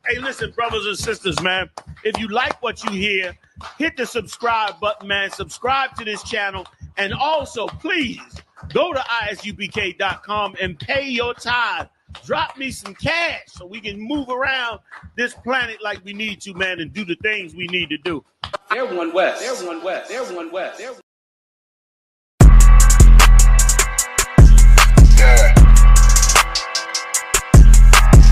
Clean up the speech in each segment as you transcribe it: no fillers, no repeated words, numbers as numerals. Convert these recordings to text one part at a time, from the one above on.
Hey, listen, brothers and sisters, man. If you like what you hear, hit the subscribe button, man. Subscribe to this channel. And also, please, go to ISUPK.com and pay your tithe. Drop me some cash so we can move around this planet like we need to, man, and do the things we need to do. Everyone west. Everyone west. Everyone west. Everyone.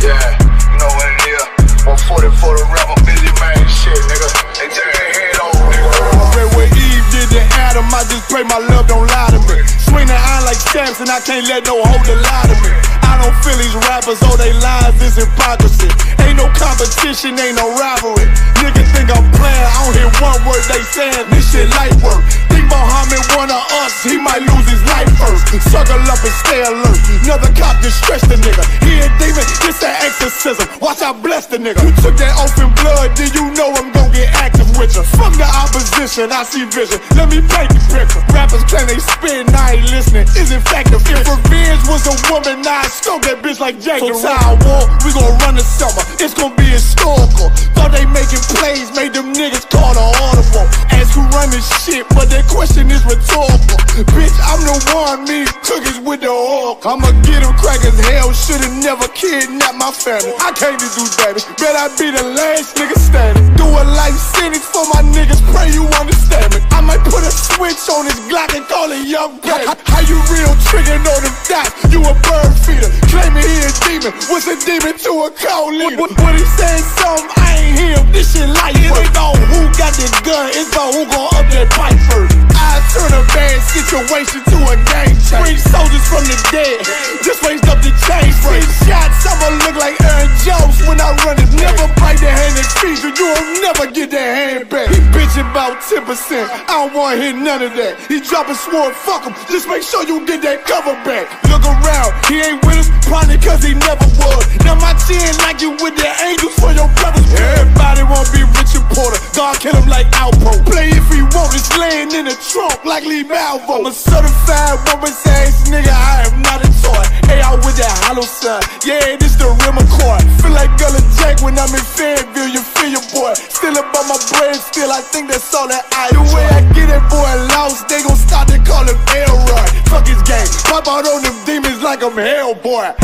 Yeah, you know what it is. 140 for the rapper, busy man, shit, nigga. They take their head over, nigga. I read what Eve did to Adam, I just pray my love don't lie to me. Swing the iron like Samson, I can't let no holder lie to me. I don't feel these rappers, all they lies is hypocrisy. Ain't no competition, ain't no rivalry. Niggas think I'm playing, I don't hear one word they saying, this shit light work. Think Muhammad one of us, he might lose his life first. Suckle up and stay alert, another cop just stretch the nigga. He a demon, this an exorcism, watch I bless the nigga. You took that oath in blood, then you know I'm gon' get active with you. From the opposition, I see vision, let me paint the picture. Rappers claim they spit, I ain't listening, is in fact a If revenge was a woman, I stroke that bitch like Jack. So Tower War, we gon' run the summer, it's gon' be historical. Thought they making plays, made them niggas call the audible. Ask who run this shit, but that question is rhetorical. Bitch, I'm the one, me cookies with the oil. I'ma get them crackers, hell, should've never kidnapped my family. I can't do that, bet I be the last nigga standing. Do a life sentence for my niggas, pray you understand me. I might put a switch on this Glock and call it young baby. How you real trigger know them dots? You a bird feeder, claiming he a demon. What's a demon to a cold leader? When he said something, I ain't hear him, this shit light work. It ain't about who got the gun, it's about who gon' up that pipe first. I turn a bad situation to a game change. Bring soldiers from the dead, just raised up the chain. Free shots, I'ma look like Aaron Jones when I run it. Never bite the hand and feed you, you'll never get that hand back. He bitchin' about 10%, I don't wanna hear none of that. He dropping sword, fuck him, just make sure you get that cover back. Look around, he ain't with us, probably cause he never was. Now my chin like you with the angels for your brothers. Everybody wanna be Richard Porter, God kill him like Alpo. Play if he want, it's laying in the trunk like Lee Malvo. I'm a certified woman's ass nigga, I am not a toy. Hey, I with that hollow side, yeah, this the real McCoy. Feel like Gullah Jack when I'm in Fayetteville, you feel your boy. Still up on my brain, still I think that's all that I do. The way I get that boy lost, they gon' start to call him Elroy. Fuck his game, pop out on them demons like I'm Hellboy.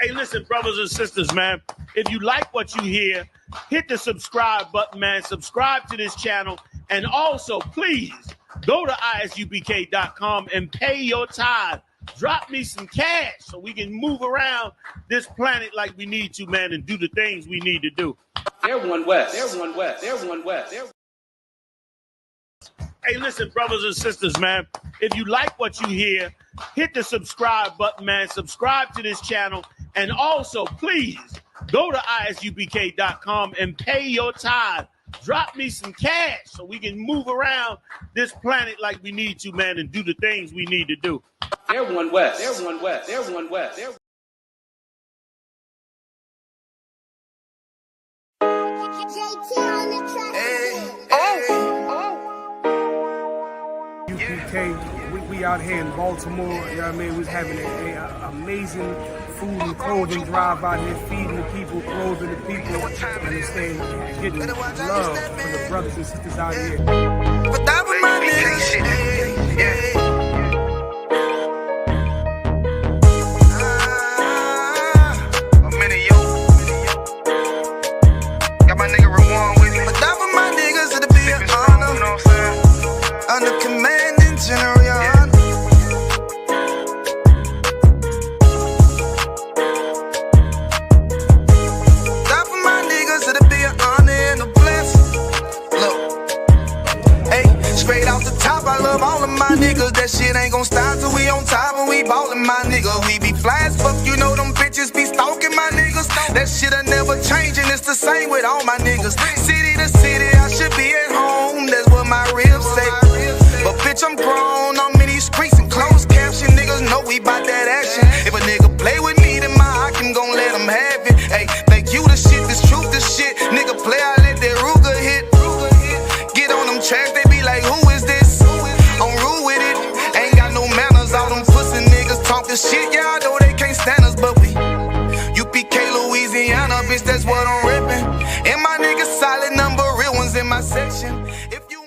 Hey, listen, brothers and sisters, man. If you like what you hear, hit the subscribe button, man. Subscribe to this channel. And also, please, go to ISUPK.com and pay your tithe. Drop me some cash so we can move around this planet like we need to, man, and do the things we need to do. Everyone west. Everyone west. Everyone west. Everyone. Hey, listen, brothers and sisters, man. If you like what you hear, hit the subscribe button, man. Subscribe to this channel. And also, please, go to ISUPK.com and pay your tithe. Drop me some cash so we can move around this planet like we need to, man, and do the things we need to do. Everyone west. Everyone west. Everyone west. Everyone. U.P.K. We out here in Baltimore, you know what I mean? We was having an amazing food and clothing drive out here, feeding the people, clothing the people, understand, and getting love from the brothers and sisters out here. But that was my nigga. I'm in it, yo. Got my nigga Rawan with me. But that was my niggas, it'll be an honor. You know what I'm saying? Under commanding General Yahanna. That for my niggas, it'll be an honor and a blessing. Look, hey, straight off the top, I love all of my niggas. That shit ain't gon' stop till we on top and we ballin', my nigga. We be fly as fuck, you know them bitches be stalking my niggas. That shit'll never change in this it's the same with all my niggas. City to city, I should be at home. That's what my ribs say. But bitch, I'm grown. I'm in these streets and closed caption. Niggas know we bout that action. If a nigga play with me, then my Hakim gon' let him have it. Hey, think you the shit, this truth the shit. Nigga play, I let that Ruger hit. Get on them tracks, they be like, who is this? I'm rude with it. Ain't got no manners. All them pussy niggas talking shit. Yeah, I know they can't stand us, but we U.P.K, Louisiana, bitch, that's what I'm ripping. And my niggas solid, number real ones in my section. If you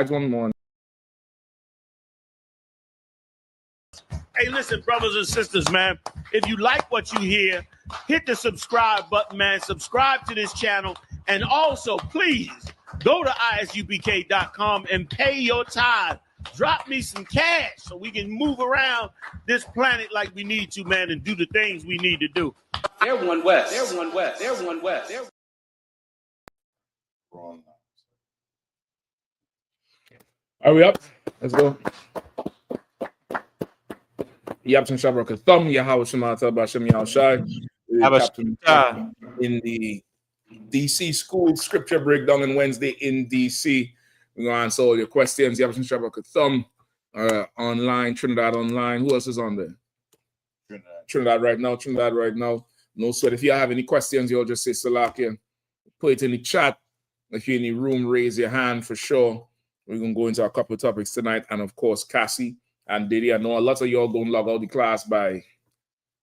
one more. Hey, listen, brothers and sisters, man. If you like what you hear, hit the subscribe button, man. Subscribe to this channel. And also, please, go to ISUPK.com and pay your tithe. Drop me some cash so we can move around this planet like we need to, man, and do the things we need to do. They're one West. They're one West. They're one West. They're Wrong. Are we up? Let's go. Yapson Shabrak Thumb, Yahweh Shemata Bashem Yahushai, Captain in the DC School Scripture Breakdown on Wednesday in DC. We're going to answer all your questions. Yapson Shabrak Thumb, online, Trinidad online. Who else is on there? Trinidad right now. No sweat. If you have any questions, you'll just say Salakia. Put it in the chat. If you're in the room, raise your hand for sure. We're going to go into a couple of topics tonight. And of course, Cassie and Diddy. I know a lot of y'all going to log out the class by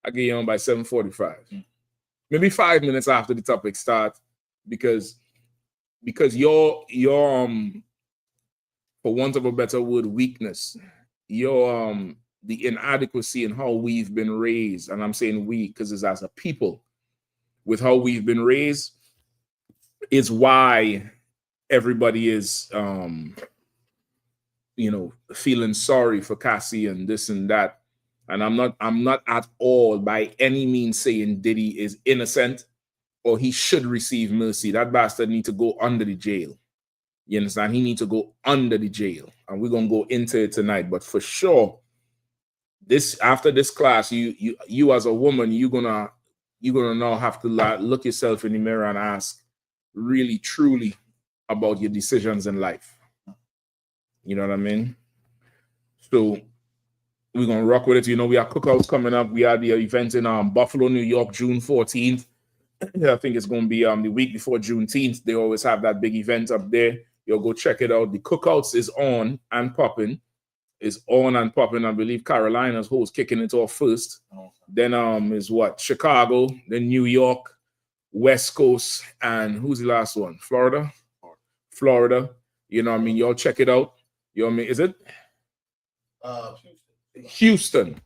7:45. Maybe 5 minutes after the topic start. Because your for want of a better word, weakness, your the inadequacy in how we've been raised, and I'm saying we because it's as a people, with how we've been raised, is why everybody is feeling sorry for Cassie and this and that. And I'm not at all by any means saying Diddy is innocent or he should receive mercy. That bastard need to go under the jail. You understand? He need to go under the jail. And we're gonna go into it tonight. But for sure, after this class, you as a woman, you're gonna now have to look yourself in the mirror and ask really truly about your decisions in life. You know what I mean? So we're gonna rock with it. You know, we have cookouts coming up. We have the event in Buffalo, New York, June 14th. I think it's gonna be the week before Juneteenth. They always have that big event up there. You'll go check it out. The cookouts is on and popping. I believe Carolina's host kicking it off first. Then is what? Chicago, then New York, West Coast, and who's the last one? Florida. You know what I mean? Y'all check it out. You know what I mean? Is it? Houston.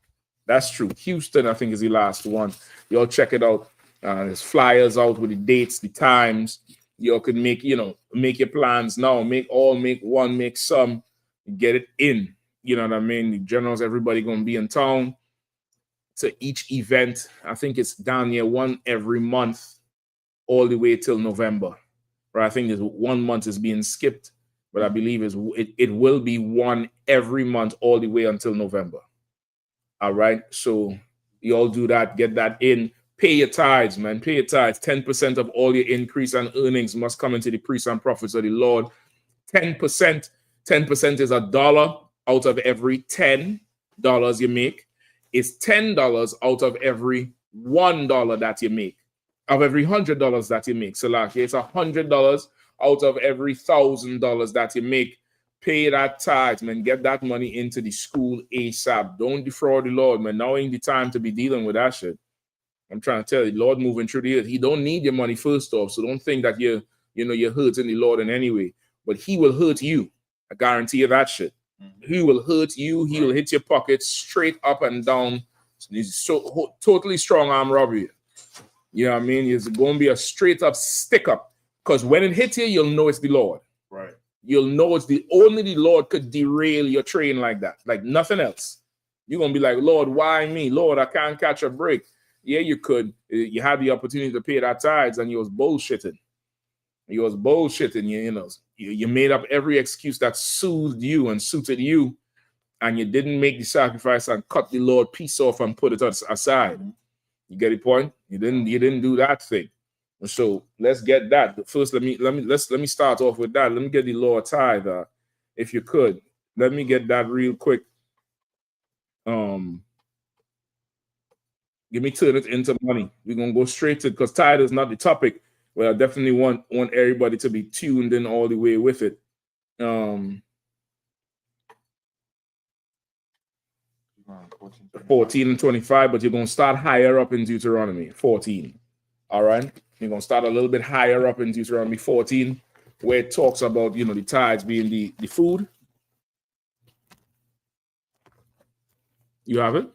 That's true. Houston, I think, is the last one. Y'all check it out. There's flyers out with the dates, the times. Y'all could make your plans now. Make one, make some, get it in. You know what I mean? The generals, everybody gonna be in town. To each event, I think it's down here one every month, all the way till November. Right? I think there's 1 month is being skipped, but I believe it will be one every month all the way until November. All right. So y'all do that, get that in. Pay your tithes, man. Pay your tithes. 10% of all your increase and earnings must come into the priests and prophets of the Lord. 10%. 10% is $1 out of every $10 you make. It's $10 out of every $1 that you make. Of every $100 that you make. So like it's $100 out of every $1,000 that you make. Pay that tithes, man. Get that money into the school ASAP. Don't defraud the Lord, man. Now ain't the time to be dealing with that shit. I'm trying to tell you, Lord moving through the earth. He don't need your money first off. So don't think that you're hurting the Lord in any way. But he will hurt you. I guarantee you that shit. Mm-hmm. He will hurt you. He will hit your pockets straight up and down. He's so totally strong arm robbery. You know what I mean? It's going to be a straight up stick up. Because when it hits you, you'll know it's the Lord. Right. You'll know it's only the Lord could derail your train like that. Like nothing else. You're going to be like, Lord, why me? Lord, I can't catch a break. Yeah, you could. You had the opportunity to pay that tithes and you was bullshitting. You made up every excuse that soothed you and suited you, and you didn't make the sacrifice and cut the Lord piece off and put it aside. Mm-hmm. You get the point? You didn't do that thing. So let's get that. First, let me start off with that. Let me get the law of tithe, if you could. Let me get that real quick. Give me turn it into money. We're gonna go straight to, because tithe is not the topic, but I definitely want everybody to be tuned in all the way with it. 14 and 25, but you're gonna start higher up in Deuteronomy 14. All right, you're gonna start a little bit higher up in Deuteronomy 14, where it talks about, you know, the tithes being the food. You have it?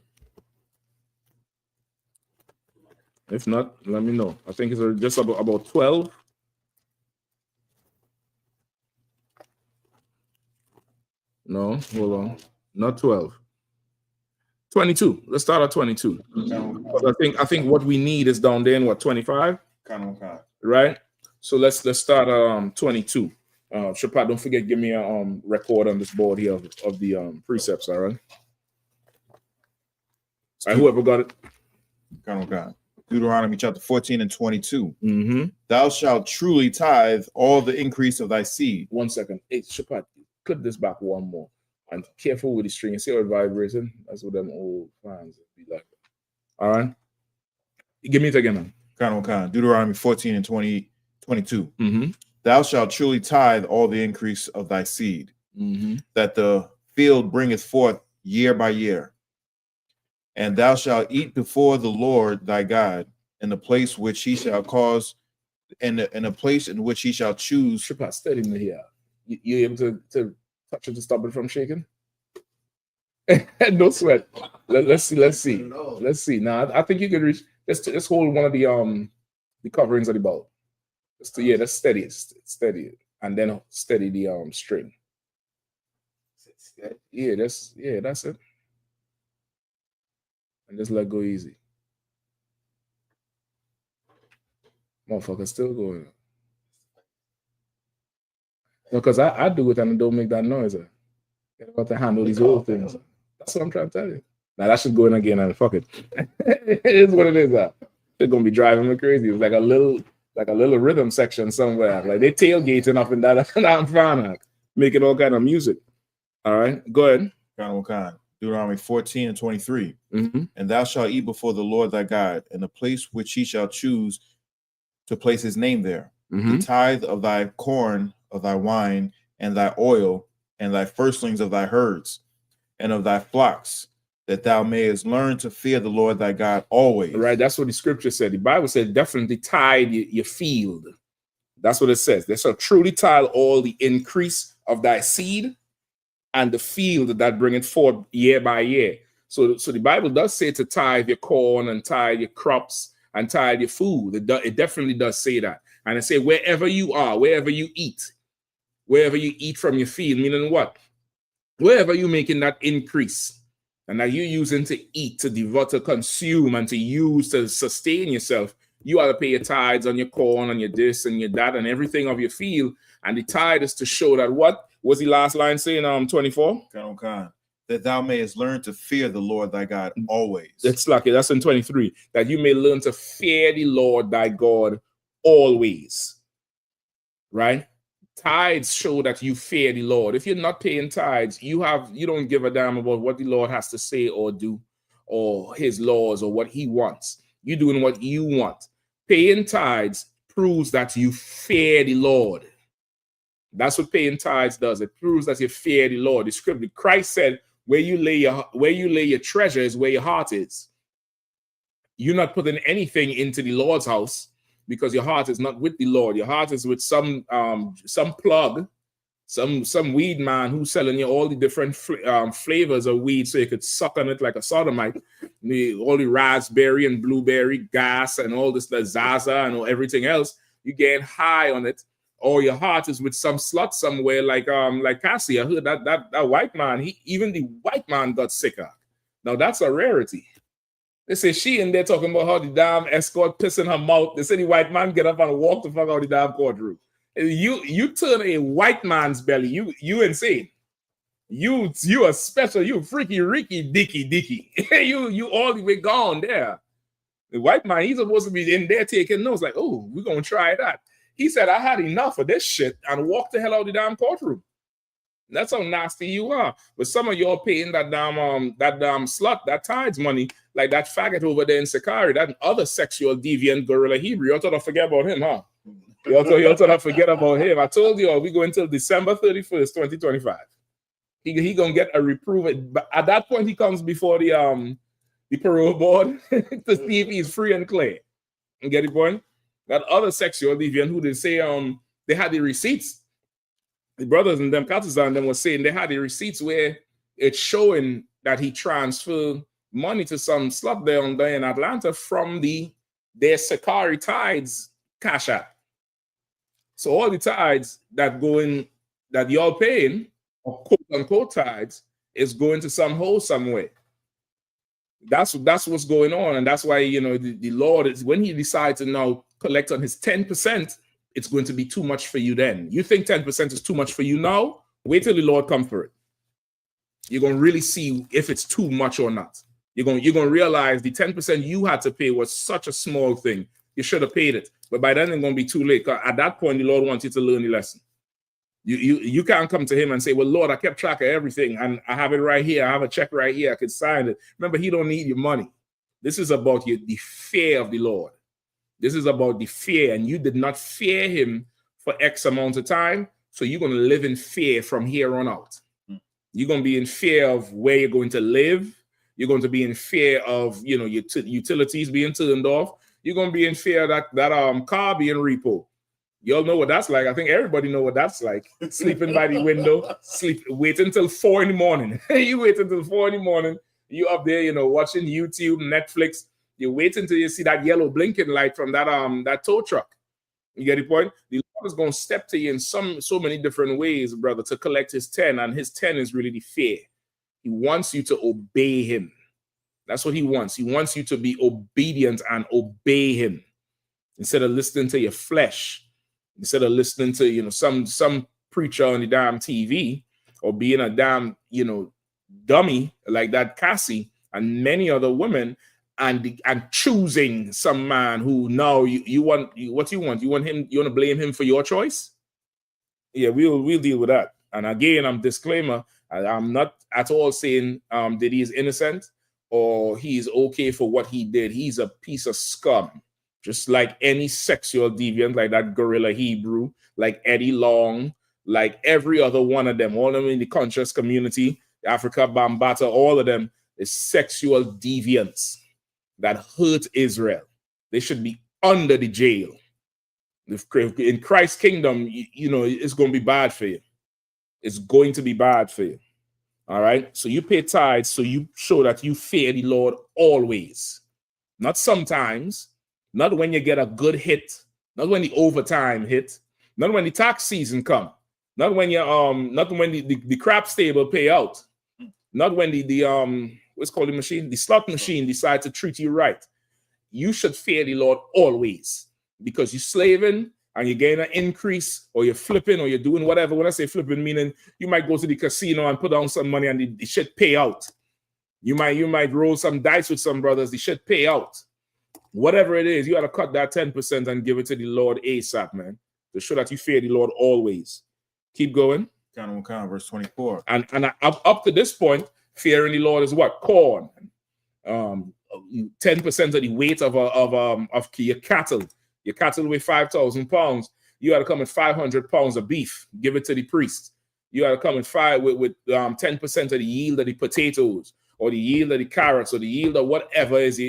If not, let me know. I think it's just about 12. No, hold on. Not 12. 22. Let's start at 22. I think what we need is down there in what, 25? Right? So let's start 22. Shapat, don't forget, give me a record on this board here of the precepts, all right? All right, whoever got it. Deuteronomy chapter 14 and 22. Mm-hmm. Thou shalt truly tithe all the increase of thy seed. 1 second. Hey, Shapat, put this back one more. And careful with the string. You see how it vibrating? That's what them old fans be like. All right. Give me it again, man. Deuteronomy 14 and 22. Mm-hmm. Thou shalt truly tithe all the increase of thy seed, mm-hmm. that the field bringeth forth year by year. And thou shalt eat before the Lord thy God in the place which he shall cause, in a place in which he shall choose. Shapat, steady in here. You able to touch it to stop it from shaking? No sweat. Let's see. Now I think you can reach. Let's hold one of the coverings of the bowl. That's steady. Steady it, and then steady the string. Yeah, that's it. And just let go easy. Motherfucker still going. No, because I do it and it don't make that noise. Get about to handle these old things. That's what I'm trying to tell you. Now that should go in again and fuck it. It is what it is. It's gonna be driving me crazy. It's like a little rhythm section somewhere. Like they tailgating up in that fan, making all kind of music. All right, go ahead. Deuteronomy 14 and 23. Mm-hmm. And thou shalt eat before the Lord thy God in the place which he shall choose to place his name there. Mm-hmm. The tithe of thy corn, of thy wine, and thy oil, and thy firstlings of thy herds, and of thy flocks, that thou mayest learn to fear the Lord thy God always. Right, that's what the scripture said. The Bible said definitely tithe your field. That's what it says. They shall truly tithe all the increase of thy seed and the field that bringeth forth year by year. So the Bible does say to tithe your corn and tithe your crops and tithe your food. It definitely does say that. And it say wherever you are, wherever you eat from your field, meaning what? Wherever you're making that increase and that you're using to eat, to devote, to consume, and to use to sustain yourself, you ought to pay your tithes on your corn and your this and your that and everything of your field. And the tithe is to show that what was the last line saying? 24? That thou mayest learn to fear the Lord thy God always. That's lucky. That's in 23. That you may learn to fear the Lord thy God always. Right? Tithes show that you fear the Lord. If you're not paying tithes, you don't give a damn about what the Lord has to say or do, or his laws, or what he wants. You're doing what you want. Paying tithes proves that you fear the Lord. That's what paying tithes does. It proves that you fear the Lord. The scripture, Christ said, where you lay your treasure is where your heart is. You're not putting anything into the Lord's house because your heart is not with the Lord. Your heart is with some plug, some weed man who's selling you all the different flavors of weed so you could suck on it like a sodomite. All the raspberry and blueberry gas and all this, the Zaza and everything else. You get high on it. Or your heart is with some slut somewhere like Cassie. I heard that white man, even the white man got sicker. Now that's a rarity. They say she in there talking about how the damn escort piss in her mouth. They say the white man get up and walk the fuck out the damn courtroom. You turn a white man's belly. You insane. You are special. You freaky Ricky Dicky. you all the way gone there. The white man, he's supposed to be in there taking notes, like, oh, we're gonna try that. He said, I had enough of this shit and walked the hell out of the damn courtroom. That's how nasty you are. But some of y'all paying that damn slut, that tithes money, like that faggot over there in Sakari, that other sexual deviant gorilla Hebrew. Y'all thought I forget about him, huh? Y'all thought I forget about him. I told y'all we go until December 31st, 2025. He gonna get a reproof. But at that point, he comes before the parole board to see if he's free and clear. You get the point? That other sexual deviant who they say they had the receipts. The brothers and them Katazan them was saying they had the receipts where it's showing that he transferred money to some slut down there in Atlanta from their Sakari tithes cash app. So all the tithes that go in that y'all paying, or quote unquote tithes, is going to some hole somewhere. That's what's going on, and that's why the Lord is, when he decides to now collect on his 10%, it's going to be too much for you then. You think 10% is too much for you now? Wait till the Lord comes for it. You're going to really see if it's too much or not. You're going to realize the 10% you had to pay was such a small thing. You should have paid it. But by then it's going to be too late. At that point, the Lord wants you to learn the lesson. You can't come to him and say, well, Lord, I kept track of everything, and I have it right here. I have a check right here. I could sign it. Remember, he don't need your money. This is about the fear of the Lord. This is about the fear, and you did not fear him for X amount of time, so you're going to live in fear from here on out. You're going to be in fear of where you're going to live. You're going to be in fear of your utilities being turned off. You're going to be in fear of that car being repo. Y'all know what that's like. I think everybody know what that's like. Sleeping by the window, wait until 4 in the morning. You wait until 4 in the morning. You up there, watching YouTube, Netflix. You wait until you see that yellow blinking light from that tow truck. You get the point? The Lord is going to step to you in so many different ways, brother, to collect his 10, and his 10 is really the fear. He wants you to obey him. That's what he wants. He wants you to be obedient and obey him instead of listening to your flesh. Instead of listening to some preacher on the damn TV, or being a damn dummy like that Cassie and many other women, and choosing some man who now you want what you want. You want to blame him for your choice? Yeah, we'll deal with that. And again, I'm disclaimer. I'm not at all saying that he is innocent or he's okay for what he did. He's a piece of scum. Just like any sexual deviant, like that gorilla Hebrew, like Eddie Long, like every other one of them, all of them in the conscious community, Africa Bambata, all of them is sexual deviants that hurt Israel. They should be under the jail. In Christ's kingdom, it's going to be bad for you. It's going to be bad for you. All right? So you pay tithes, so you show that you fear the Lord always. Not sometimes. Not when you get a good hit, not when the overtime hit, not when the tax season come, not when the crap stable pay out, not when what's called the slot machine decide to treat you right. You should fear the Lord always, because you're slaving and you're getting an increase, or you're flipping, or you're doing whatever. When I say flipping, meaning you might go to the casino and put down some money and the shit pay out. You might roll some dice with some brothers, the shit pay out. Whatever it is, you got to cut that 10% and give it to the Lord ASAP, man, to show that you fear the Lord always. Keep going. Verse 24. And up to this point, fearing the Lord is what? Corn. 10% of the weight of your cattle. Your cattle weigh 5,000 pounds. You got to come with 500 pounds of beef. Give it to the priest. You got to come with 10% of the yield of the potatoes, or the yield of the carrots, or the yield of whatever is,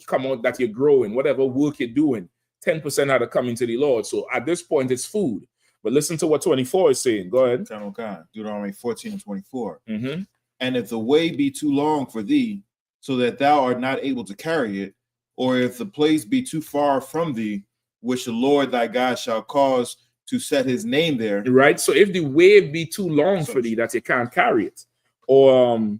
come out that you're growing, whatever work you're doing, 10% had to come into the Lord. So at this point, it's food. But listen to what 24 is saying. Go ahead. Deuteronomy 14 and 24. Mm-hmm. And if the way be too long for thee, so that thou art not able to carry it, or if the place be too far from thee, which the Lord thy God shall cause to set his name there. Right. So if the way be too long for thee that you can't carry it, or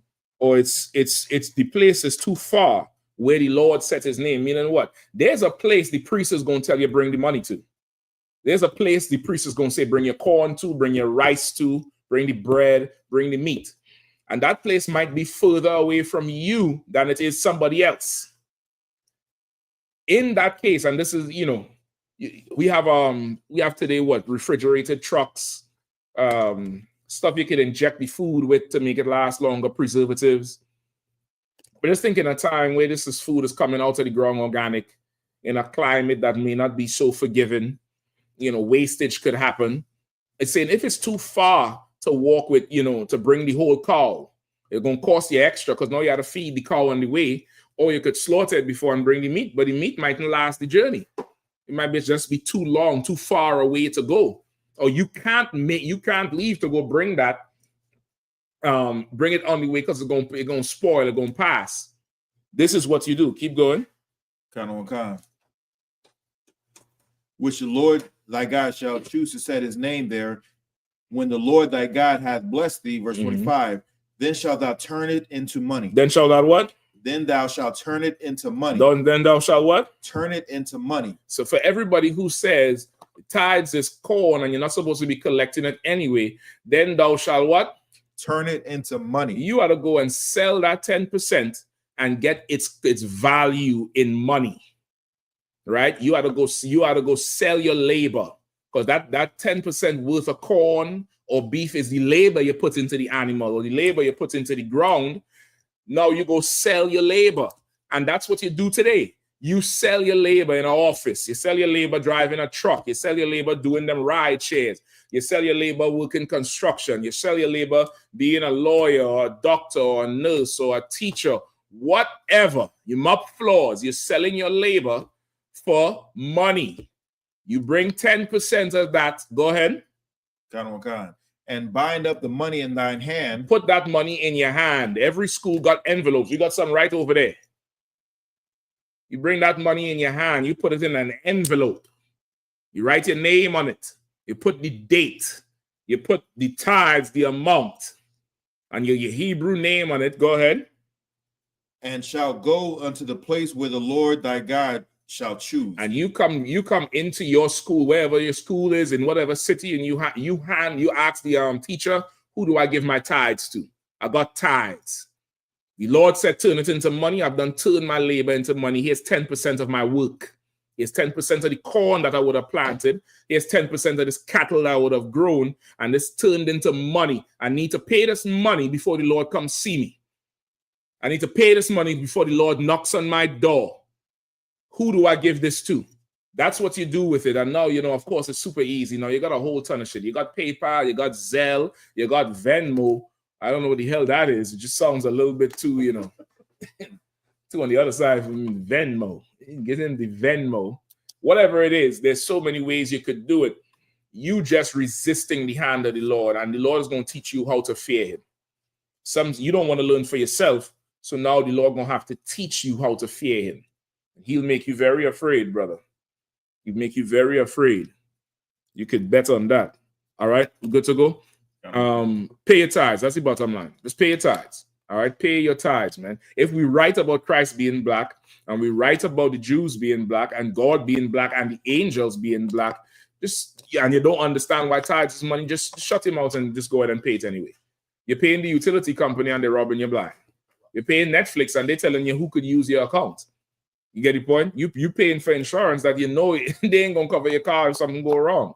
it's the place is too far where the Lord set his name, meaning what? There's a place the priest is going to tell you bring the money to. There's a place the priest is going to say bring your corn to, bring your rice to, bring the bread, bring the meat. And that place might be further away from you than it is somebody else. in that case, and this is, we have today what, refrigerated trucks, stuff you can inject the food with to make it last longer, preservatives. But just think in a time where food is coming out of the ground organic, in a climate that may not be so forgiving, wastage could happen. It's saying if it's too far to walk with, to bring the whole cow, it's going to cost you extra because now you have to feed the cow on the way, or you could slaughter it before and bring the meat, but the meat mightn't last the journey. It might just be too long, too far away to go. Or you can't leave to go bring that, bring it on the way because it's going to spoil, it's going to pass. This is what you do. Keep going. Which the Lord thy God shall choose to set his name there. When the Lord thy God hath blessed thee, verse 25, then shalt thou turn it into money. Then shalt thou what? Then thou shalt turn it into money. Then thou shalt what? Turn it into money. So for everybody who says tithes is corn and you're not supposed to be collecting it anyway, then thou shalt what? Turn it into money. You ought to go and sell that 10% and get its value in money. Right? You ought to go sell your labor, because that 10% worth of corn or beef is the labor you put into the animal or the labor you put into the ground. Now you go sell your labor. And that's what you do today. You sell your labor in an office. You sell your labor driving a truck. You sell your labor doing them ride shares. You sell your labor working construction. You sell your labor being a lawyer or a doctor or a nurse or a teacher, whatever. You mop floors. You're selling your labor for money. You bring 10% of that. Go ahead. And bind up the money in thine hand. Put that money in your hand. Every school got envelopes. You got some right over there. You bring that money in your hand. You put it in an envelope. You write your name on it. You put the date. You put the tithes, the amount, and your Hebrew name on it. Go ahead. And shall go unto the place where the Lord thy God shall choose. And you come into your school, wherever your school is, in whatever city, and you ask the teacher, who do I give my tithes to? I got tithes. The Lord said, turn it into money. I've done turned my labor into money. Here's 10% of my work. Here's 10% of the corn that I would have planted. Here's 10% of this cattle that I would have grown, and this turned into money. I need to pay this money before the Lord comes see me. I need to pay this money before the Lord knocks on my door. Who do I give this to? That's what you do with it. And now, of course, it's super easy. Now, you got a whole ton of shit. You got PayPal, you got Zelle, you got Venmo. I don't know what the hell that is. It just sounds a little bit too, too on the other side from Venmo. Get in the Venmo. Whatever it is, there's so many ways you could do it. You just resisting the hand of the Lord, and the Lord is going to teach you how to fear him. Some you don't want to learn for yourself, so now the Lord going to have to teach you how to fear him. He'll make you very afraid, brother. He'll make you very afraid. You could bet on that. All right, good to go. Pay your tithes. That's the bottom line. Just pay your tithes. All right, pay your tithes, man. If we write about Christ being black, and we write about the Jews being black, and God being black, and the angels being black, and you don't understand why tithes is money, just shut him out and just go ahead and pay it anyway. You're paying the utility company and they're robbing you blind. You're paying Netflix and they're telling you who could use your account. You get the point? You paying for insurance that they ain't gonna cover your car if something go wrong.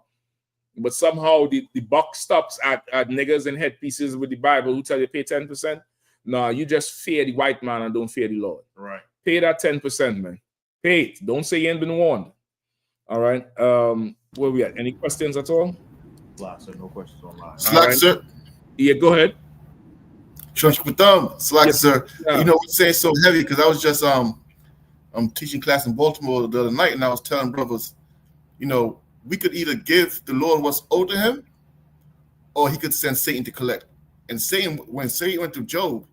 But somehow the buck stops at niggas and headpieces with the Bible who tell you pay 10%. No, you just fear the white man and don't fear the Lord. Right. Pay that 10%, man. Pay it. Don't say you ain't been warned. All right. Where we at? Any questions at all? Slack, sir. No questions online. Slack, sir. Yeah, go ahead. Slack, sir. Yeah. You know what's saying so heavy because I was just I'm teaching class in Baltimore the other night, and I was telling brothers, we could either give the Lord what's owed to him, or he could send Satan to collect. And Satan, when Satan went to Job,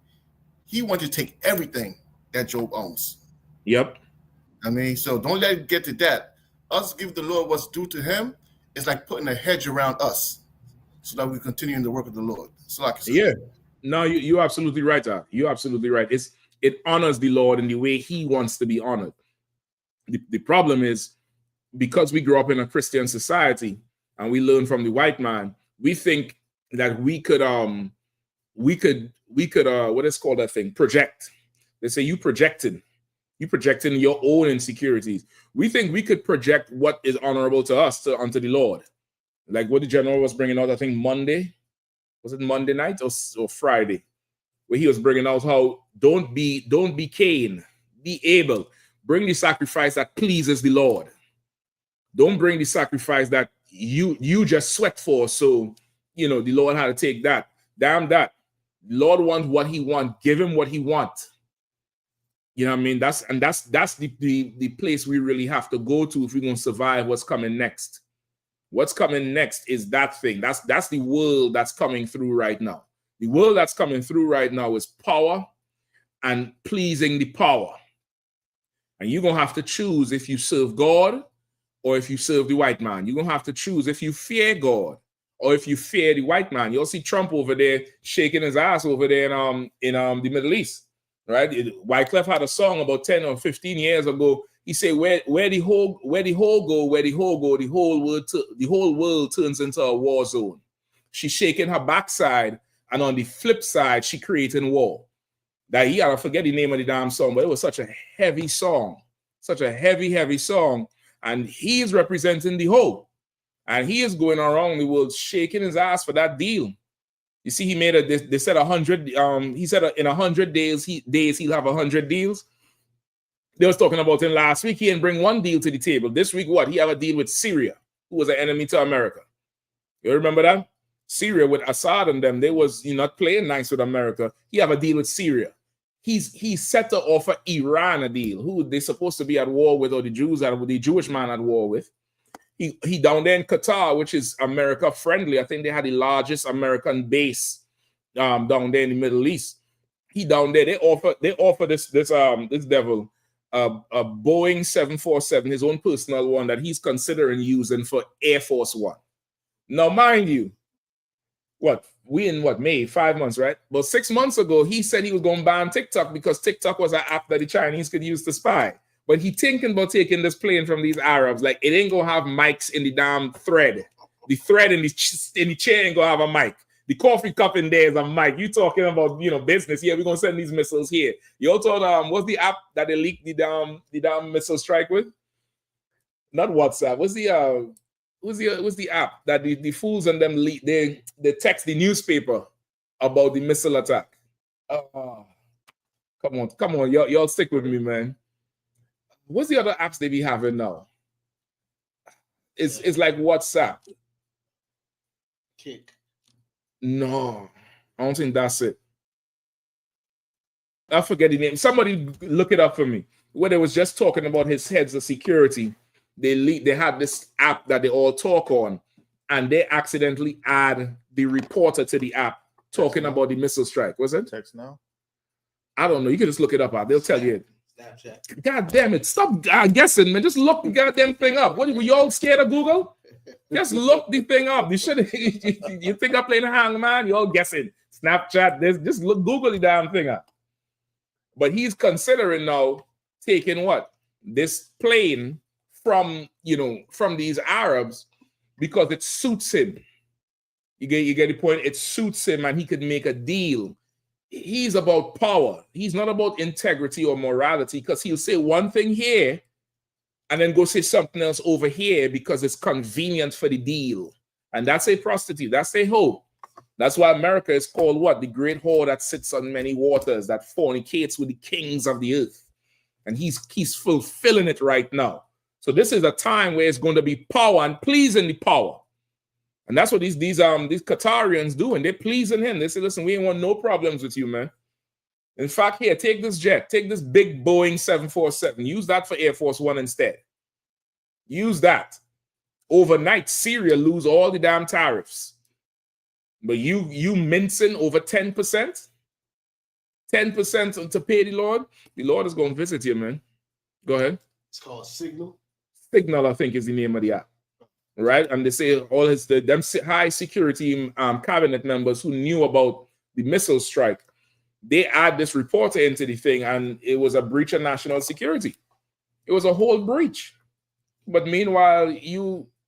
he wanted to take everything that Job owns. Yep. I mean, so don't let it get to that. Us give the Lord what's due to him is like putting a hedge around us so that we continue in the work of the Lord. Yeah. No, you're absolutely right, Doc. You're absolutely right. It honors the Lord in the way he wants to be honored. The problem is, because we grew up in a Christian society and we learn from the white man, we think that we could what is called that thing? Project. They say you projecting. You're projecting your own insecurities. We think we could project what is honorable to us unto the Lord. Like what the general was bringing out, I think Monday. Was it Monday night or Friday? Where he was bringing out how don't be Cain, be Abel. Bring the sacrifice that pleases the Lord. Don't bring the sacrifice that you just sweat for. So, the Lord had to take that. Damn that. The Lord wants what he wants. Give him what he wants. You know what I mean? That's the place we really have to go to if we're going to survive what's coming next. What's coming next is that thing. That's the world that's coming through right now. The world that's coming through right now is power and pleasing the power. And you're going to have to choose if you serve God or if you serve the white man. You're going to have to choose if you fear God or if you fear the white man. You'll see Trump over there shaking his ass over there in the Middle East, right? Wycliffe had a song about 10 or 15 years ago. He said, where the whole go, the whole world turns into a war zone. She's shaking her backside, and on the flip side, she creating war. That he, I forget the name of the damn song, but it was such a heavy song, such a heavy song, and he's representing the whole, and he is going around the world shaking his ass for that deal. You see, he made they said 100. He said in 100 days he'll have 100 deals. They was talking about him last week. He didn't bring one deal to the table. This week, what? He have a deal with Syria, who was an enemy to America. You remember that? Syria with Assad and them, they was not playing nice with America. He have a deal with Syria. He's set to offer Iran a deal, who they supposed to be at war with, or the Jewish man at war with. He down there in Qatar, which is America friendly. I think they had the largest American base down there in the Middle East. He down there. They offer this devil a Boeing 747, his own personal one that he's considering using for Air Force One. Now, mind you, May, 5 months, right? But 6 months ago, he said he was going to ban TikTok because TikTok was an app that the Chinese could use to spy. But he thinking about taking this plane from these Arabs. Like, it ain't going to have mics in the damn thread. The thread in the chair ain't going to have a mic. The coffee cup in there is a mic. You talking about, business. Yeah, we're going to send these missiles here. You also thought, what's the app that they leaked the damn missile strike with? Not WhatsApp. What's the app that the fools and them leak? They text the newspaper about the missile attack. Come on, y'all stick with me, man. What's the other apps they be having now? It's like WhatsApp. Kick. No, I don't think that's it. I forget the name. Somebody look it up for me. Where they was just talking about his heads of security. They had this app that they all talk on, and they accidentally add the reporter to the app talking about the missile strike. Was it? Text now. I don't know. You can just look it up. They'll tell you it. Snapchat. God damn it. Stop guessing, man. Just look the goddamn thing up. What, were you all scared of Google? Just look the thing up. You think I'm playing a hangman? You're all guessing. Snapchat, this. Just Google the damn thing up. But he's considering now taking what? This plane from these Arabs because it suits him. You get the point? It suits him and he could make a deal. He's about power. He's not about integrity or morality, because he'll say one thing here and then go say something else over here because it's convenient for the deal. And that's a prostitute. That's a hoe. That's why America is called what? The great whore that sits on many waters, that fornicates with the kings of the earth. And he's fulfilling it right now. So this is a time where it's going to be power and pleasing the power. And that's what these Qatarians do, and they're pleasing him. They say, listen, we ain't want no problems with you, man. In fact, here, take this jet. Take this big Boeing 747. Use that for Air Force One instead. Use that. Overnight, Syria lose all the damn tariffs. But you mincing over 10%? 10% to pay the Lord? The Lord is going to visit you, man. Go ahead. It's called Signal. Signal, I think, is the name of the app. Right? And they say all them high security cabinet members who knew about the missile strike, they add this reporter into the thing, and it was a breach of national security. It was a whole breach. But meanwhile,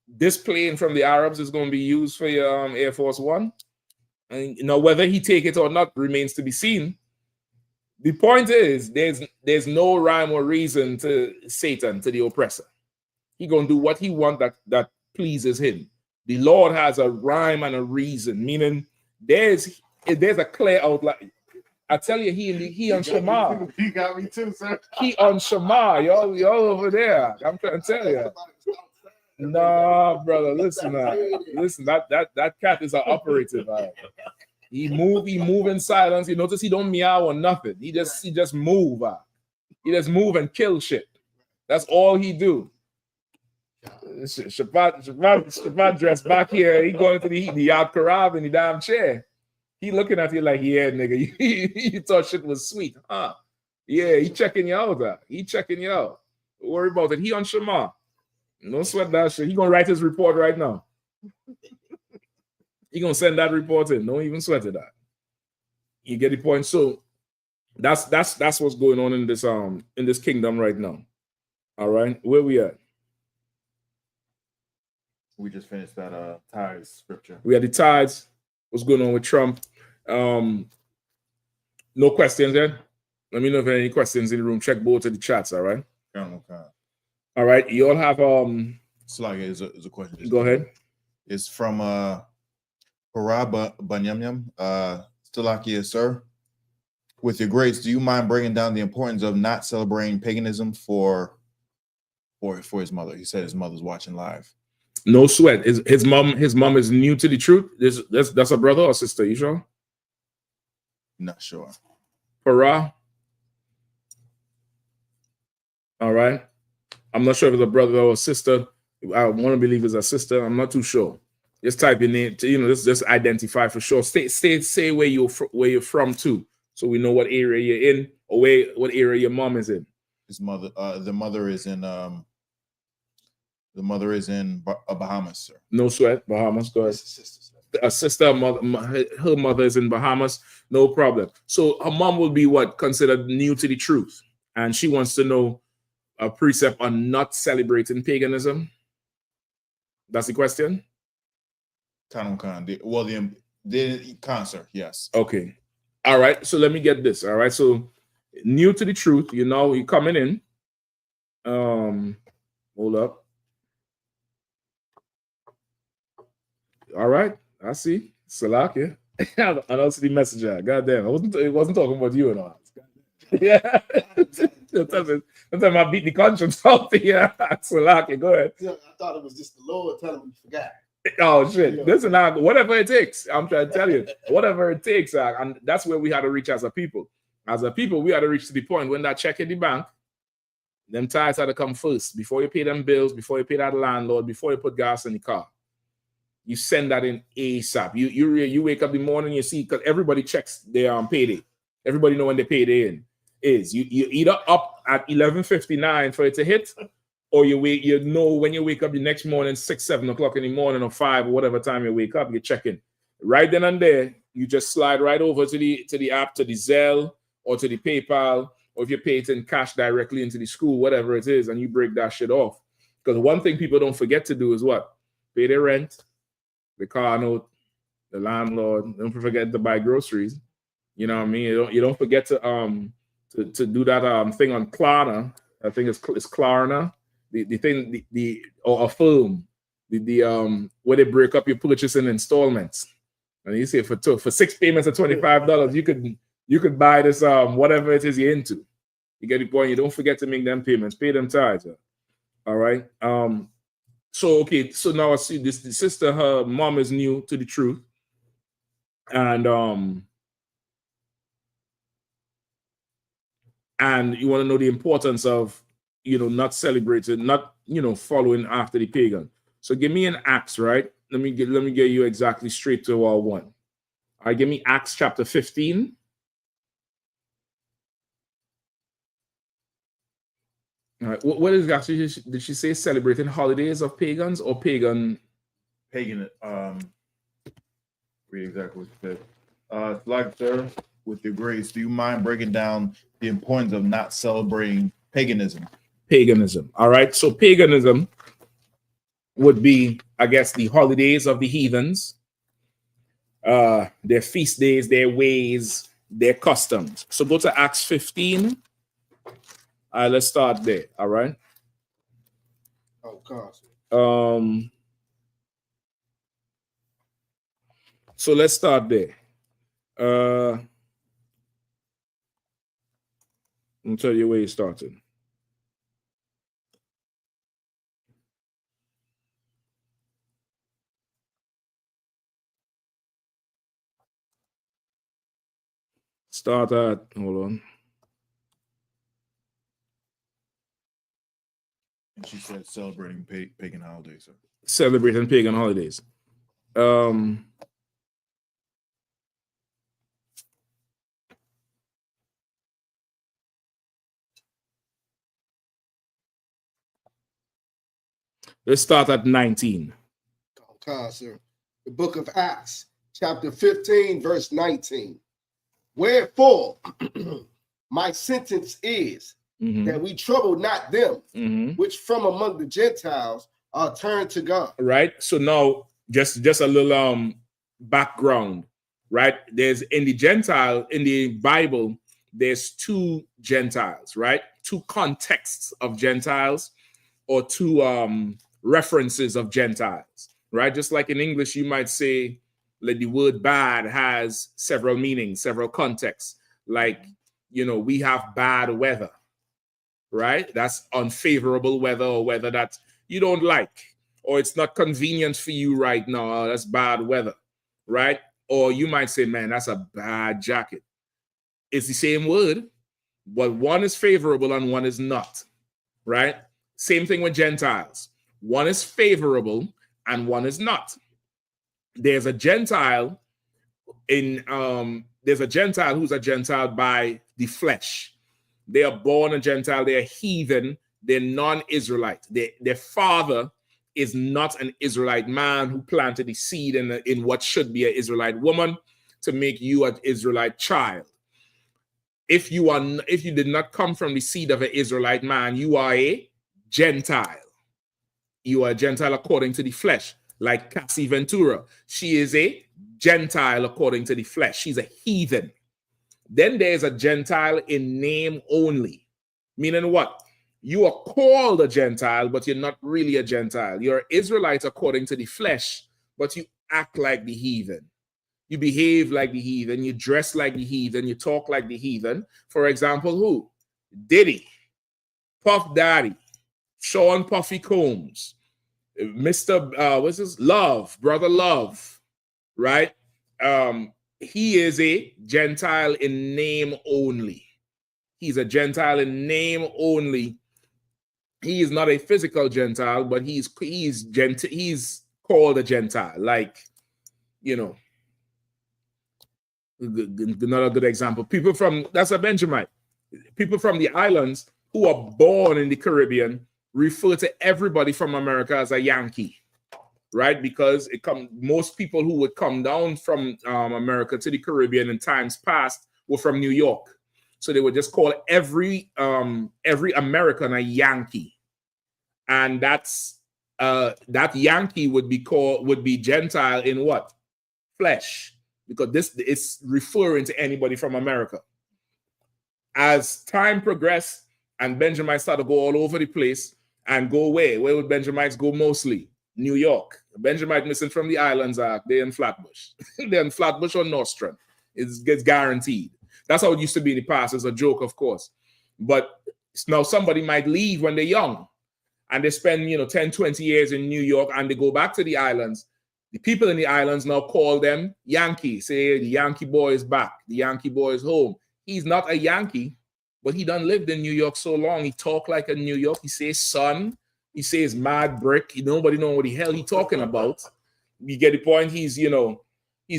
this plane from the Arabs is going to be used for your Air Force One. And whether he take it or not remains to be seen. The point is, there's no rhyme or reason to Satan, to the oppressor. He gonna do what he want that pleases him. The Lord has a rhyme and a reason, meaning there's a clear outline. I tell you, he on Shema. He got me too, sir. He on Shema. Y'all over there. I'm trying to tell you. No, brother. Listen, that cat is an operative. He move in silence. You notice he don't meow or nothing. He just move. He just move and kill shit. That's all he do. Shabbat dressed back here. He going to the Yad Karab in the damn chair. He looking at you like, yeah, nigga, you thought shit was sweet, huh? Yeah, he checking you out. He checking you out. Don't worry about it. He on Shema. Don't sweat that shit. He gonna write his report right now. He gonna send that report in. Don't even sweat it. That. You get the point. So that's what's going on in this kingdom right now. All right, where we at? We just finished that tithes scripture. We had the tithes. What's going on with Trump? No questions then? Let me know if there are any questions in the room. Check both of the chats, all right? Okay. All right. You all have Slaga is a question. Go ahead. It's from Paraba Banyamyam. Stilakia, sir. With your grace, do you mind breaking down the importance of not celebrating paganism for his mother? He said his mother's watching live. No sweat. His mom is new to the truth. That's a brother or sister, you sure? Not sure. Para. All right. I'm not sure if it's a brother or a sister. I want to believe it's a sister. I'm not too sure. Just type your name. Just identify for sure. Say where you're from too, so we know what area you're in or what area your mom is in. His mother. The mother is in. The mother is in Bahamas, sir. No sweat. Bahamas. Go ahead. A sister, her mother is in Bahamas. No problem. So her mom will be what considered new to the truth, and she wants to know a precept on not celebrating paganism. That's the question. The concert, yes. Okay. All right. So let me get this. All right. So new to the truth, you're coming in. Hold up. All right. I see. Salakia. I don't see the messenger. God damn. It wasn't talking about you and all. Yeah. Sometimes I beat the conscience out here. Salakia. Go ahead. I thought it was just the Lord telling me you forgot. Oh shit! Listen, now, whatever it takes, I'm trying to tell you, whatever it takes, and that's where we had to reach as a people. As a people, we had to reach to the point when that check in the bank, them tithes had to come first before you pay them bills, before you pay that landlord, before you put gas in the car. You send that in ASAP. You wake up in the morning, you see, because everybody checks their payday. Everybody know when their payday is. You either up at 11:59 for it to hit. Or when you wake up the next morning, 6, 7 o'clock in the morning, or 5, or whatever time you wake up, you check in. Right then and there, you just slide right over to the app, to the Zelle, or to the PayPal, or if you pay it in cash directly into the school, whatever it is, and you break that shit off. Because one thing people don't forget to do is what? Pay their rent, the car note, the landlord. Don't forget to buy groceries. You know what I mean? You don't forget to do that thing on Klarna. I think it's Klarna. The thing, or a film, where they break up your purchase in installments, and you say for 6 payments of $25, you could buy this whatever it is you're into. You get the point. You don't forget to make them payments, pay them tithes. All right. So now I see this. The sister, her mom is new to the truth, and you want to know the importance of not celebrating, not following after the pagan. So give me an Acts, right? Let me get you exactly straight to our one. All right, give me Acts chapter 15. All right, what is actually, did she say celebrating holidays of pagans or pagan? Pagan. Read exactly what you said. Like, sir, with your grace, do you mind breaking down the importance of not celebrating paganism? Paganism. All right. So paganism would be, I guess, the holidays of the heathens, their feast days, their ways, their customs. So go to Acts 15. Let's start there. All right. Oh, God. So let's start there. I'll tell you where you started. Start at, hold on. And she said celebrating pagan holidays. Sir. Celebrating pagan holidays. Let's start at 19. God, sir. The book of Acts, chapter 15, verse 19. Wherefore, my sentence is that we trouble not them which from among the Gentiles are turned to God. Right. So now just a little background, right? There's in the Bible, there's two Gentiles, right? Two contexts of Gentiles or two references of Gentiles, right? Just like in English, you might say like the word bad has several meanings, several contexts. Like, we have bad weather, right? That's unfavorable weather or weather that you don't like, or it's not convenient for you right now. Oh, that's bad weather, right? Or you might say, man, that's a bad jacket. It's the same word, but one is favorable and one is not, right? Same thing with Gentiles. One is favorable and one is not. There's a Gentile there's a Gentile who's a Gentile by the flesh. They are born a Gentile. They're heathen. They're non-Israelite. Their father is not an Israelite man who planted the seed in what should be an Israelite woman to make you an Israelite child. If you did not come from the seed of an Israelite man, you are a Gentile. You are a Gentile according to the flesh. Like Cassie Ventura, she is a Gentile according to the flesh. She's a heathen. Then there's a Gentile in name only. Meaning what? You are called a Gentile, but you're not really a Gentile. You're an Israelite according to the flesh, but you act like the heathen. You behave like the heathen. You dress like the heathen. You talk like the heathen. For example, who? Diddy, Puff Daddy, Sean Puffy Combs, Mr. What's his? Love, Brother Love, right? He is a Gentile in name only. He's a Gentile in name only. He is not a physical Gentile, but he's called a Gentile. Like, another good example. That's a Benjamite. People from the islands who are born in the Caribbean refer to everybody from America as a Yankee, right? Because most people who would come down from America to the Caribbean in times past were from New York. So they would just call every American a Yankee. And that Yankee would be Gentile in what? Flesh. Because this is referring to anybody from America. As time progressed and Benjamites started to go all over the place and go where? Where would Benjamites go mostly? New York. Benjamite missing from the islands are they're in Flatbush. They're in Flatbush or Nostrand. It gets guaranteed. That's how it used to be in the past. It's a joke, of course. But now somebody might leave when they're young and they spend 10, 20 years in New York and they go back to the islands. The people in the islands now call them Yankee. Say the Yankee boy is back. The Yankee boy is home. He's not a Yankee, but he done lived in New York so long. He talk like a New York. He says son. He says mad brick. Nobody know what the hell he talking about. You get the point? He's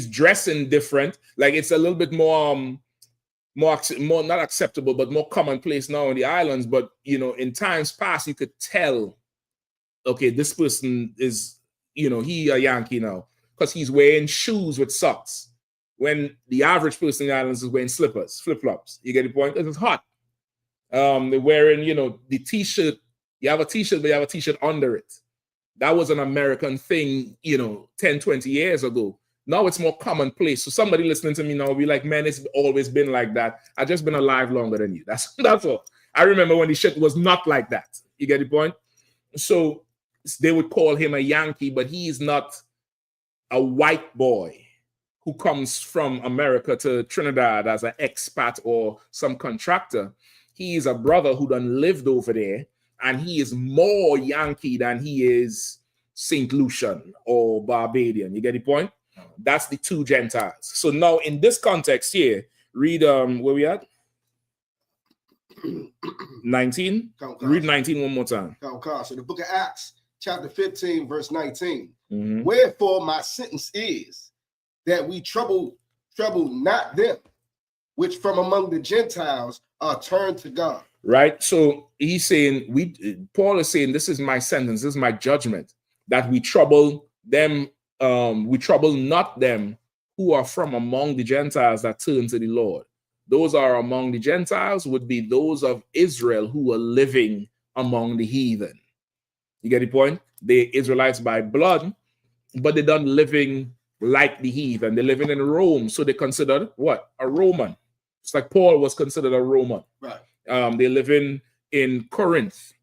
dressing different. Like it's a little bit more not acceptable, but more commonplace now in the islands. But in times past, you could tell, okay, this person is, he a Yankee now because he's wearing shoes with socks. When the average person in the islands is wearing slippers, flip-flops. You get the point? It's hot. They're wearing, the t-shirt. You have a t-shirt, but you have a t-shirt under it. That was an American thing, 10, 20 years ago. Now it's more commonplace. So somebody listening to me now will be like, man, it's always been like that. I've just been alive longer than you. That's all. I remember when the shit was not like that. You get the point? So they would call him a Yankee, but he is not a white boy who comes from America to Trinidad as an expat or some contractor. He is a brother who done lived over there, and he is more Yankee than he is St. Lucian or Barbadian. You get the point? That's the two Gentiles. So now in this context here, read where we at? 19. Read 19 one more time. So the book of Acts, chapter 15, verse 19. Wherefore my sentence is that we trouble not them which from among the Gentiles are turned to God. Right. So he's saying, Paul is saying, this is my sentence, this is my judgment, that we trouble them, we trouble not them who are from among the Gentiles that turn to the Lord. Those are among the Gentiles would be those of Israel who are living among the heathen. You get the point? They're Israelites by blood, but they're not living like the heathen. They're living in Rome, so they're considered what? A Roman. It's like Paul was considered a Roman. Right. They live in Corinth.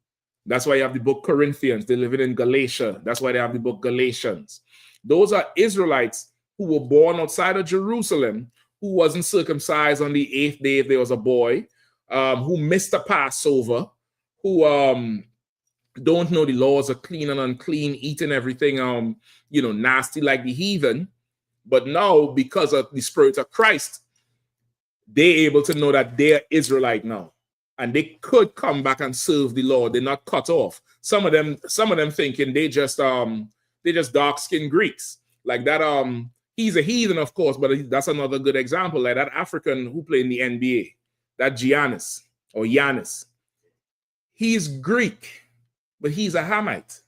That's why you have the book Corinthians. They live in Galatia. That's why they have the book Galatians. Those are Israelites who were born outside of Jerusalem, who wasn't circumcised on the 8th day if there was a boy, who missed the Passover, who don't know the laws of clean and unclean, eating everything nasty like the heathen. But now, because of the Spirit of Christ, they're able to know that they're Israelite now, and they could come back and serve the Lord. They're not cut off. Some of them thinking they just dark-skinned Greeks. Like that, he's a heathen, of course, but that's another good example. Like that African who played in the NBA, that Giannis. He's Greek, but he's a Hamite.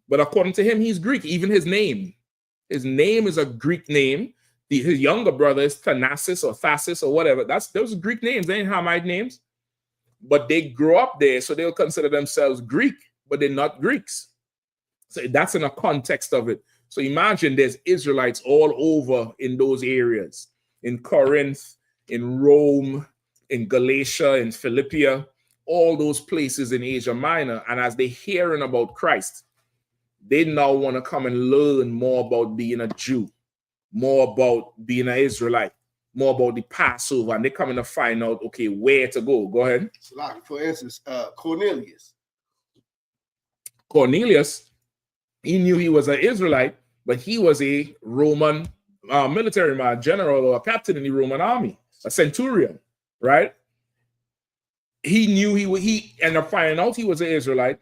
But according to him, he's Greek. Even his name is a Greek name. His younger brother is Thanasis or Thasis or whatever. Those are Greek names. They ain't Hamite names. But they grow up there, so they'll consider themselves Greek, but they're not Greeks. So that's in a context of it. So imagine there's Israelites all over in those areas, in Corinth, in Rome, in Galatia, in Philippia, all those places in Asia Minor. And as they're hearing about Christ, they now want to come and learn more about being a Jew, more about being an Israelite, more about the Passover, and they're coming to find out, okay, where to go. Go ahead. So like, for instance, Cornelius, he knew he was an Israelite, but he was a Roman military man, general or a captain in the Roman army, a centurion, right? He knew he ended up finding out he was an Israelite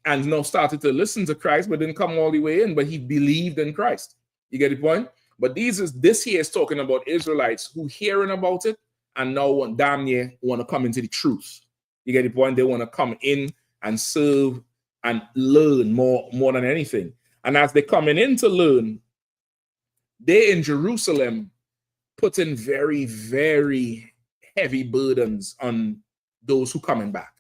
and now started to listen to Christ, but didn't come all the way in, but he believed in Christ. You get the point? But this here is talking about Israelites who hearing about it and now damn near want to come into the truth. You get the point? They want to come in and serve and learn more than anything. And as they're coming in to learn, they in Jerusalem putting very, very heavy burdens on those who coming back.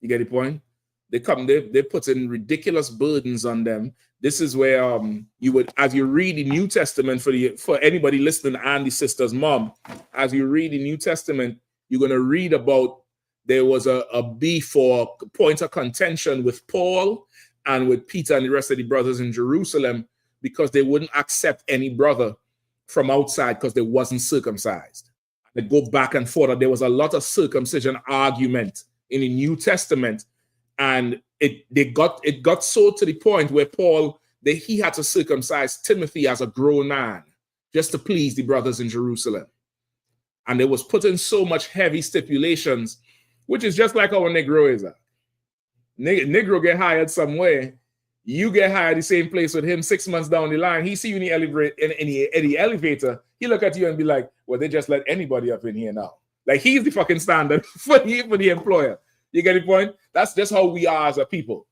You get the point? They put in ridiculous burdens on them. This is where you would, as you read the New Testament for anybody listening and the sister's mom, as you read the New Testament, you're going to read about there was a beef or point of contention with Paul and with Peter and the rest of the brothers in Jerusalem because they wouldn't accept any brother from outside because they wasn't circumcised. They go back and forth. There was a lot of circumcision argument in the New Testament. And it got so to the point where Paul, he had to circumcise Timothy as a grown man just to please the brothers in Jerusalem. And they was putting so much heavy stipulations, which is just like our Negro is. Negro get hired somewhere, you get hired the same place with him 6 months down the line. He see you in the elevator, he look at you and be like, well, they just let anybody up in here now. Like he's the fucking standard for the employer. You get the point? That's just how we are as a people,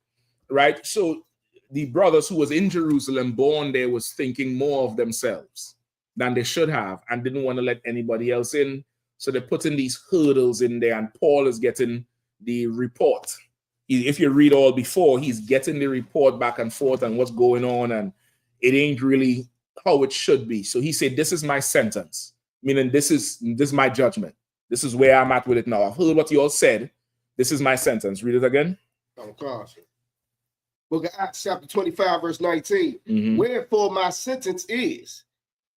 right? So the brothers who was in Jerusalem, born there, was thinking more of themselves than they should have and didn't want to let anybody else in. So they're putting these hurdles in there, and Paul is getting the report. If you read all before, he's getting the report back and forth and what's going on, and it ain't really how it should be. So he said, this is my sentence, meaning this is my judgment. This is where I'm at with it now. I've heard what you all said. This is my sentence. Read it again. Oh, gosh. Book of Acts, chapter 25, verse 19. Wherefore my sentence is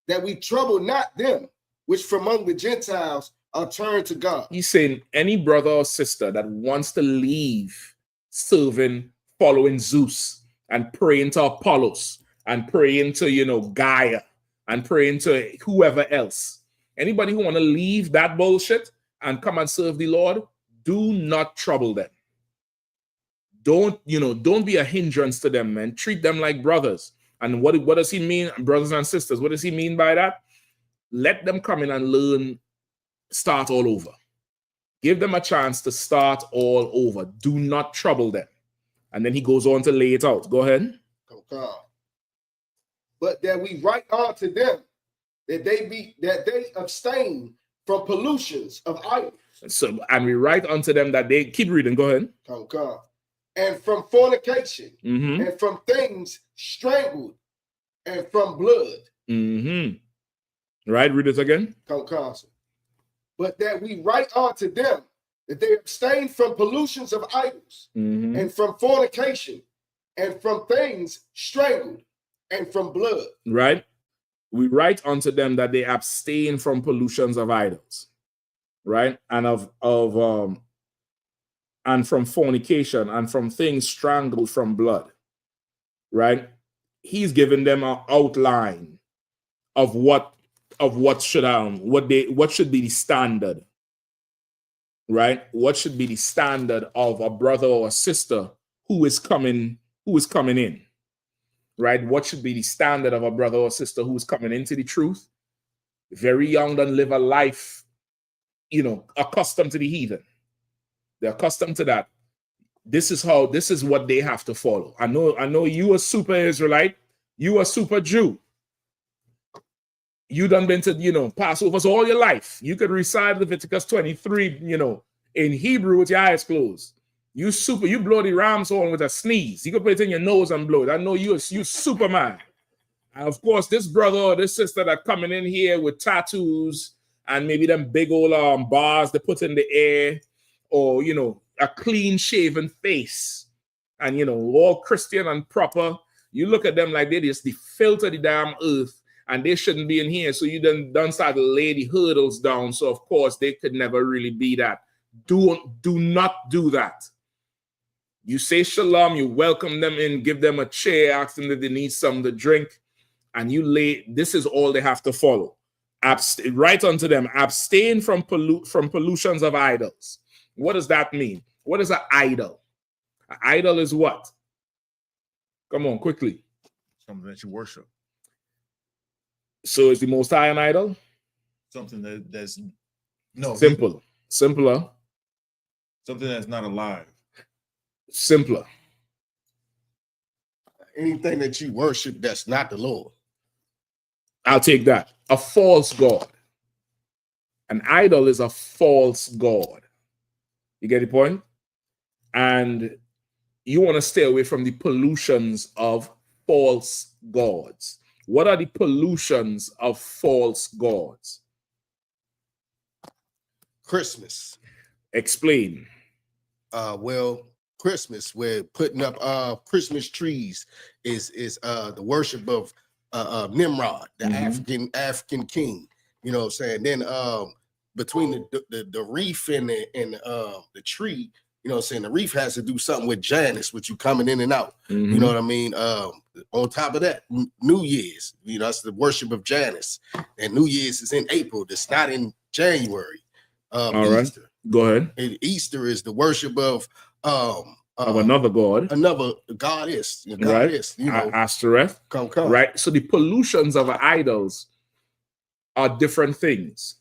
that we trouble not them which from among the Gentiles are turned to God. He's saying any brother or sister that wants to leave serving, following Zeus and praying to Apollos and praying to, Gaia and praying to whoever else. Anybody who want to leave that bullshit and come and serve the Lord, do not trouble them. Don't be a hindrance to them, man. Treat them like brothers. And what does he mean, brothers and sisters? What does he mean by that? Let them come in and learn, start all over. Give them a chance to start all over. Do not trouble them. And then he goes on to lay it out. Go ahead. Okay. But that we write unto them that they abstain from pollutions of idols. So, and we write unto them that they keep reading. Go ahead. Okay. And from fornication, and from things strangled, and from blood. Right, read it again. But that we write unto them that they abstain from pollutions of idols, and from fornication, and from things strangled, and from blood. Right. We write unto them that they abstain from pollutions of idols, right, and and from fornication, and from things strangled, from blood. Right. He's given them an outline of what should be the standard. Right. What should be the standard of a brother or a sister who is coming in. Right? What should be the standard of a brother or sister who's coming into the truth? Very young, and live a life, accustomed to the heathen. They're accustomed to that. This is what they have to follow. I know you a super Israelite, you a super Jew. You done been to, Passovers all your life. You could recite Leviticus 23, in Hebrew with your eyes closed. You blow the ram's horn with a sneeze. You can put it in your nose and blow it. I know you Superman. And of course, this brother or this sister that coming in here with tattoos and maybe them big old bars they put in the air, or a clean shaven face, and all Christian and proper. You look at them like they just the filth of the damn earth, and they shouldn't be in here. So you done start to lay the hurdles down. So of course they could never really be that. Do not do that. You say shalom, you welcome them in, give them a chair, ask them that they need something to drink, and this is all they have to follow. Write unto them, abstain from pollutions of idols. What does that mean? What is an idol? An idol is what? Come on, quickly. Something that you worship. So is the Most High an idol? Something that's no simpler. Something that's not alive. Simpler. Anything that you worship that's not the Lord. I'll take that. A false god. An idol is a false god. You get the point? And you want to stay away from the pollutions of false gods. What are the pollutions of false gods? Christmas. Explain. Well, Christmas, we're putting up Christmas trees is the worship of Nimrod, the African king. You know what I'm saying? Then between the reef and the tree, you know what I'm saying, the reef has to do something with Janus, with you coming in and out. You know what I mean? On top of that, New Year's, that's the worship of Janus. And New Year's is in April. It's not in January. All right. Go ahead. And Easter is the worship of another god, another goddess, right? Ashtoreth. Come. Right. So the pollutions of idols are different things.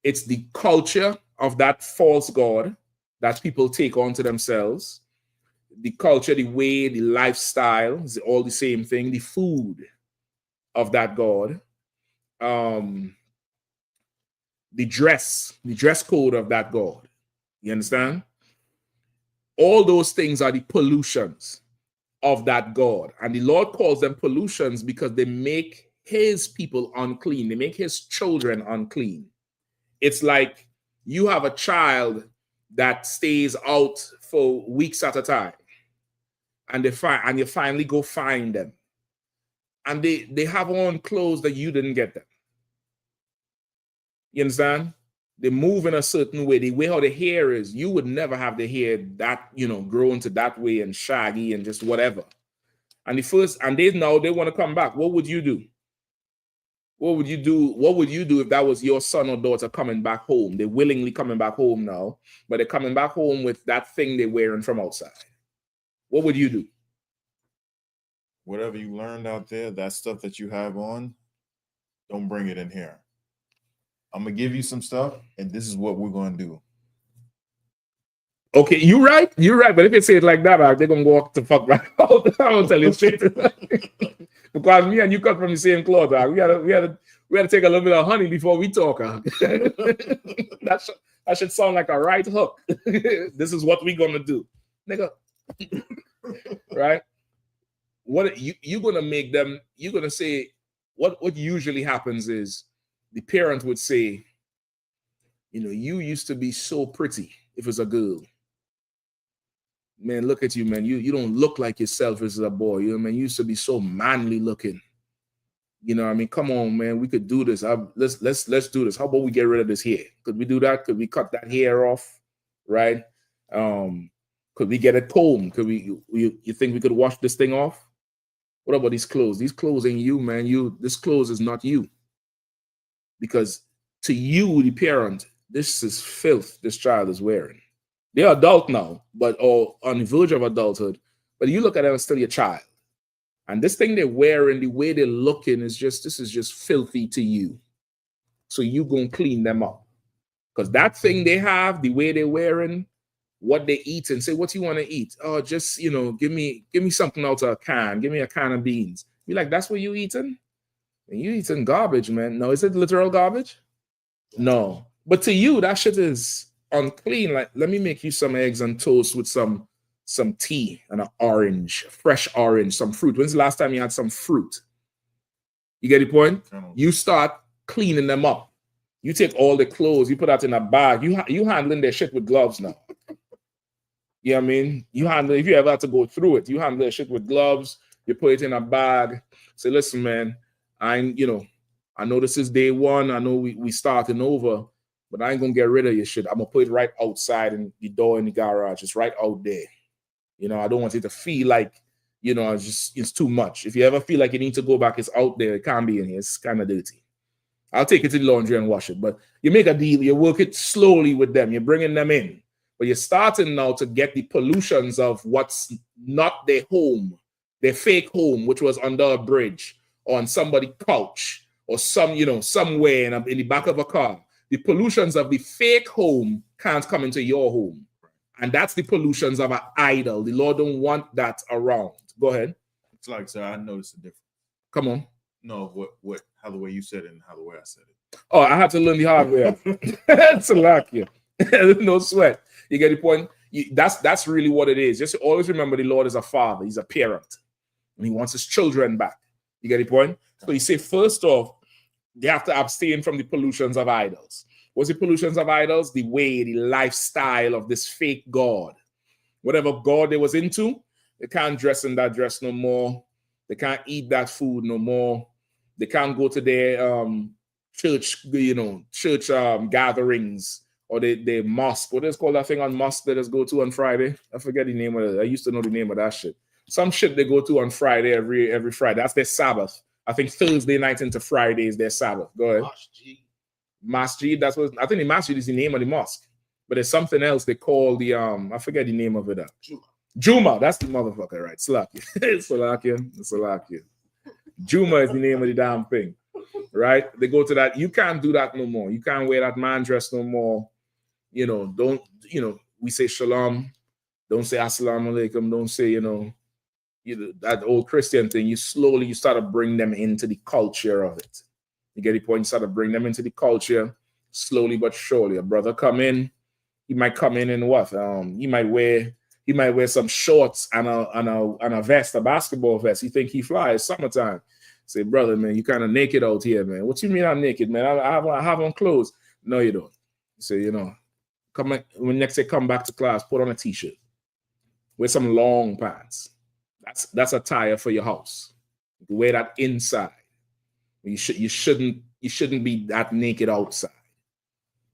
It's the culture of that false god that people take onto themselves. The culture, the way, the lifestyle is all the same thing. The food of that god, the dress code of that god. You understand? All those things are the pollutions of that god. And the Lord calls them pollutions because they make his people unclean. They make his children unclean. It's like you have a child that stays out for weeks at a time, and you finally go find them, and they have on clothes that you didn't get them. You understand? They move in a certain way. The way how the hair is, you would never have the hair that, grown to that way and shaggy and just whatever. And they want to come back. What would you do? What would you do? What would you do if that was your son or daughter coming back home? They're willingly coming back home now, but they're coming back home with that thing they're wearing from outside. What would you do? Whatever you learned out there, that stuff that you have on, don't bring it in here. I'm going to give you some stuff, and this is what we're going to do. Okay, you're right. But if you say it like that, they're going to go walk the fuck right out. I'm going to tell you straight. Because me and you cut from the same cloth. We had to take a little bit of honey before we talk. That should sound like a right hook. This is what we're going to do. Nigga. Right? What you're going to make them, you're going to say, what usually happens is, the parent would say, you used to be so pretty if it's a girl. Man, look at you, man. You don't look like yourself as a boy. You used to be so manly looking. Come on, man. We could do this. Let's do this. How about we get rid of this hair? Could we do that? Could we cut that hair off? Right? Could we get it combed? Could you think we could wash this thing off? What about these clothes? These clothes ain't you, man. This clothes is not you. Because to you, the parent, this is filth this child is wearing. They're adult now, or on the verge of adulthood. But you look at them as still your child. And this thing they're wearing, the way they're looking this is just filthy to you. So you gonna clean them up. Because that thing they have, the way they're wearing, what they eat, and say, what you want to eat? Oh, just, give me something out of a can. Give me a can of beans. Be like, that's what you eating? And you eating garbage, man. No, is it literal garbage? No. But to you, that shit is unclean. Like, let me make you some eggs and toast with some tea and an orange, fresh orange, some fruit. When's the last time you had some fruit? You get the point? You start cleaning them up. You take all the clothes, you put that in a bag. You handling their shit with gloves now. You know what I mean? If you ever have to go through it, you handle their shit with gloves. You put it in a bag. Say, listen, man, I know this is day one. I know we starting over, but I ain't gonna get rid of your shit. I'm gonna put it right outside in the door in the garage. It's right out there. I don't want it to feel like, it's too much. If you ever feel like you need to go back, it's out there. It can't be in here. It's kind of dirty. I'll take it to the laundry and wash it. But you make a deal. You work it slowly with them. You're bringing them in. But you're starting now to get the pollutions of what's not their home, their fake home, which was under a bridge or on somebody's couch or somewhere in the back of a car. The pollutions of the fake home can't come into your home. And that's the pollutions of an idol. The Lord don't want that around. Go ahead. It's like, sir, I noticed the difference. Come on. No, how the way you said it and how the way I said it. Oh, I had to learn the hard way. It's a lack here. No sweat. You get the point? That's really what it is. Just always remember the Lord is a father. He's a parent. And he wants his children back. You get the point? So you say, first off, they have to abstain from the pollutions of idols. What's the pollutions of idols? The way, the lifestyle of this fake God. Whatever God they was into, they can't dress in that dress no more. They can't eat that food no more. They can't go to their church gatherings or their mosque. What is called that thing on mosque they just go to on Friday? I forget the name of it. I used to know the name of that shit. Some shit they go to on Friday every Friday. That's their Sabbath. I think Thursday night into Friday is their Sabbath. Go ahead. Masjid. That's what I think. The masjid is the name of the mosque, but there's something else they call the I forget the name of it. Juma. That's the motherfucker, right? Salakia. Juma is the name of the damn thing, right? They go to that. You can't do that no more. You can't wear that man dress no more. We say shalom. Don't say assalamu alaikum. Don't say, that old Christian thing. You start to bring them into the culture of it. You get the point? You start to bring them into the culture slowly but surely. A brother come in, he might come in what? He might wear some shorts and a vest, a basketball vest. He think he flies summertime. Say, brother, man, you kind of naked out here, man. What you mean I'm naked, man? I have on clothes. No, you don't. You say, you know, when next day come back to class, put on a t-shirt. Wear some long pants. That's attire for your house. You wear that inside. You shouldn't be that naked outside.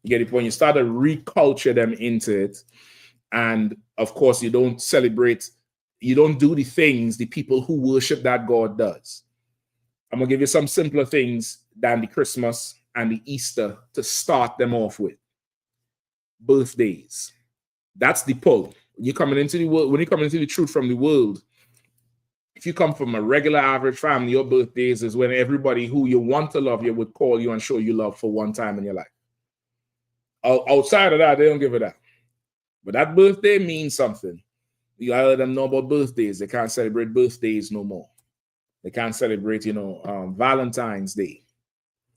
You get it? When you start to reculture them into it, and of course you don't do the things the people who worship that God does. I'm gonna give you some simpler things than the Christmas and the Easter to start them off with. Birthdays. That's the pull. When you're coming into the world, when you're coming into the truth from the world, if you come from a regular average family, your birthdays is when everybody who you want to love you would call you and show you love for one time in your life. Outside of that, they don't give a damn. But that birthday means something. You gotta let them know about birthdays. They can't celebrate birthdays no more. They can't celebrate, Valentine's Day.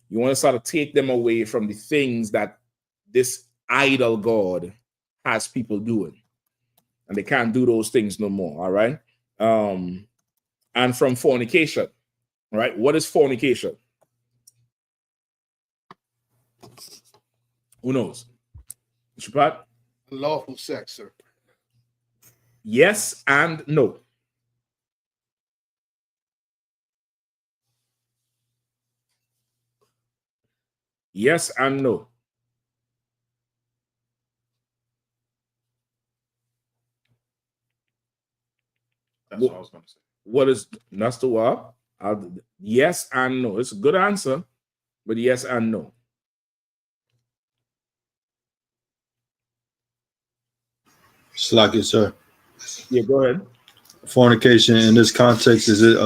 You want to sort of take them away from the things that this idol God has people doing. And they can't do those things no more, all right? And from fornication, right? What is fornication? Who knows? Mr. Pat? Lawful sex, sir. Yes and no. Yes and no. That's what I was going to say. What is that's the what? Yes and no. It's a good answer, but yes and no. Slack it, sir. Yeah, go ahead. Fornication in this context, is it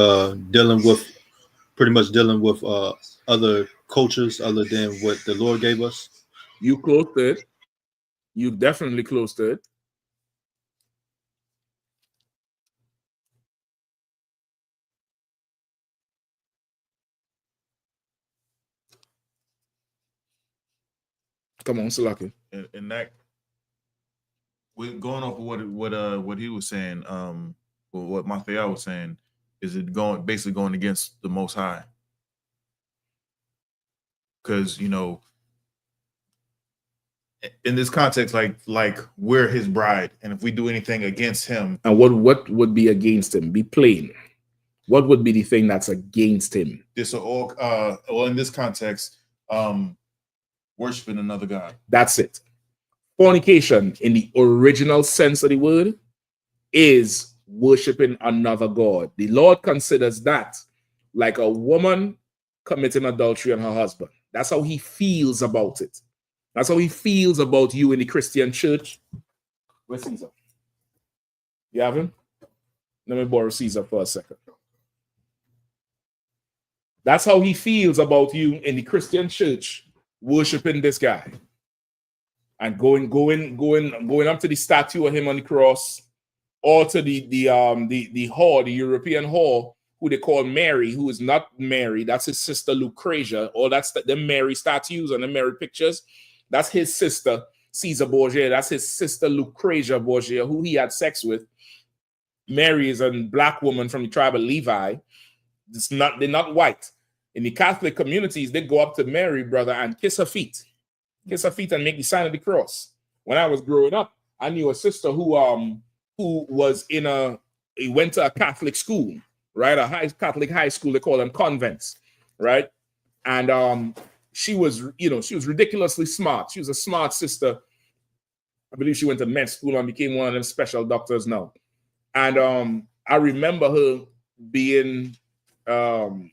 pretty much dealing with other cultures other than what the Lord gave us? You close to it. You definitely close to it. Come on, Salaki. And that, we're going off of what he was saying, what Mathiel was saying, is it basically going against the Most High? Because in this context, like we're his bride, and if we do anything against him, and what would be against him? Be plain. What would be the thing that's against him? Well, in this context, worshiping another god. That's it. Fornication, in the original sense of the word, is worshiping another god. The Lord considers that like a woman committing adultery on her husband. That's how he feels about it. That's how he feels about you in the Christian church. Where's Caesar? You have him? Let me borrow Caesar for a second. That's how he feels about you in the Christian church, worshiping this guy. And going up to the statue of him on the cross, or to the whore, the European whore, who they call Mary, who is not Mary. That's his sister Lucretia. Or that's the Mary statues and the Mary pictures. That's his sister Caesar Borgia. That's his sister Lucretia Borgia, who he had sex with. Mary is a black woman from the tribe of Levi. They're not white. In the Catholic communities, they go up to Mary, brother, and kiss her feet. Kiss her feet and make the sign of the cross. When I was growing up, I knew a sister who was he went to a Catholic school, right? A Catholic high school. They call them convents, right? And she was ridiculously smart. She was a smart sister. I believe she went to med school and became one of them special doctors now. And I remember her being kind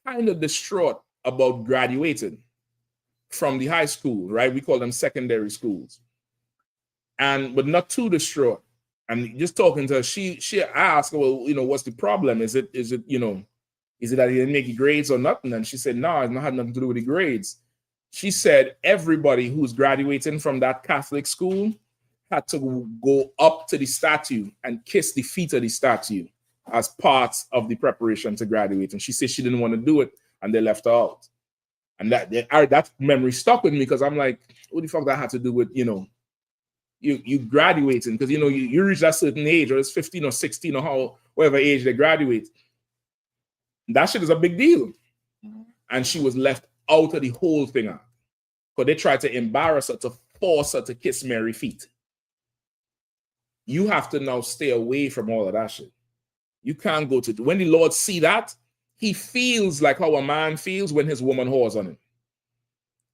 of distraught about graduating from the high school, right? We call them secondary schools. But not too distraught. And just talking to her, she asked, well, what's the problem? Is it that he didn't make the grades or nothing? And she said, no, it had nothing to do with the grades. She said everybody who's graduating from that Catholic school had to go up to the statue and kiss the feet of the statue as part of the preparation to graduate. And she said she didn't want to do it, and they left her out. And that memory stuck with me, because I'm like, what the fuck that had to do with, you graduating? Because, you reach that certain age, or it's 15 or 16 or whatever age they graduate. That shit is a big deal. And she was left out of the whole thing. Because they tried to embarrass her, to force her to kiss Mary's feet. You have to now stay away from all of that shit. You can't go to, when the Lord see that, he feels like how a man feels when his woman whores on him.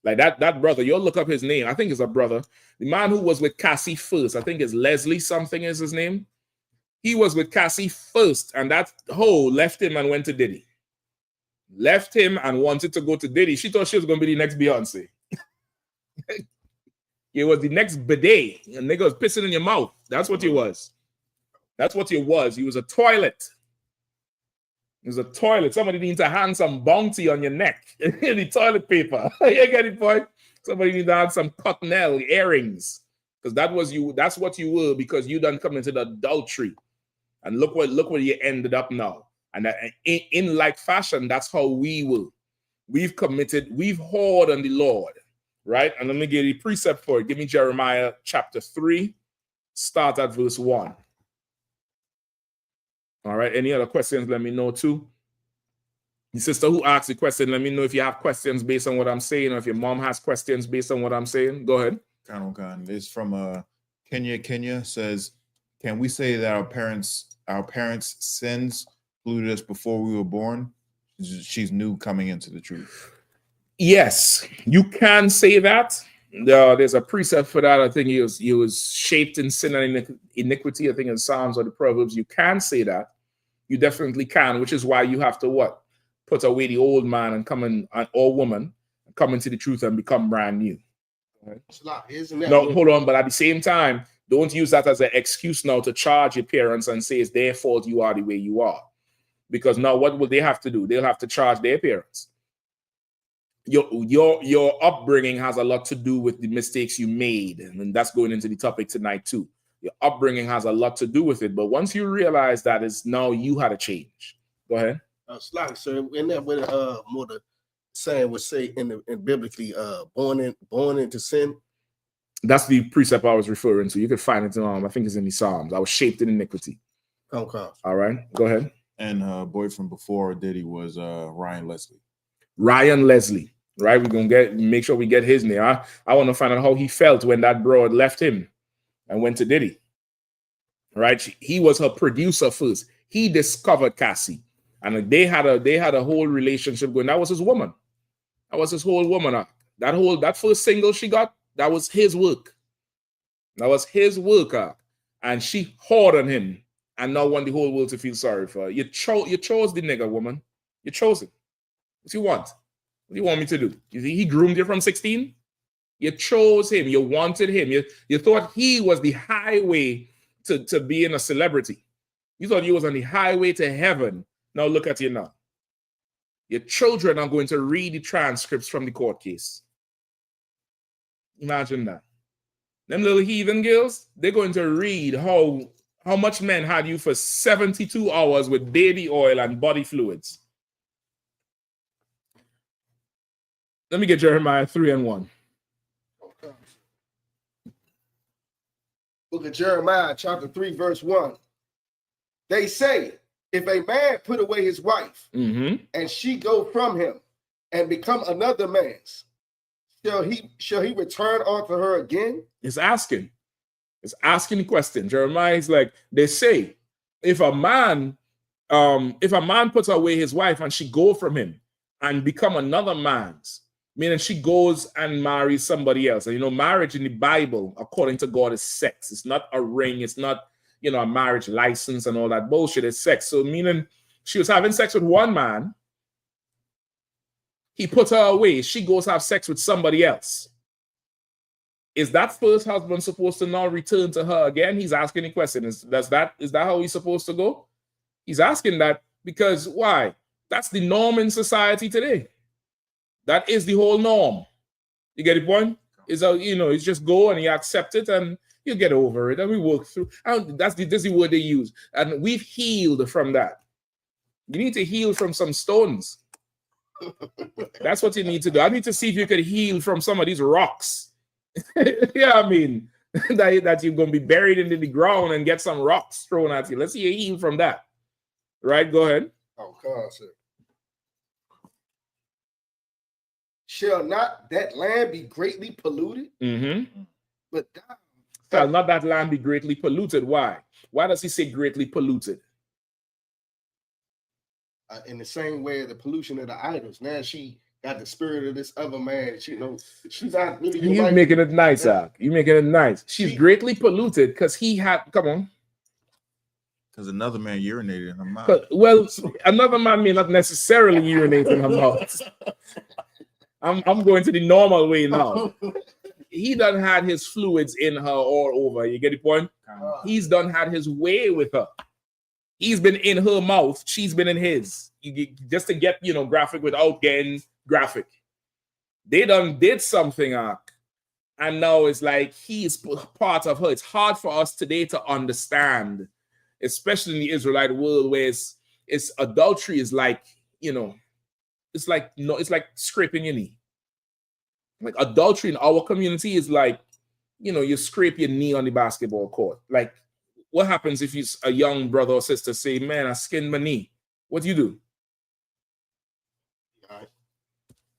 Like that brother, you'll look up his name. I think it's a brother. The man who was with Cassie first, I think it's Leslie something is his name. He was with Cassie first, and that hoe left him and went to Diddy. Left him and wanted to go to Diddy. She thought she was going to be the next Beyonce. It was the next bidet. And nigga was pissing in your mouth. That's what he was. That's what he was. He was a toilet. He was a toilet. Somebody needs to hang some bounty on your neck. The toilet paper. You get it, boy? Somebody needs to have some cottonelle earrings. Because that was you. That's what you were, because you done come into the adultery. And look where you ended up now. And in like fashion, that's how we will. We've whored on the Lord. Right? And let me give you the precept for it. Give me Jeremiah chapter 3. Start at verse 1. All right. Any other questions? Let me know too. The sister who asked the question, let me know if you have questions based on what I'm saying, or if your mom has questions based on what I'm saying. Go ahead. It's from Kenya says, can we say that our parents' sins polluted us before we were born? She's new coming into the truth. Yes, you can say that. There's a precept for that. I think he was shaped in sin and iniquity. I think in Psalms or the Proverbs, you can say that. You definitely can, which is why you have to what? Put away the old man and come in, or woman, come into the truth and become brand new. Right? No, hold on. But at the same time, don't use that as an excuse now to charge your parents and say it's their fault you are the way you are. Because now what will they have to do? They'll have to charge their parents. Your upbringing has a lot to do with the mistakes you made, and that's going into the topic tonight too. Your upbringing has a lot to do with it, but once you realize that it's now you had to change. Go ahead. Slightly, sir. And that what more the saying would say in biblically, born into sin. That's the precept I was referring to. You can find it in I think it's in the Psalms. I was shaped in iniquity. Okay. All right, go ahead. And boyfriend before Diddy was Ryan Leslie. Ryan Leslie, right? We're gonna make sure we get his name. I want to find out how he felt when that broad left him and went to Diddy. Right? He was her producer first. He discovered Cassie, and they had a whole relationship going. That was his woman. That was his whole woman. That first single she got, that was his work. That was his work, and she whored on him, and now want the whole world to feel sorry for her. You chose the nigga, woman. You chose it. What you want? What do you want me to do? You think he groomed you from 16? You chose him. You wanted him. You thought he was the highway to being a celebrity. You thought you was on the highway to heaven. Now look at you now. Your children are going to read the transcripts from the court case. Imagine that. Them little heathen girls, they're going to read how much men had you for 72 hours with baby oil and body fluids. Let me get Jeremiah 3:1. Okay. Book of Jeremiah, chapter 3, verse 1. They say, if a man put away his wife, and she go from him and become another man's, shall he return unto her again? It's asking the question. Jeremiah is like, they say, if a man puts away his wife and she go from him and become another man's, meaning she goes and marries somebody else. And marriage in the Bible, according to God, is sex. It's not a ring. It's not, a marriage license and all that bullshit. It's sex. So meaning she was having sex with one man. He put her away. She goes have sex with somebody else. Is that first husband supposed to now return to her again? He's asking the question. Is that how he's supposed to go? He's asking that because why? That's the norm in society today. That is the whole norm. You get the point? It's just go and you accept it and you get over it and we work through. And that's the word they use. And we've healed from that. You need to heal from some stones. That's what you need to do. I need to see if you could heal from some of these rocks. Yeah, I mean, that you're going to be buried into the ground and get some rocks thrown at you. Let's see you heal from that. Right? Go ahead. Oh, God, sir. shall not that land be greatly polluted? But shall not that land be greatly polluted? Why? Why does he say greatly polluted? In the same way, the pollution of the idols. Now she got the spirit of this other man. She she's not really. You're making it nice, Ak. You're making it nice. She's greatly polluted because he had. Come on. Because another man urinated in her mouth. Well, another man may not necessarily urinate in her mouth. I'm going to the normal way now. He done had his fluids in her all over. You get the point? He's done had his way with her. He's been in her mouth. She's been in his. Just to get, graphic without getting graphic. They done did something, Ak. And now it's like he's part of her. It's hard for us today to understand, especially in the Israelite world, where it's adultery is like, it's like scraping your knee. Like adultery in our community is like, you scrape your knee on the basketball court. Like, what happens if a young brother or sister say, man, I skinned my knee? What do you do?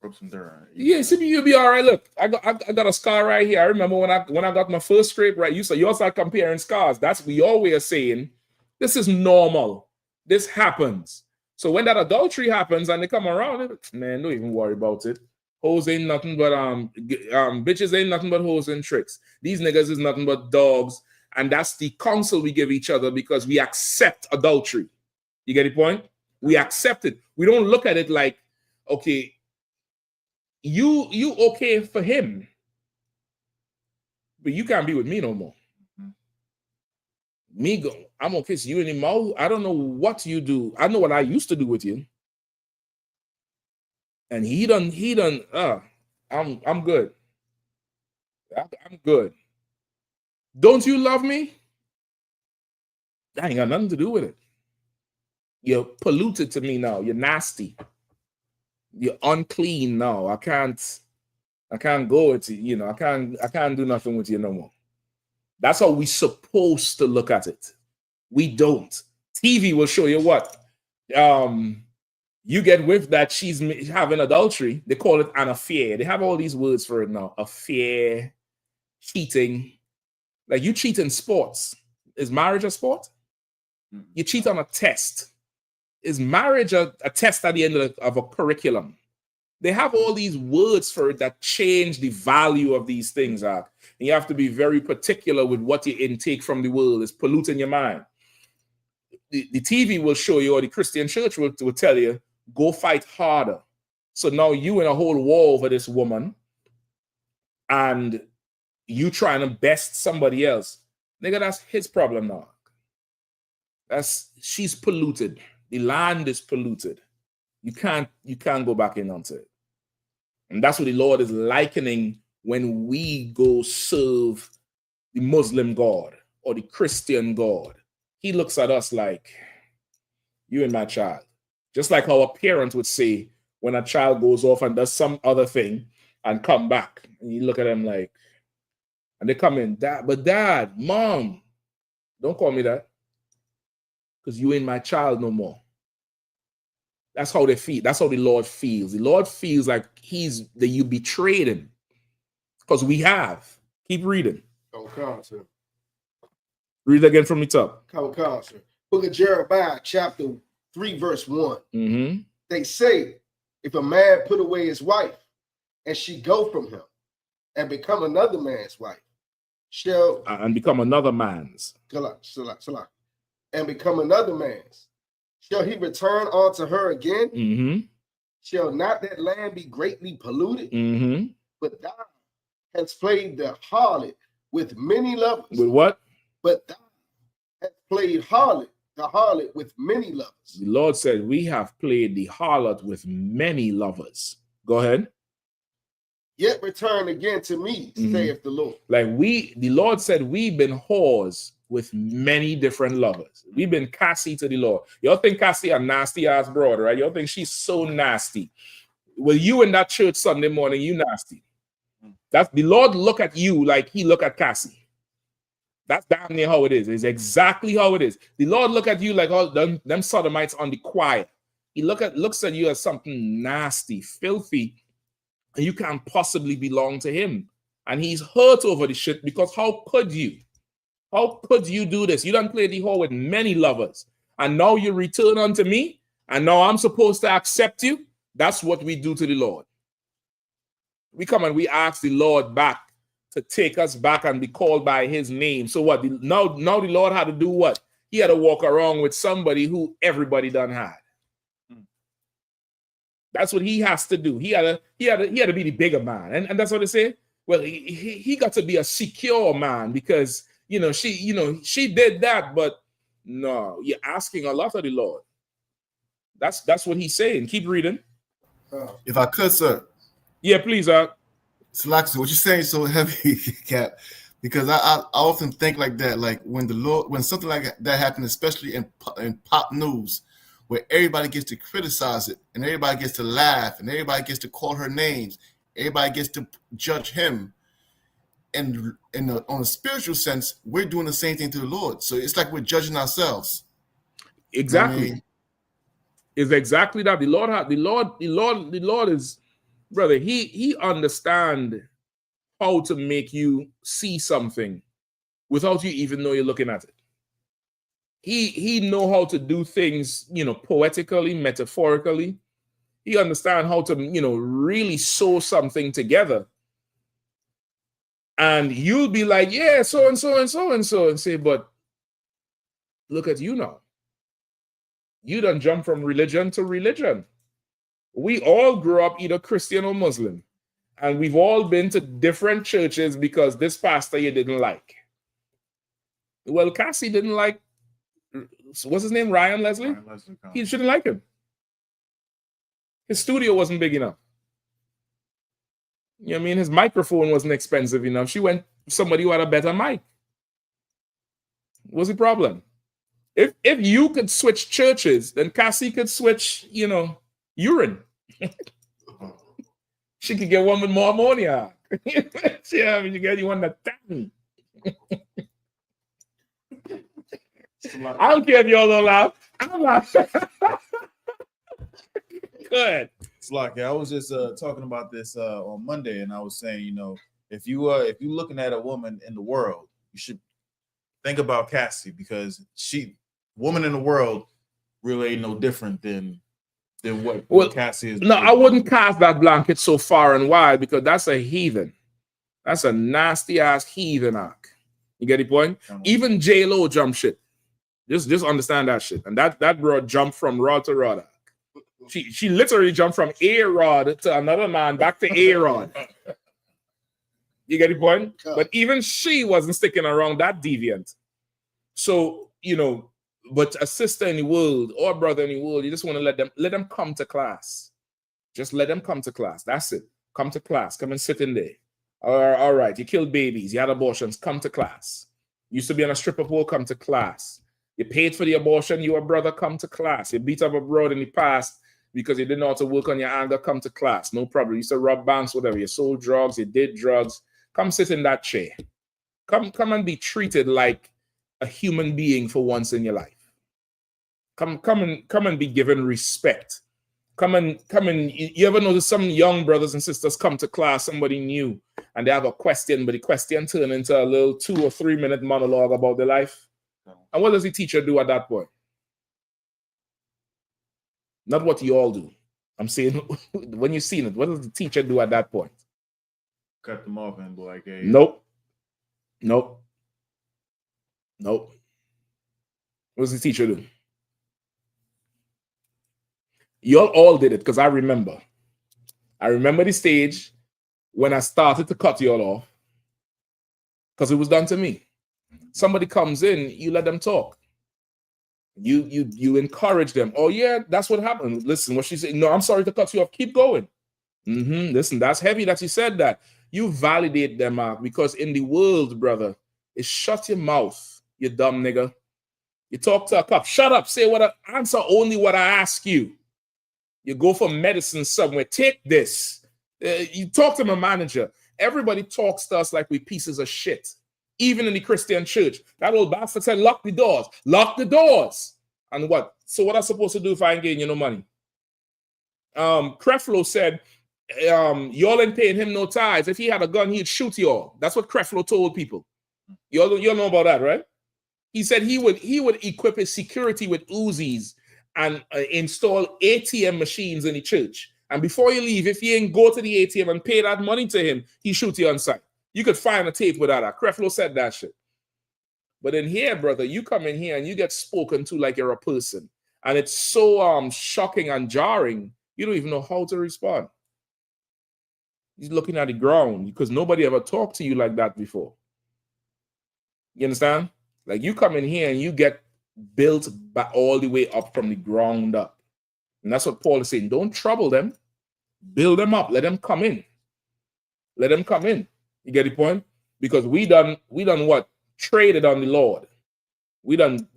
Rub some dirt. Yeah, you'll be all right. Look, I got a scar right here. I remember when I got my first scrape, right? You also comparing scars. That's we always saying, this is normal. This happens. So when that adultery happens and they come around, man, don't even worry about it. Hoes ain't nothing but bitches ain't nothing but hoes and tricks. These niggas is nothing but dogs, and that's the counsel we give each other because we accept adultery. You get the point? We accept it. We don't look at it like, okay, you okay for him, but you can't be with me no more. Me go, I'm gonna kiss you in the mouth. I don't know what you do. I know what I used to do with you. And he done, I'm good. I'm good. Don't you love me? That ain't got nothing to do with it. You're polluted to me now. You're nasty. You're unclean now. I can't go with you. I can't do nothing with you no more. That's how we supposed to look at it. We don't. TV will show you what. You get with that she's having adultery. They call it an affair. They have all these words for it now. Affair, cheating. Like you cheat in sports. Is marriage a sport? You cheat on a test. Is marriage a test at the end of a curriculum? They have all these words for it that change the value of these things. And you have to be very particular with what you intake from the world. It's polluting your mind. The TV will show you, or the Christian church will tell you, go fight harder. So now you in a whole war over this woman and you trying to best somebody else. Nigga, that's his problem now. She's polluted. The land is polluted. You can't go back in onto it. And that's what the Lord is likening when we go serve the Muslim God or the Christian God. He looks at us like, you and my child. Just like how a parent would say when a child goes off and does some other thing and come back. And you look at them like, and they come in, Dad, Mom, don't call me that. Because you ain't my child no more. That's how they feel. That's how the Lord feels. The Lord feels like that you betrayed him. Because we have. Keep reading. Read it again from the top. Book of Jeremiah, chapter 3, verse 1. Mm-hmm. They say, if a man put away his wife, and she go from him, and become another man's wife, and become another man's. And become another man's. Shall he return unto her again? Mm-hmm. Shall not that land be greatly polluted? Mm-hmm. But thou hast played the harlot with many lovers. With what? But thou hast played the harlot with many lovers. The Lord said, we have played the harlot with many lovers. Go ahead. Yet return again to me, saith the Lord. Like the Lord said, we've been whores with many different lovers. We've been Cassie to the Lord. Y'all think Cassie a nasty ass broad, right? Y'all think she's so nasty. Well, you in that church Sunday morning, you nasty. That's the Lord look at you like he look at Cassie. That's damn near how it is. It's exactly how it is. The Lord look at you like all them sodomites on the choir. He looks at you as something nasty, filthy, and you can't possibly belong to him. And he's hurt over the shit because how could you? How could you do this? You done played the whore with many lovers, and now you return unto me, and now I'm supposed to accept you? That's what we do to the Lord. We come and we ask the Lord back to take us back and be called by his name. So what? Now the Lord had to do what? He had to walk around with somebody who everybody done had. That's what he has to do. He had to be the bigger man. And that's what they say. Well, he got to be a secure man because she did that, but no, you're asking a lot of the Lord. That's what he's saying. Keep reading. If I could, sir. Yeah, please, Salaxi, what you're saying is so heavy, Cap, because I often think like that, like when something like that happens, especially in pop news, where everybody gets to criticize it and everybody gets to laugh and everybody gets to call her names, everybody gets to judge him. And on a spiritual sense, we're doing the same thing to the Lord. So it's like we're judging ourselves. Exactly. You know what I mean? It's exactly that. The Lord is, brother, he understand how to make you see something without you even know you're looking at it. He know how to do things, poetically, metaphorically. He understand how to, really sew something together. And you'll be like, yeah, so and so and so and so, and say, but look at you now. You done jump from religion to religion. We all grew up either Christian or Muslim. And we've all been to different churches because this pastor you didn't like. Well, Cassie didn't like, what's his name? Ryan Leslie? He shouldn't like him. His studio wasn't big enough. You know what I mean? His microphone wasn't expensive enough. She went somebody who had a better mic. What's the problem? If you could switch churches, then Cassie could switch, urine. She could get one with more ammonia. Yeah, I mean, you want that thing. I don't care if y'all don't laugh. I'm laughing. Good. It's like I was just talking about this on Monday, and I was saying, if you're looking at a woman in the world, you should think about Cassie, because woman in the world really ain't no different than what Cassie is. No, I wouldn't cast that blanket so far and wide, because that's a heathen. That's a nasty ass heathen act. You get the point? Even J-Lo jump shit. Just understand that shit. And that bro jumped from rod to rod. She literally jumped from A-Rod to another man back to A-Rod. You get the point? But even she wasn't sticking around that deviant. So, but a sister in the world or a brother in the world, you just want to let them come to class. Just let them come to class. That's it. Come to class. Come and sit in there. All right. You killed babies. You had abortions. Come to class. You used to be on a stripper pole. Come to class. You paid for the abortion. You a brother. Come to class. You beat up a brother in the past because you didn't know how to work on your anger. Come to class. No problem. You used to rob banks, whatever. You sold drugs. You did drugs. Come sit in that chair. Come and be treated like a human being for once in your life. Come and be given respect. Come and you ever notice some young brothers and sisters come to class, somebody new, and they have a question, but the question turn into a little 2 or 3 minute monologue about their life? And what does the teacher do at that point? Not what you all do. I'm saying, when you've seen it, what does the teacher do at that point? Cut them off and be like, hey. Nope. What does the teacher do? Y'all all did it, because I remember. I remember the stage when I started to cut y'all off, because it was done to me. Somebody comes in, you let them talk. You encourage them. Oh yeah, that's what happened. Listen, what she said. No, I'm sorry to cut you off. Keep going. Listen, that's heavy that she said that. You validate them out, because in the world, brother, it's shut your mouth, you dumb nigga. You talk to a cop. Shut up. Say answer only what I ask you. You go for medicine somewhere. Take this. You talk to my manager. Everybody talks to us like we pieces of shit. Even in the Christian church. That old bastard said, lock the doors. Lock the doors. And what? So what am I supposed to do if I ain't getting you no money? Creflo said, y'all ain't paying him no tithes. If he had a gun, he'd shoot y'all. That's what Creflo told people. Y'all know about that, right? He said he would equip his security with Uzis and install ATM machines in the church. And before you leave, if you ain't go to the ATM and pay that money to him, he shoot you on sight. You could find a tape without that. Creflo said that shit. But in here, brother, you come in here and you get spoken to like you're a person. And it's so shocking and jarring, you don't even know how to respond. He's looking at the ground because nobody ever talked to you like that before. You understand? Like you come in here and you get built back all the way up from the ground up. And that's what Paul is saying. Don't trouble them. Build them up. Let them come in. Let them come in. You get the point? Because we done what? Traded on the Lord. We done,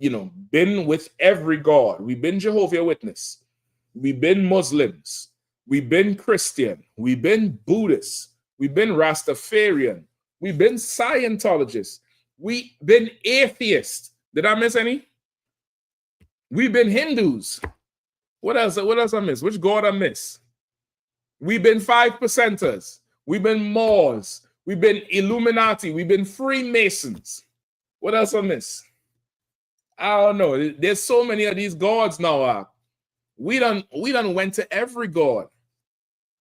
been with every God. We've been Jehovah's Witness. We've been Muslims. We've been Christian. We've been Buddhist. We've been Rastafarian. We've been Scientologists. We've been atheists. Did I miss any? We've been Hindus. What else I miss? Which God I miss? We've been 5%ers. We've been Moors. We've been Illuminati. We've been Freemasons. What else I miss? I don't know. There's so many of these gods now. We done went to every god.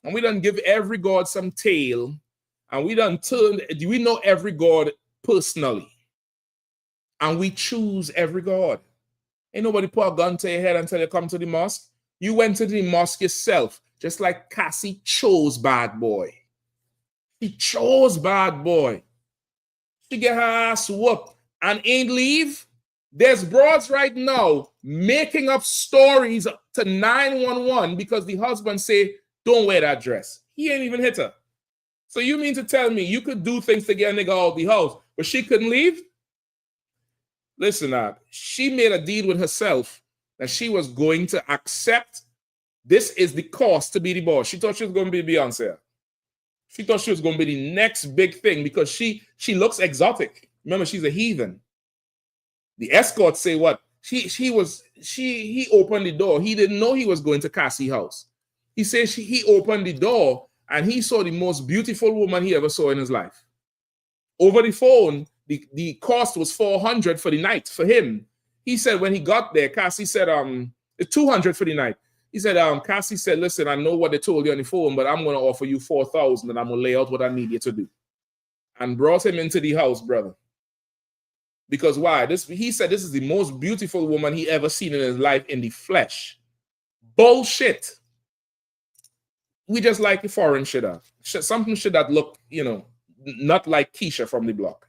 And we done give every god some tail. And we know every god personally. And we choose every god. Ain't nobody put a gun to your head until you come to the mosque. You went to the mosque yourself, just like Cassie chose bad boy. She chose bad boy. She get her ass whooped and ain't leave. There's broads right now making up stories to 911 because the husband say, don't wear that dress. He ain't even hit her. So you mean to tell me you could do things to get a nigga out of the house, but she couldn't leave? Listen, she made a deal with herself that she was going to accept this is the cost to be the boss. She thought she was going to be Beyonce. She thought she was going to be the next big thing because she looks exotic. Remember, she's a heathen. The escort say what? He opened the door. He didn't know he was going to Cassie's house. He says he opened the door and he saw the most beautiful woman he ever saw in his life. Over the phone, the cost was $400 for the night for him. He said when he got there, Cassie said, it's $200 for the night. He said, Cassie said, listen, I know what they told you on the phone, but I'm going to offer you $4,000 and I'm going to lay out what I need you to do. And brought him into the house, brother. Because why? He said this is the most beautiful woman he ever seen in his life in the flesh. Bullshit. We just like the foreign shit up. Something should that look, not like Keisha from the block.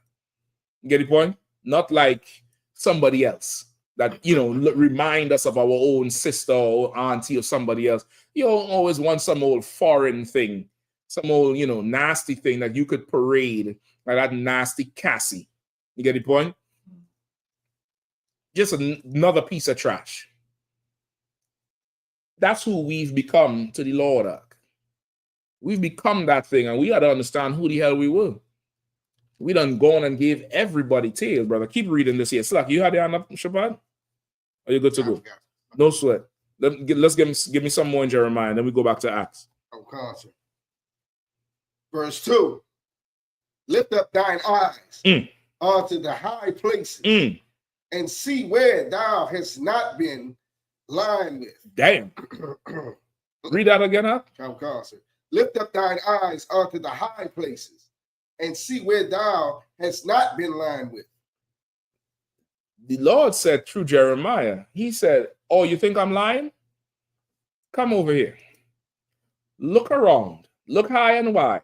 Get the point? Not like somebody else that, remind us of our own sister or auntie or somebody else. You don't always want some old foreign thing, some old, nasty thing that you could parade like that nasty Cassie. You get the point? Just another piece of trash. That's who we've become to the Lord. We've become that thing, and we got to understand who the hell we were. We done gone and gave everybody tails, brother. Keep reading this here. Slack, you had your hand up, Shabbat? Are you good to go? No sweat. Let's give me some more in Jeremiah, and then we go back to Acts. I'm conscious. Verse 2. Lift up thine eyes unto the high places and see where thou hast not been lined with. Damn. Read that again, huh? I'm conscious. Lift up thine eyes unto the high places and see where thou hast not been lined with. The Lord said through Jeremiah, he said, oh, you think I'm lying? Come over here. Look around. Look high and wide.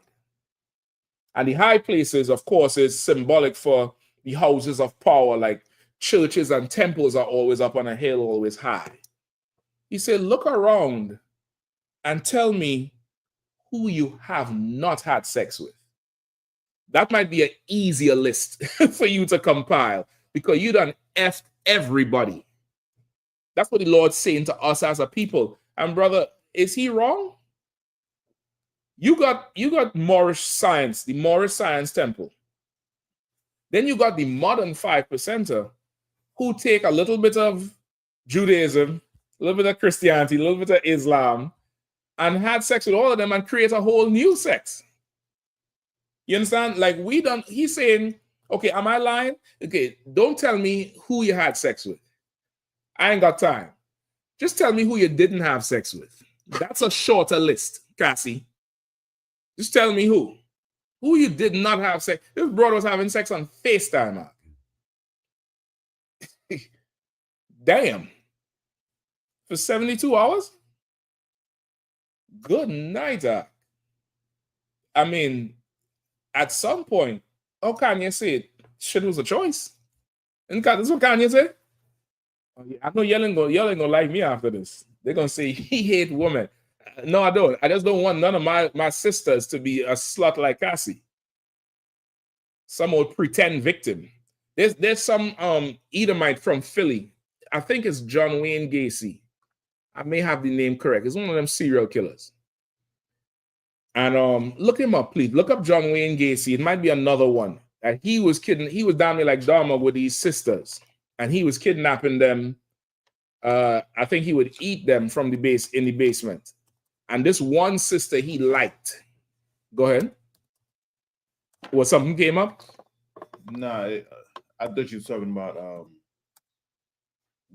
And the high places, of course, is symbolic for the houses of power, like churches and temples are always up on a hill, always high. He said, look around and tell me who you have not had sex with. That might be an easier list for you to compile because you done effed everybody. That's what the Lord's saying to us as a people. And brother, is he wrong? You got Moorish science, the Moorish Science Temple. Then you got the modern 5%er who take a little bit of Judaism, a little bit of Christianity, a little bit of Islam, and had sex with all of them and create a whole new sex. You understand? Like he's saying, okay, am I lying? Okay, don't tell me who you had sex with. I ain't got time. Just tell me who you didn't have sex with. That's a shorter list, Cassie. Just tell me who. Who you did not have sex. This brother was having sex on FaceTime. Damn. For 72 hours? Good night. I mean, at some point, how Kanye said shit was a choice. And that's what Kanye said. I know y'all ain't gonna like me after this. They're gonna say he hate women. No, I don't. I just don't want none of my sisters to be a slut like Cassie. Some old pretend victim. There's some Edomite from Philly. I think it's John Wayne Gacy. I may have the name correct. It's one of them serial killers. And look him up, please. Look up John Wayne Gacy. It might be another one. And he was down there like Dharma with these sisters. And he was kidnapping them. I think he would eat them from the base in the basement. And this one sister he liked. Go ahead. What, something came up? Nah, I thought you were talking about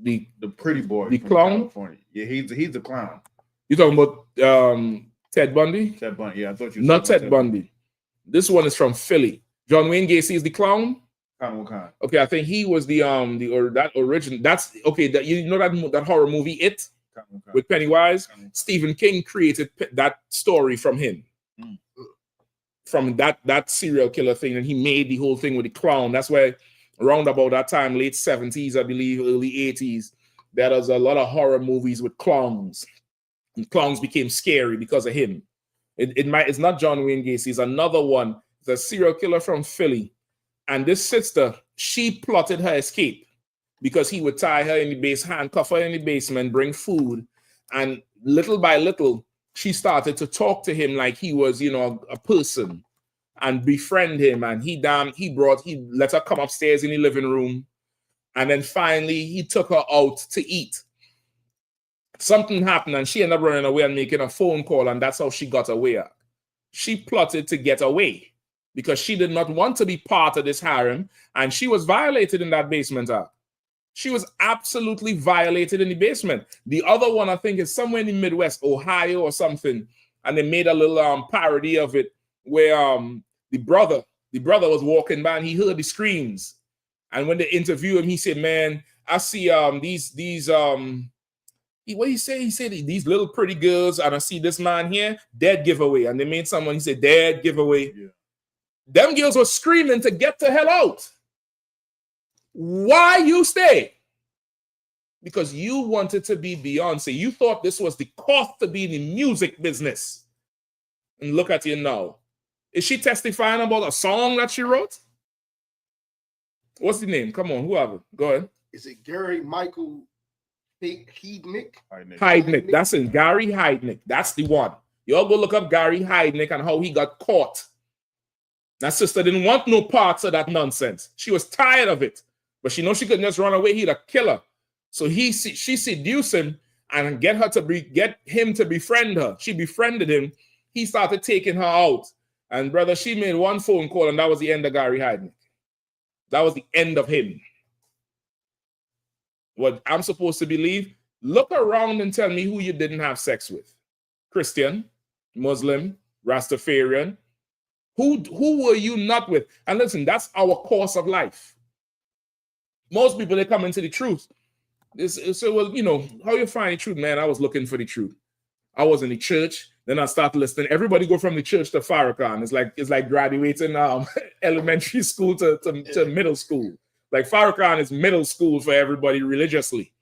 the pretty boy, the from clown. California. Yeah, he's a clown. You talking about Ted Bundy? Ted Bundy. Yeah, I thought you were not talking Ted about Bundy. This one is from Philly. John Wayne Gacy is the clown. Khan. Okay, I think he was that original. That's okay. That you know that horror movie It with Pennywise. Stephen King created that story from him, from that serial killer thing, and he made the whole thing with the clown. That's why around about that time, late 70s, I believe, early 80s, there was a lot of horror movies with clowns, and clowns became scary because of him. It's not John Wayne Gacy. It's another one. It's a serial killer from Philly. And this sister, she plotted her escape because he would tie her in the base, handcuff her in the basement, bring food. And little by little, she started to talk to him like he was, a person and befriend him. And he let her come upstairs in the living room. And then finally, he took her out to eat. Something happened and she ended up running away and making a phone call. And that's how she got away. She plotted to get away because she did not want to be part of this harem, and she was violated in that basement. She was absolutely violated in the basement. The other one, I think, is somewhere in the Midwest, Ohio or something, and they made a little parody of it where the brother was walking by and he heard the screams, and when they interviewed him, he said, "Man, I see these what he say? He said these little pretty girls, and I see this man here, dead giveaway." And they made someone, he said, "Dead giveaway." Yeah. Them girls were screaming to get the hell out. Why you stay? Because you wanted to be Beyonce. You thought this was the cost to be in the music business. And look at you now. Is she testifying about a song that she wrote? What's the name? Come on, whoever. Go ahead. Is it Gary Michael Heidnick? Heidnick. That's it. Gary Heidnick. That's the one. Y'all go look up Gary Heidnick and how he got caught. That sister didn't want no parts of that nonsense. She was tired of it. But she knows she couldn't just run away. He'd a killer. So she seduced him and get him to befriend her. She befriended him. He started taking her out. And brother, she made one phone call and that was the end of Gary Heidnick. That was the end of him. What I'm supposed to believe, look around and tell me who you didn't have sex with. Christian, Muslim, Rastafarian. Who were you not with? And listen, that's our course of life. Most people, they come into the truth. So, well, how you find the truth, man? I was looking for the truth. I was in the church. Then I started listening. Everybody go from the church to Farrakhan. It's like graduating elementary school to middle school. Like Farrakhan is middle school for everybody religiously.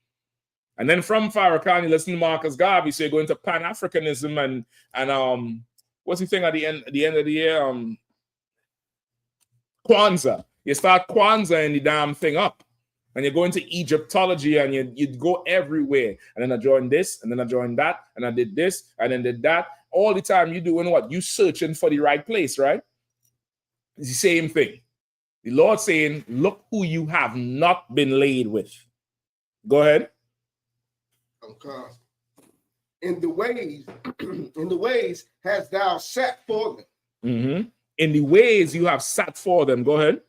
And then from Farrakhan, you listen to Marcus Garvey. So you go into Pan-Africanism and what's the thing at the end of the year? Kwanzaa. You start Kwanzaa and the damn thing up. And you go into Egyptology and you go everywhere. And then I joined this, and then I joined that, and I did this, and then did that. All the time you doing what? You searching for the right place, right? It's the same thing. The Lord saying, look who you have not been laid with. Go ahead. Okay. in the ways hast thou sat for them. In the ways you have sat for them. Go ahead.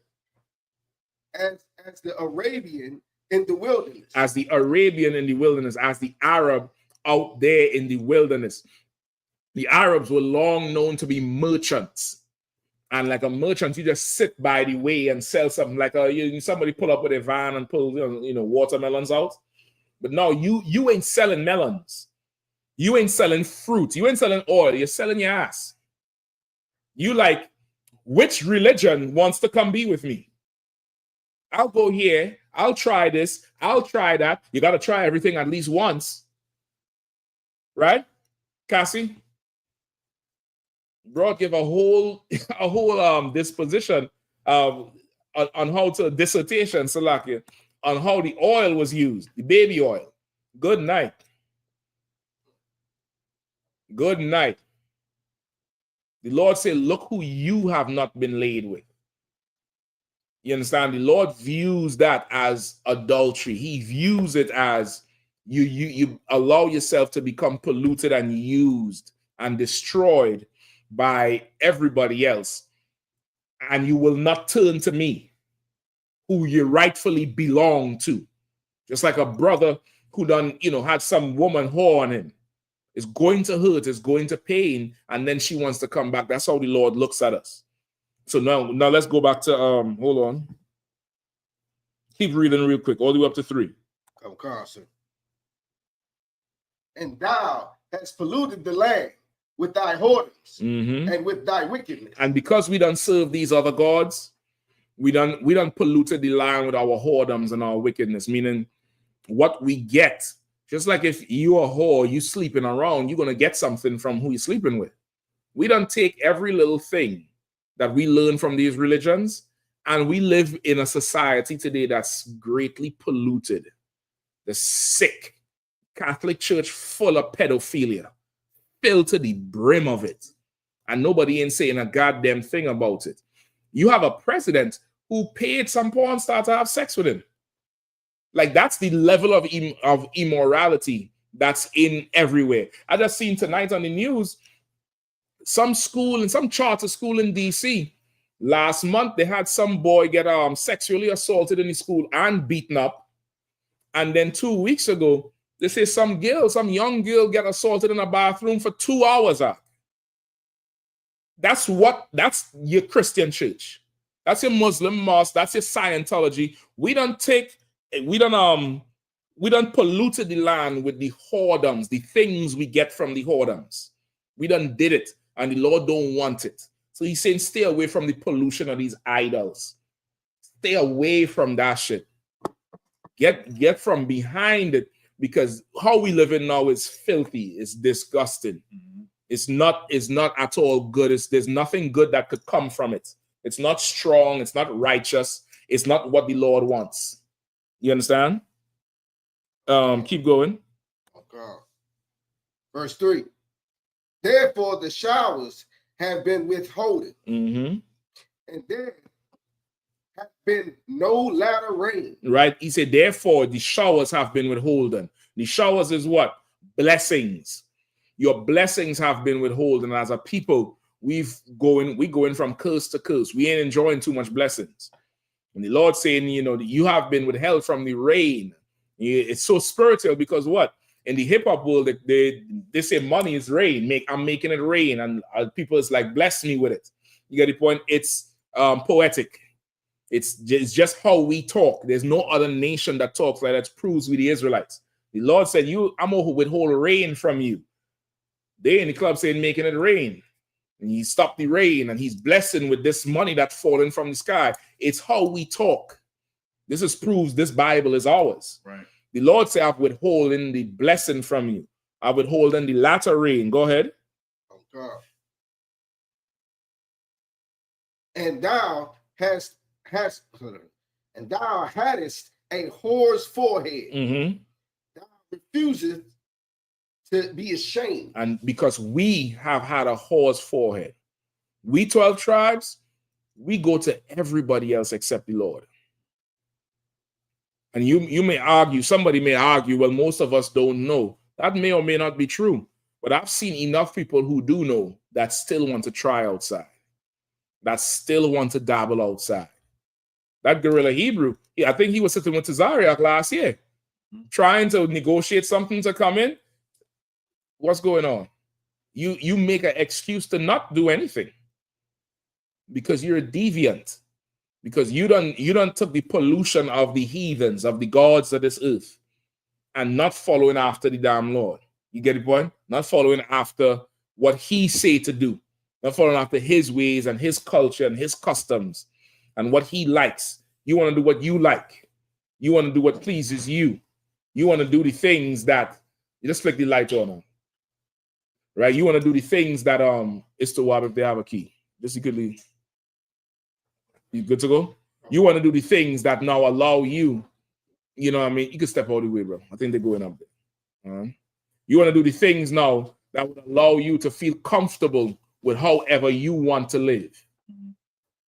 As the Arabian in the wilderness. As the Arabian in the wilderness, as the Arab out there in the wilderness. The Arabs were long known to be merchants. And like a merchant, you just sit by the way and sell something. Like somebody pull up with a van and pull watermelons out. But no, you ain't selling melons. You ain't selling fruit. You ain't selling oil. You're selling your ass. You like, which religion wants to come be with me? I'll go here. I'll try this. I'll try that. You got to try everything at least once. Right? Cassie? Bro, give a whole disposition on how to dissertation, Salakia, on how the oil was used, the baby oil. Good night. Good night. The Lord said, look who you have not been laid with. You understand? The Lord views that as adultery. He views it as you allow yourself to become polluted and used and destroyed by everybody else, and you will not turn to me, who you rightfully belong to. Just like a brother who had some woman whore on him. It's going to hurt, it's going to pain, and then she wants to come back. That's how the Lord looks at us. So now let's go back to hold on. Keep reading real quick, all the way up to 3. Come closer. And thou hast polluted the land with thy whoredoms and with thy wickedness. And because we don't serve these other gods, we don't polluted the land with our whoredoms and our wickedness, meaning what we get. Just like if you're a whore, you sleeping around, you're going to get something from who you're sleeping with. We don't take every little thing that we learn from these religions, and we live in a society today that's greatly polluted. The sick Catholic Church full of pedophilia, filled to the brim of it, and nobody ain't saying a goddamn thing about it. You have a president who paid some porn star to have sex with him. Like, that's the level of immorality that's in everywhere. I just seen tonight on the news, some charter school in DC, last month they had some boy get sexually assaulted in the school and beaten up. And then 2 weeks ago, they say some young girl get assaulted in a bathroom for 2 hours. That's your Christian church. That's your Muslim mosque. That's your Scientology. We don't polluted the land with the whoredoms, the things we get from the whoredoms. We done did it, and the Lord don't want it. So he's saying, stay away from the pollution of these idols. Stay away from that shit. Get from behind it, because how we live in now is filthy. It's disgusting. It's not at all good. There's nothing good that could come from it. It's not strong. It's not righteous. It's not what the Lord wants. You understand? Keep going. Okay. Verse 3. Therefore the showers have been withholden, and there have been no latter rain. Right? He said, therefore the showers have been withholden. The showers is what? Blessings. Your blessings have been withholden. As a people, we going from curse to curse. We ain't enjoying too much blessings. And the Lord saying, you have been withheld from the rain. It's so spiritual, because what? In the hip-hop world, they say money is rain. I'm making it rain. And people is like, bless me with it. You get the point? It's poetic. It's just how we talk. There's no other nation that talks like that. Proves with the Israelites. The Lord said, I'm going to withhold rain from you. They in the club saying making it rain. And he stopped the rain, and he's blessing with this money that's falling from the sky. It's how we talk. This proves this Bible is ours. Right. The Lord said, I'm withholding the blessing from you. I'm withholding the latter rain. Go ahead. Oh God. And thou hadst a whore's forehead. Thou refusest to be ashamed. And because we have had a whore's forehead, we 12 tribes, we go to everybody else except the Lord. And you may argue, somebody may argue, well, most of us don't know That may or may not be true. But I've seen enough people who do know that still want to try outside, that still want to dabble outside. That Gorilla Hebrew, I think he was sitting with Tazariak last year, trying to negotiate something to come in. What's going on? You make an excuse to not do anything because you're a deviant, because you don't took the pollution of the heathens, of the gods of this earth, and not following after the damn Lord. You get the point? Not following after what he say to do, not following after his ways and his culture and his customs and what he likes. You want to do what you like. You want to do what pleases you. You want to do the things that you just flick the light on. Right? You want to do the things that is to what if they have a key. Just you good to go? You want to do the things that now allow you, you know what I mean? You can step all the way, bro. I think they're going up there. All right? You want to do the things now that would allow you to feel comfortable with however you want to live.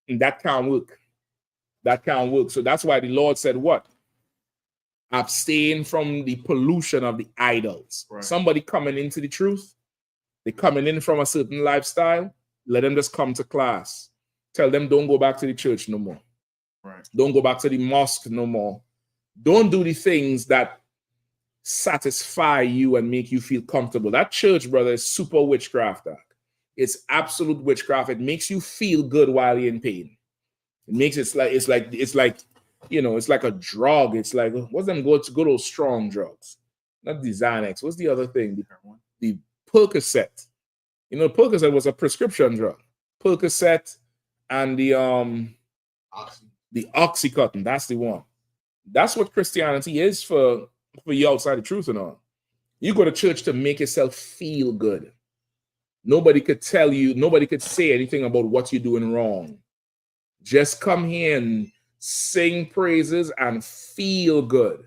And that can't work. That can't work. So that's why the Lord said what? Abstain from the pollution of the idols. Right. Somebody coming into the truth, they're coming in from a certain lifestyle, let them just come to class. Tell them don't go back to the church no more. Right. Don't go back to the mosque no more. Don't do the things that satisfy you and make you feel comfortable. That church, brother, is super witchcraft. It's absolute witchcraft. It makes you feel good while you're in pain. It makes it's like you know, it's like a drug. It's like what's them good old strong drugs? Not the Xanax. What's the other thing? The Percocet. You know, Percocet was a prescription drug. Percocet and the Oxycontin. That's the one. That's what Christianity is for you outside the truth and all. You go to church to make yourself feel good. Nobody could tell you, nobody could say anything about what you're doing wrong. Just come here and sing praises and feel good.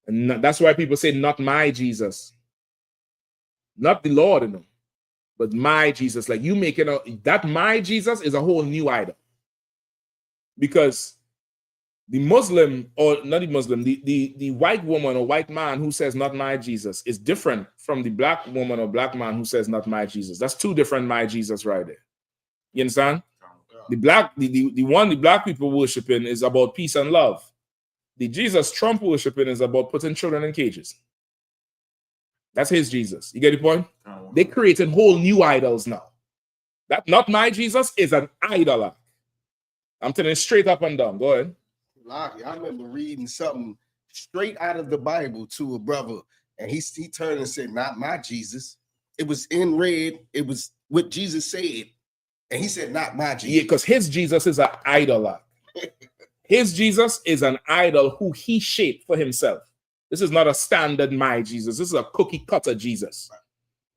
And that's why people say, not my Jesus. Not the Lord, you know, but my Jesus. Like you making that my Jesus is a whole new idol. Because the Muslim, or not the Muslim, the white woman or white man who says not my Jesus is different from the black woman or black man who says not my Jesus. That's two different my Jesus right there. You understand? The one the black people worshiping is about peace and love. The Jesus Trump worshiping is about putting children in cages. That's his Jesus. You get the point? They created whole new idols now. That not my Jesus is an idol. I'm telling you straight up and down. Go ahead. I remember reading something straight out of the Bible to a brother, and he turned and said, not my Jesus. It was in red. It was what Jesus said. And he said, not my Jesus. Yeah, because his Jesus is an idol. His Jesus is an idol who he shaped for himself. This is not a standard my Jesus. This is a cookie cutter Jesus.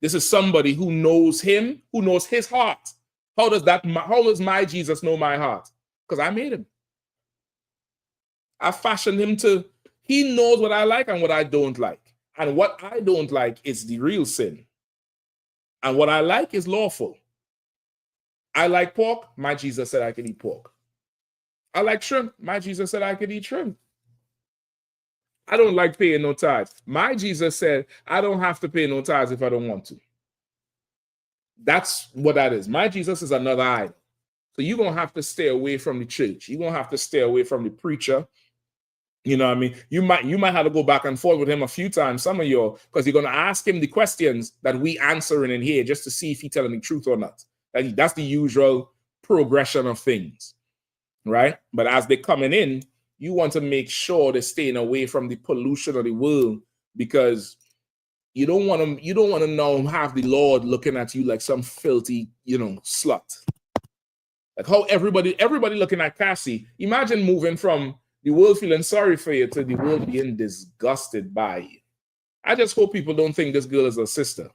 This is somebody who knows him, who knows his heart. How does my Jesus know my heart? Because I made him. I fashioned him to, he knows what I like and what I don't like. And what I don't like is the real sin. And what I like is lawful. I like pork, my Jesus said I could eat pork. I like shrimp, my Jesus said I could eat shrimp. I don't like paying no tithes. My Jesus said I don't have to pay no tithes if I don't want to. That's what that is. My Jesus is another idol. So you're going to have to stay away from the church. You're going to have to stay away from the preacher. You know what I mean? You might have to go back and forth with him a few times, some of you, because you're going to ask him the questions that we answering in here just to see if he's telling the truth or not. That's the usual progression of things, right? But as they're coming in, you want to make sure they're staying away from the pollution of the world, because you don't want to now have the Lord looking at you like some filthy, slut. Like how everybody looking at Cassie. Imagine moving from the world feeling sorry for you to the world being disgusted by you. I just hope people don't think this girl is a sister.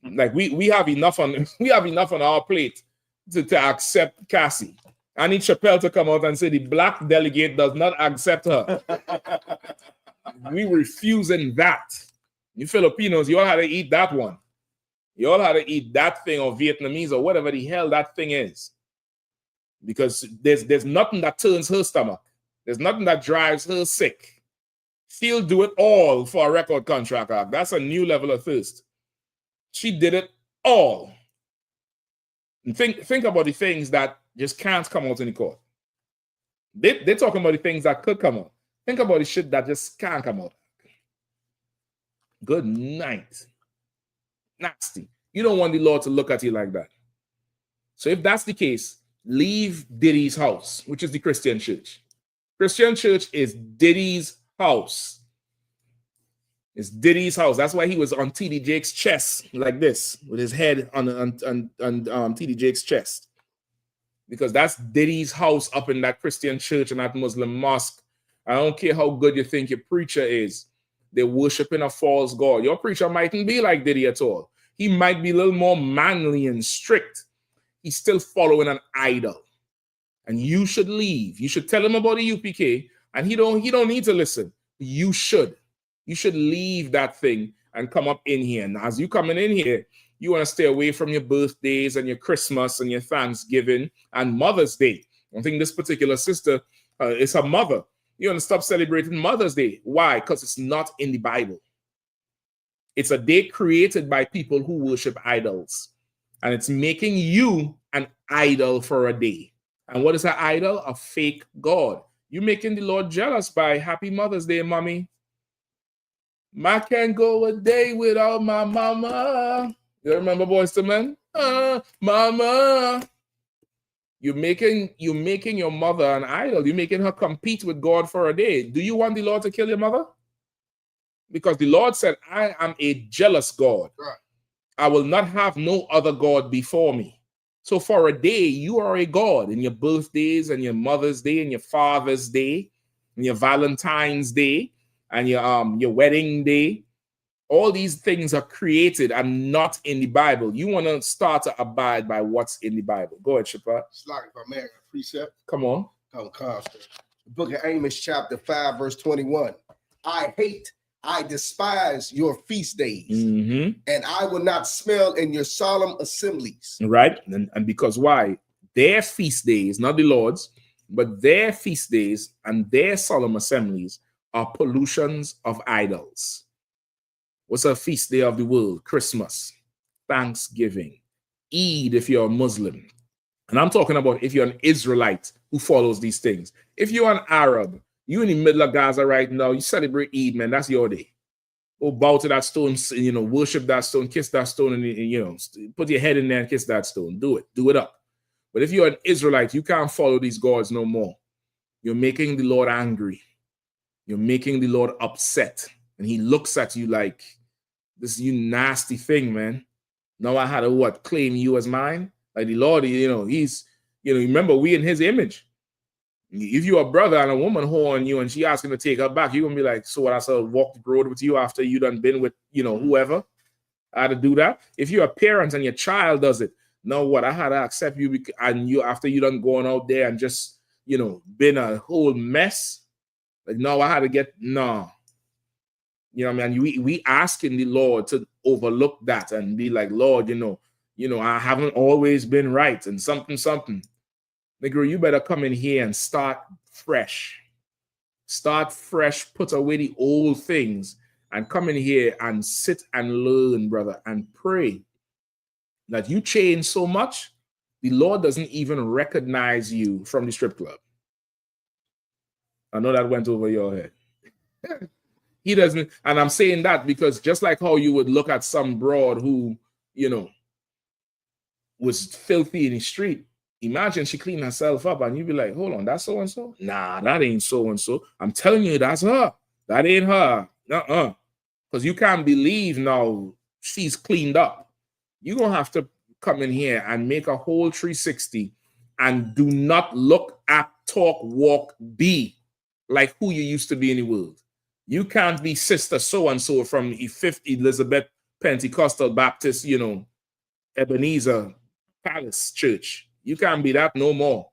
Like we have enough on our plate to accept Cassie. I need Chappelle to come out and say the black delegate does not accept her. We refusing that. You Filipinos, you all had to eat that one. You all had to eat that thing, or Vietnamese, or whatever the hell that thing is. Because there's nothing that turns her stomach. There's nothing that drives her sick. She'll do it all for a record contract act. That's a new level of thirst. She did it all. And think about the things that just can't come out in the court. They're talking about the things that could come out. Think about the shit that just can't come out. Good night. Nasty. You don't want the Lord to look at you like that. So if that's the case, leave Diddy's house, which is the Christian church. Christian church is Diddy's house. It's Diddy's house. That's why he was on TD Jake's chest like this, with his head on TD Jake's chest. Because that's Diddy's house up in that Christian church and that Muslim mosque. I don't care how good you think your preacher is. They're worshiping a false god. Your preacher mightn't be like Diddy at all. He might be a little more manly and strict. He's still following an idol. And you should leave. You should tell him about the UPK, and he don't need to listen. You should. You should leave that thing and come up in here. And as you coming in here, you want to stay away from your birthdays and your Christmas and your Thanksgiving and Mother's Day. I think this particular sister is her mother. You want to stop celebrating Mother's Day. Why? Because it's not in the Bible. It's a day created by people who worship idols. And it's making you an idol for a day. And what is an idol? A fake God. You're making the Lord jealous by Happy Mother's Day, mommy. I can't go a day without my mama. You remember Boys to Men? Mama. You're making your mother an idol. You're making her compete with God for a day. Do you want the Lord to kill your mother? Because the Lord said, I am a jealous God. Right. I will not have no other God before me. So for a day, you are a God in your birthdays and your Mother's Day and your Father's Day and your Valentine's Day and your wedding day. All these things are created and not in the Bible. You want to start to abide by what's in the Bible. Go ahead, Shepard. It's like if I may, a precept. Come on. Come constant. The book of Amos, chapter 5, verse 21. I despise your feast days, and I will not smell in your solemn assemblies. Right. And because why? Their feast days, not the Lord's, but their feast days and their solemn assemblies are pollutions of idols. What's a feast day of the world? Christmas, Thanksgiving, Eid if you're a Muslim. And I'm talking about if you're an Israelite who follows these things. If you're an Arab, you in the middle of Gaza right now, you celebrate Eid, man, that's your day. Go bow to that stone, worship that stone, kiss that stone, and put your head in there and kiss that stone. Do it up. But if you're an Israelite, you can't follow these gods no more. You're making the Lord angry. You're making the Lord upset. And he looks at you like, this you nasty thing, man. Now I had to claim you as mine? Like the Lord, he's, remember we in his image. If you're a brother and a woman horn you and she asking to take her back, you're gonna be like, so what, I said walk the road with you after you done been with, whoever. I had to do that. If you're a parent and your child does it, know what, I had to accept you and you after you done going out there and just, been a whole mess. Like, no, I had to get, no. You know what I mean? We asking the Lord to overlook that and be like, Lord, I haven't always been right and something. Nigga, you better come in here and start fresh. Start fresh, put away the old things and come in here and sit and learn, brother, and pray that you change so much, the Lord doesn't even recognize you from the strip club. I know that went over your head. He doesn't, and I'm saying that because just like how you would look at some broad who, was filthy in the street, imagine she cleaned herself up and you'd be like, hold on, that's so-and-so? Nah, that ain't so-and-so. I'm telling you, that's her. That ain't her. Because you can't believe now she's cleaned up. You're going to have to come in here and make a whole 360 and do not look, act, talk, walk, be like who you used to be in the world. You can't be sister so-and-so from the 5th Elizabeth Pentecostal Baptist, Ebenezer Palace Church. You can't be that no more.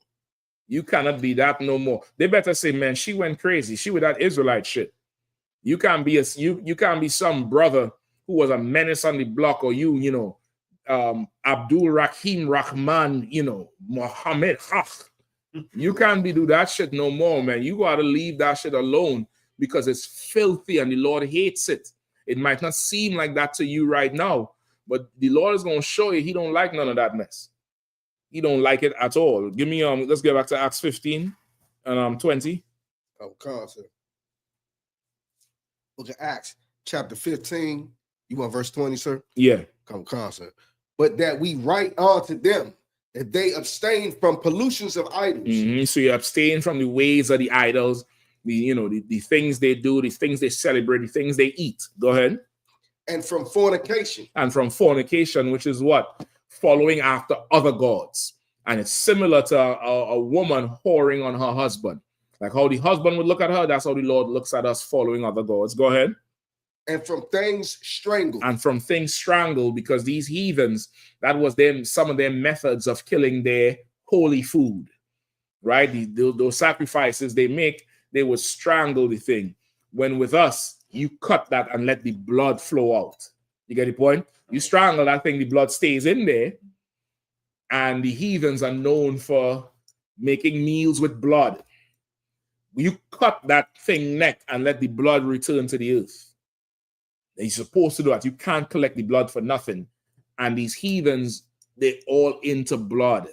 You cannot be that no more. They better say, man, she went crazy. She with that Israelite shit. You can't be you can't be some brother who was a menace on the block, or Abdul Rahim Rahman, Mohammed. You can't be do that shit no more, man. You gotta leave that shit alone. because it's filthy and the Lord hates it. It might not seem like that to you right now, but the Lord is going to show you he don't like none of that mess. He don't like it at all. Give me let's get back to Acts 15 and 20. Oh, concept. Look at Acts chapter 15. You want verse 20, sir? Yeah. Come concept. But that we write unto them that they abstain from pollutions of idols. So you abstain from the ways of the idols, the things they do, the things they celebrate, the things they eat. Go ahead. And from fornication. And from fornication, which is what? Following after other gods. And it's similar to a woman whoring on her husband. Like how the husband would look at her, that's how the Lord looks at us, following other gods. Go ahead. And from things strangled. And from things strangled, because these heathens, that was some of their methods of killing their holy food, right? Those sacrifices they make, they would strangle the thing. When with us, you cut that and let the blood flow out. You get the point? You strangle that thing, the blood stays in there. And the heathens are known for making meals with blood. You cut that thing neck and let the blood return to the earth. You're supposed to do that. You can't collect the blood for nothing. And these heathens, they're all into blood.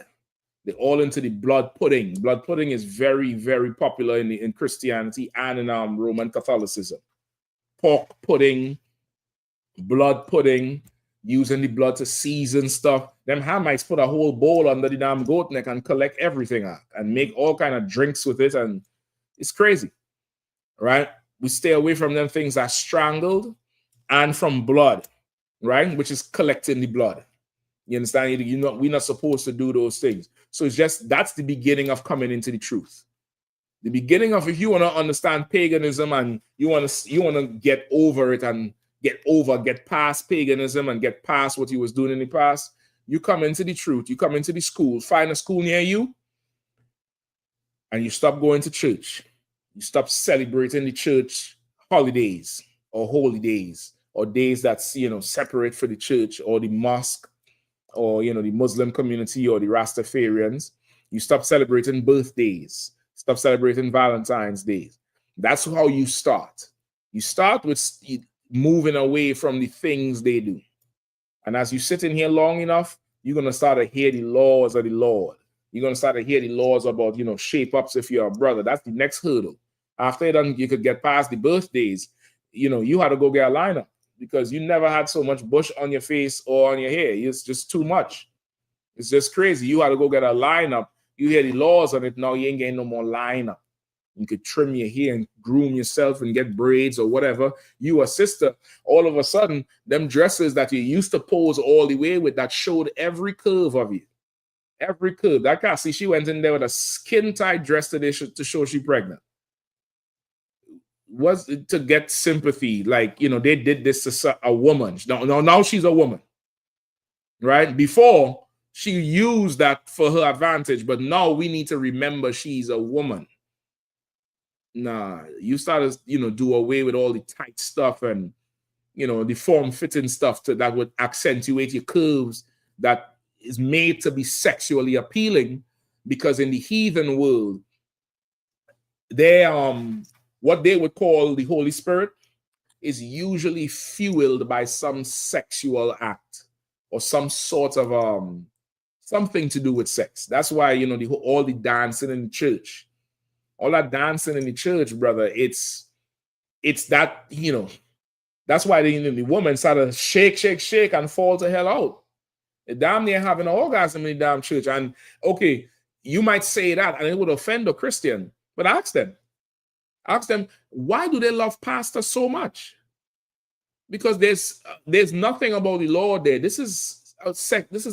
They're all into the blood pudding. Blood pudding is very, very popular in Christianity and in Roman Catholicism. Pork pudding, blood pudding, using the blood to season stuff. Them Hamites put a whole bowl under the damn goat neck and collect everything out and make all kind of drinks with it. And it's crazy, right? We stay away from them things that strangled and from blood, right? Which is collecting the blood. You understand? We're not supposed to do those things. So it's just, that's the beginning of coming into the truth. The beginning of, if you want to understand paganism and you want to get over it and get past paganism and get past what you was doing in the past, you come into the truth, you come into the school, find a school near you, and you stop going to church. You stop celebrating the church holidays or holy days or days that's, separate for the church or the mosque or, the Muslim community or the Rastafarians. You stop celebrating birthdays. Stop celebrating Valentine's Day. That's how you start. You start with moving away from the things they do. And as you sit in here long enough, you're going to start to hear the laws of the Lord. You're going to start to hear the laws about, shape ups if you're a brother. That's the next hurdle. After that, you could get past the birthdays. You had to go get a lineup because you never had so much bush on your face or on your hair. It's just too much. It's just crazy. You had to go get a lineup. You hear the laws on it. Now you ain't getting no more lineup. You could trim your hair and groom yourself and get braids or whatever. You a sister, all of a sudden, them dresses that you used to pose all the way with that showed every curve of you. Every curve. That guy, see, she went in there with a skin-tight dress today to show she pregnant. Was to get sympathy. Like, they did this to a woman. Now she's a woman. Right? Before, she used that for her advantage, but now we need to remember she's a woman. Nah, you started, do away with all the tight stuff and, the form-fitting stuff that would accentuate your curves that is made to be sexually appealing, because in the heathen world, what they would call the Holy Spirit is usually fueled by some sexual act or some sort of something to do with sex. That's why, all the dancing in the church. All that dancing in the church, brother, it's that, that's why the woman started to shake and fall to hell out. They damn near having an orgasm in the damn church. And okay, you might say that and it would offend a Christian, but ask them, why do they love pastors so much? Because there's nothing about the Lord there. This is a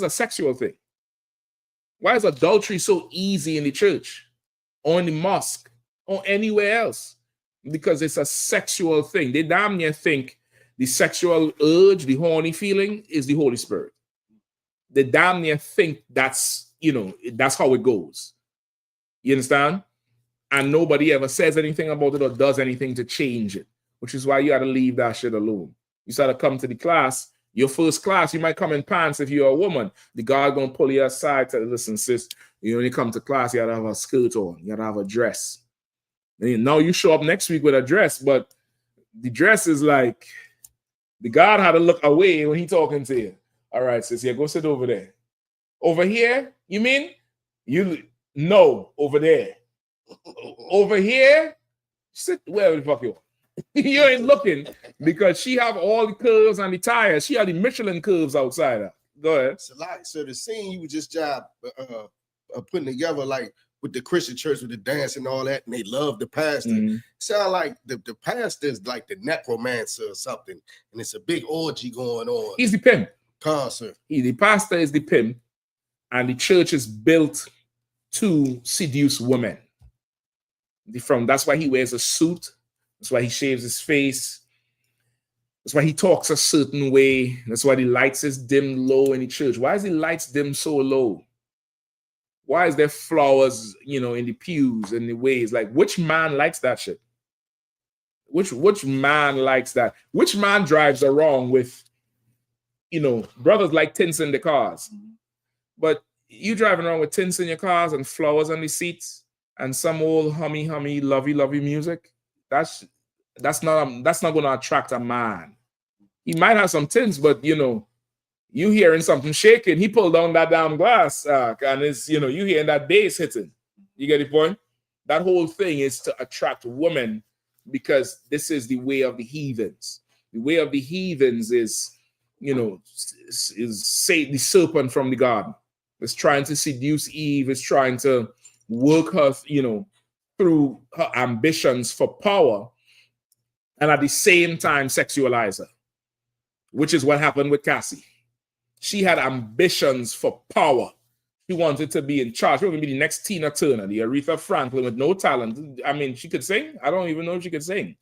sexual thing. Why is adultery so easy in the church? Or in the mosque, or anywhere else, because it's a sexual thing. They damn near think the sexual urge, the horny feeling, is the Holy Spirit. They damn near think that's how it goes. You understand? And nobody ever says anything about it or does anything to change it, which is why you got to leave that shit alone. You start to come to the class, your first class, you might come in pants if you're a woman. The guy gonna pull you aside to listen, sis. When you come to class, you gotta have a skirt on, you gotta have a dress. Now you show up next week with a dress, but the dress is like the God had to look away when he talking to you. All right, sis, yeah, go sit over there. Over here, you mean? No, over there. Over here, sit wherever the fuck you want. You ain't looking because she have all the curves and the tires. She had the Michelin curves outside her. Go ahead. So the scene you were just putting together, like with the Christian church, with the dance and all that, and they love the pastor. Sound like the pastor is like the necromancer or something, and it's a big orgy going on. He's the pimp. Concert. The pastor is the pimp, and the church is built to seduce women. That's why he wears a suit. That's why he shaves his face. That's why he talks a certain way. That's why the lights is dimmed low in the church. Why is the lights dimmed so low? Why is there flowers, in the pews and the ways? Like, which man likes that shit? Which man likes that? Which man drives around with, brothers like tints in the cars? But you driving around with tints in your cars and flowers on the seats and some old hummy, lovey music. That's not going to attract a man. He might have some tints, but you hearing something shaking. He pulled down that damn glass, and it's you hearing that bass hitting. You get the point? That whole thing is to attract women because this is the way of the heathens. The way of the heathens is, is say the serpent from the garden. It's trying to seduce Eve. It's trying to work her, through her ambitions for power, and at the same time sexualize her, which is what happened with Cassie. She had ambitions for power. She wanted to be in charge. She wanted to be the next Tina Turner, the Aretha Franklin with no talent. I mean, she could sing. I don't even know if she could sing.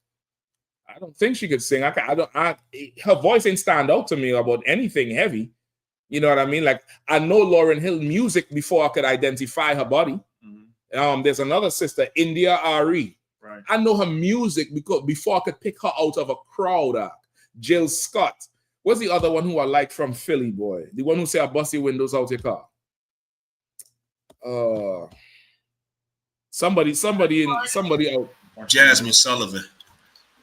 I don't think she could sing. Her voice ain't stand out to me about anything heavy. You know what I mean? Like, I know Lauryn Hill music before I could identify her body. There's another sister, India Ari. Right. I know her music because before I could pick her out of a crowd. Jill Scott. What's the other one who I like from Philly, boy? The one who say I bust your windows out your car. Somebody out. Jasmine Sullivan.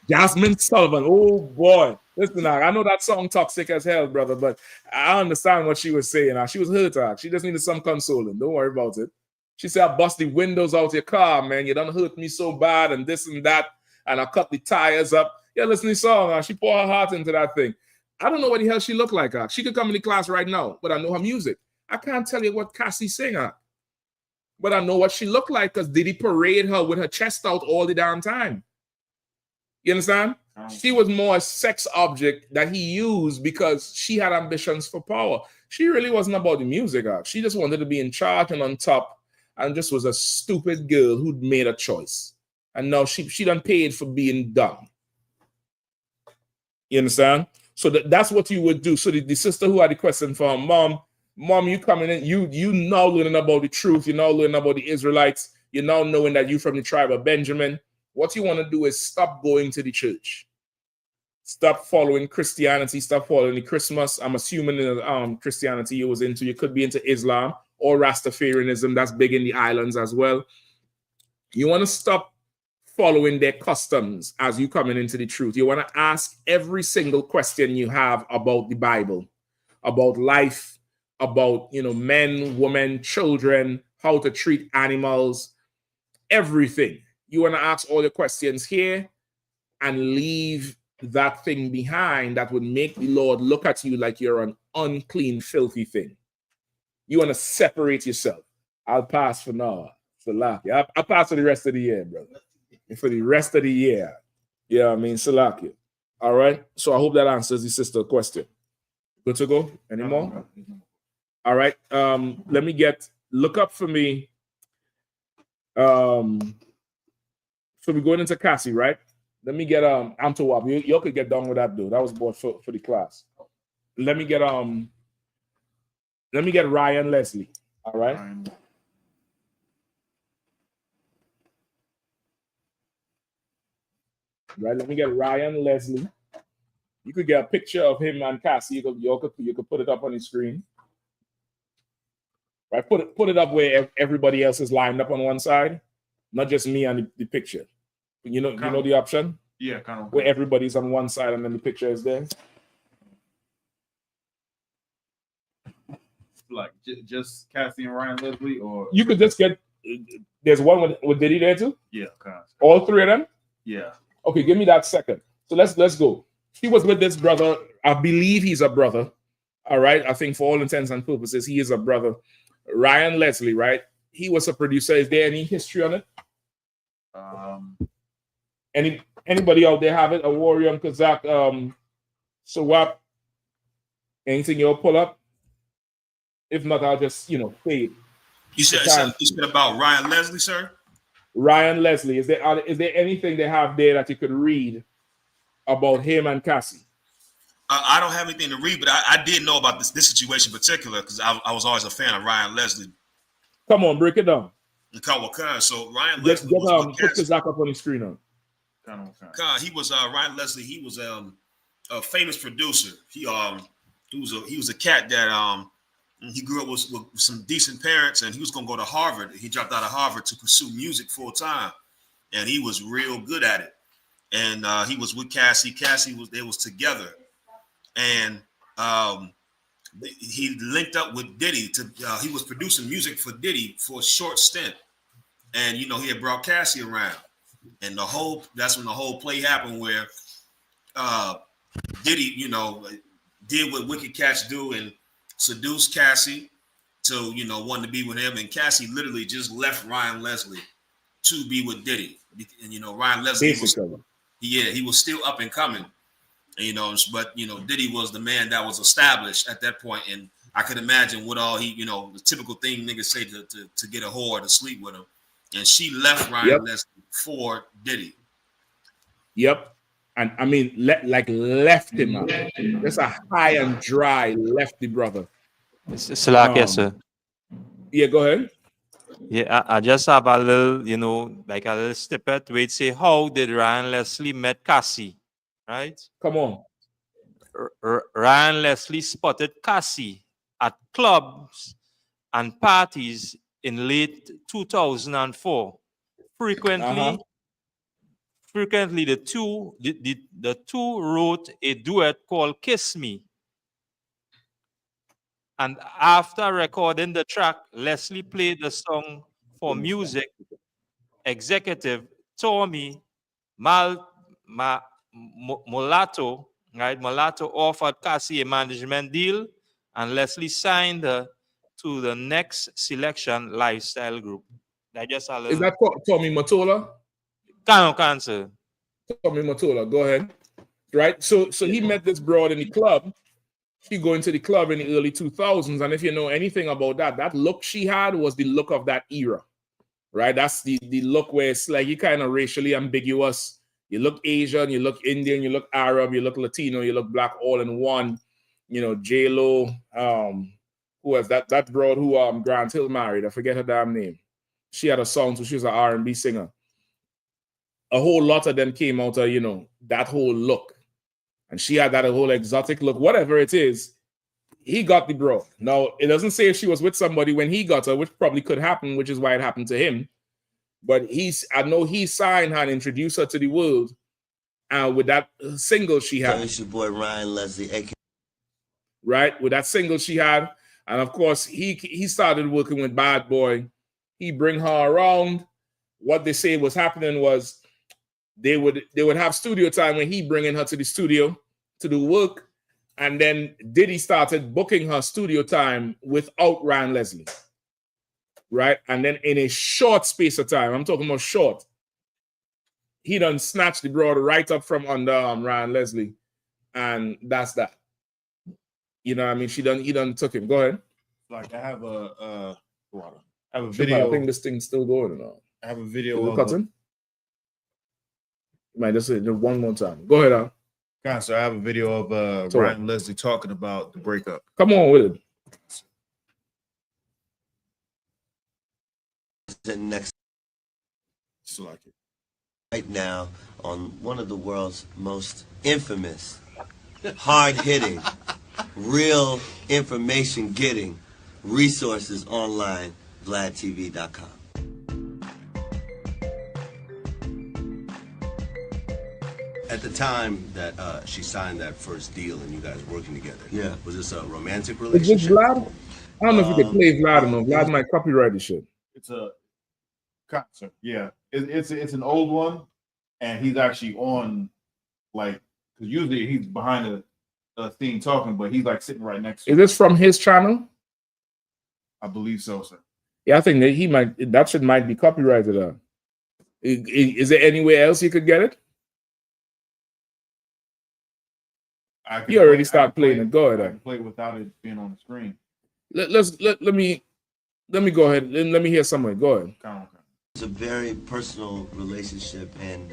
Jasmine Sullivan. Oh boy. Listen, I know that song toxic as hell, brother, but I understand what she was saying. She was hurt. She just needed some consoling. Don't worry about it. She said, I bust the windows out your car, man. You done hurt me so bad and this and that. And I cut the tires up. Yeah, listen to the song. She poured her heart into that thing. I don't know what the hell she looked like. She could come in the class right now, but I know her music. I can't tell you what Cassie sang. But I know what she looked like because Diddy parade her with her chest out all the damn time. You understand? She was more a sex object that he used because she had ambitions for power. She really wasn't about the music. She just wanted to be in charge and on top. And just was a stupid girl who'd made a choice. And now she done paid for being dumb. You understand? So that's what you would do. So the sister who had the question for her, Mom, you coming in, you now learning about the truth. You're now learning about the Israelites. You're now knowing that you're from the tribe of Benjamin. What you want to do is stop going to the church. Stop following Christianity. Stop following the Christmas. I'm assuming in Christianity you was into. You could be into Islam or Rastafarianism. That's big in the islands as well. You want to stop following their customs as you coming into the truth. You want to ask every single question you have about the Bible, about life, about men, women, children, how to treat animals, everything. You want to ask all the questions here and leave that thing behind that would make the Lord look at you like you're an unclean, filthy thing. You want to separate yourself. I'll pass for now. Salakia. I'll pass for the rest of the year, brother. And for the rest of the year. Yeah, I mean, Salakia. All right. So I hope that answers the sister question. Good to go? Any more? All right. Let me look up for me. So we're going into Cassie, right? Let me get Amtawab. You could get done with that, dude. That was bought for the class. Let me get Ryan Leslie. All right. Right. Let me get Ryan Leslie. You could get a picture of him and Cassie. You could put it up on the screen. Right. Put it up where everybody else is lined up on one side, not just me on the picture. You know the option? Yeah, kind of. Where everybody's on one side and then the picture is there. Like just Cassie and Ryan Leslie, or you could just get. There's one with Diddy there too. Yeah, kind of. All three of them. Yeah. Okay, give me that second. So let's go. He was with this brother. I believe he's a brother. All right. I think for all intents and purposes, he is a brother. Ryan Leslie, right? He was a producer. Is there any history on it? Anybody out there have it? A Warrior, Kazak, SWAP? Anything you'll pull up? If not, I'll just play it. You said about Ryan Leslie, sir? Ryan Leslie. Is there anything they have there that you could read about him and Cassie? I don't have anything to read, but I did know about this situation in particular because I was always a fan of Ryan Leslie. Come on, break it down. So Ryan Leslie was put Kazak up on the screen now. He was Ryan Leslie. He was a famous producer. He was a cat that he grew up with some decent parents, and he was going to go to Harvard. He dropped out of Harvard to pursue music full time, and he was real good at it. And he was with Cassie. They was together, and he linked up with Diddy. He was producing music for Diddy for a short stint, and he had brought Cassie around, and that's when the whole play happened where Diddy, did what wicked cats do and seduced Cassie to, wanting to be with him. And Cassie literally just left Ryan Leslie to be with Diddy. And, Ryan Leslie, he was still up and coming, but, Diddy was the man that was established at that point. And I could imagine what all the typical thing niggas say to get a whore to sleep with him. And she left Ryan Leslie for Diddy. Yep. And I mean, left him out. Just a high and dry left the brother. Yes, sir. Yeah, go ahead. Yeah, I just have a little, like a little snippet where it say, how did Ryan Leslie met Cassie? Right? Come on. Ryan Leslie spotted Cassie at clubs and parties in late 2004. Frequently, the two wrote a duet called "Kiss Me," and after recording the track, Leslie played the song for music executive Tommy Mulatto. Right, Mulatto offered Cassie a management deal, and Leslie signed her to the Next Selection Lifestyle Group. Is that Tommy Mottola? Cancer. Tommy Mottola, go ahead. Right, so he met this broad in the club. She go into the club in the early 2000s, and if you know anything about that look she had was the look of that era, right? That's the look where it's like you kind of racially ambiguous. You look Asian, you look Indian, you look Arab, you look Latino, you look black, all in one. J-Lo, who was that broad who Grant Hill married? I forget her damn name. She had a song, so she was an R&B singer. A whole lot of them came out of, that whole look. And she had that whole exotic look, whatever it is. He got the bro. Now, it doesn't say if she was with somebody when he got her, which probably could happen, which is why it happened to him. But I know he signed her and introduced her to the world with that single she had. It's your boy Ryan Leslie, A.K. Right? With that single she had. And of course, he started working with Bad Boy. He bring her around. What they say was happening was they would have studio time when he bringing her to the studio to do work, and then Diddy started booking her studio time without Ryan Leslie, right? And then in a short space of time, I'm talking about short, he done snatched the broad right up from under Ryan Leslie, and that's that. You know what I mean? He done took him. Go ahead. Like I have a video. I think this thing's still going on. I have a video of cutting. Might just say it one more time. Go ahead, Al. So I have a video of Ryan Leslie talking about the breakup. Come on with it. The next, like it. Right now on one of the world's most infamous, hard-hitting, real information-getting resources online, VladTV.com. time that she signed that first deal and you guys working together, Yeah. was this a romantic Is this relationship? Vlad? I don't know if you could play Vlad or no. Vlad might copyright the shit. It's a concert. Yeah, it's an old one, and he's actually on, like, because usually he's behind the scene talking, but he's like sitting right next to. Is this from his channel? I believe so, sir. Yeah, I think that that shit might be copyrighted. Is there anywhere else you could get it? You already start playing it. Go ahead. I can play without it being on the screen. Let me go ahead and let me hear some of it. Go ahead. It's a very personal relationship, and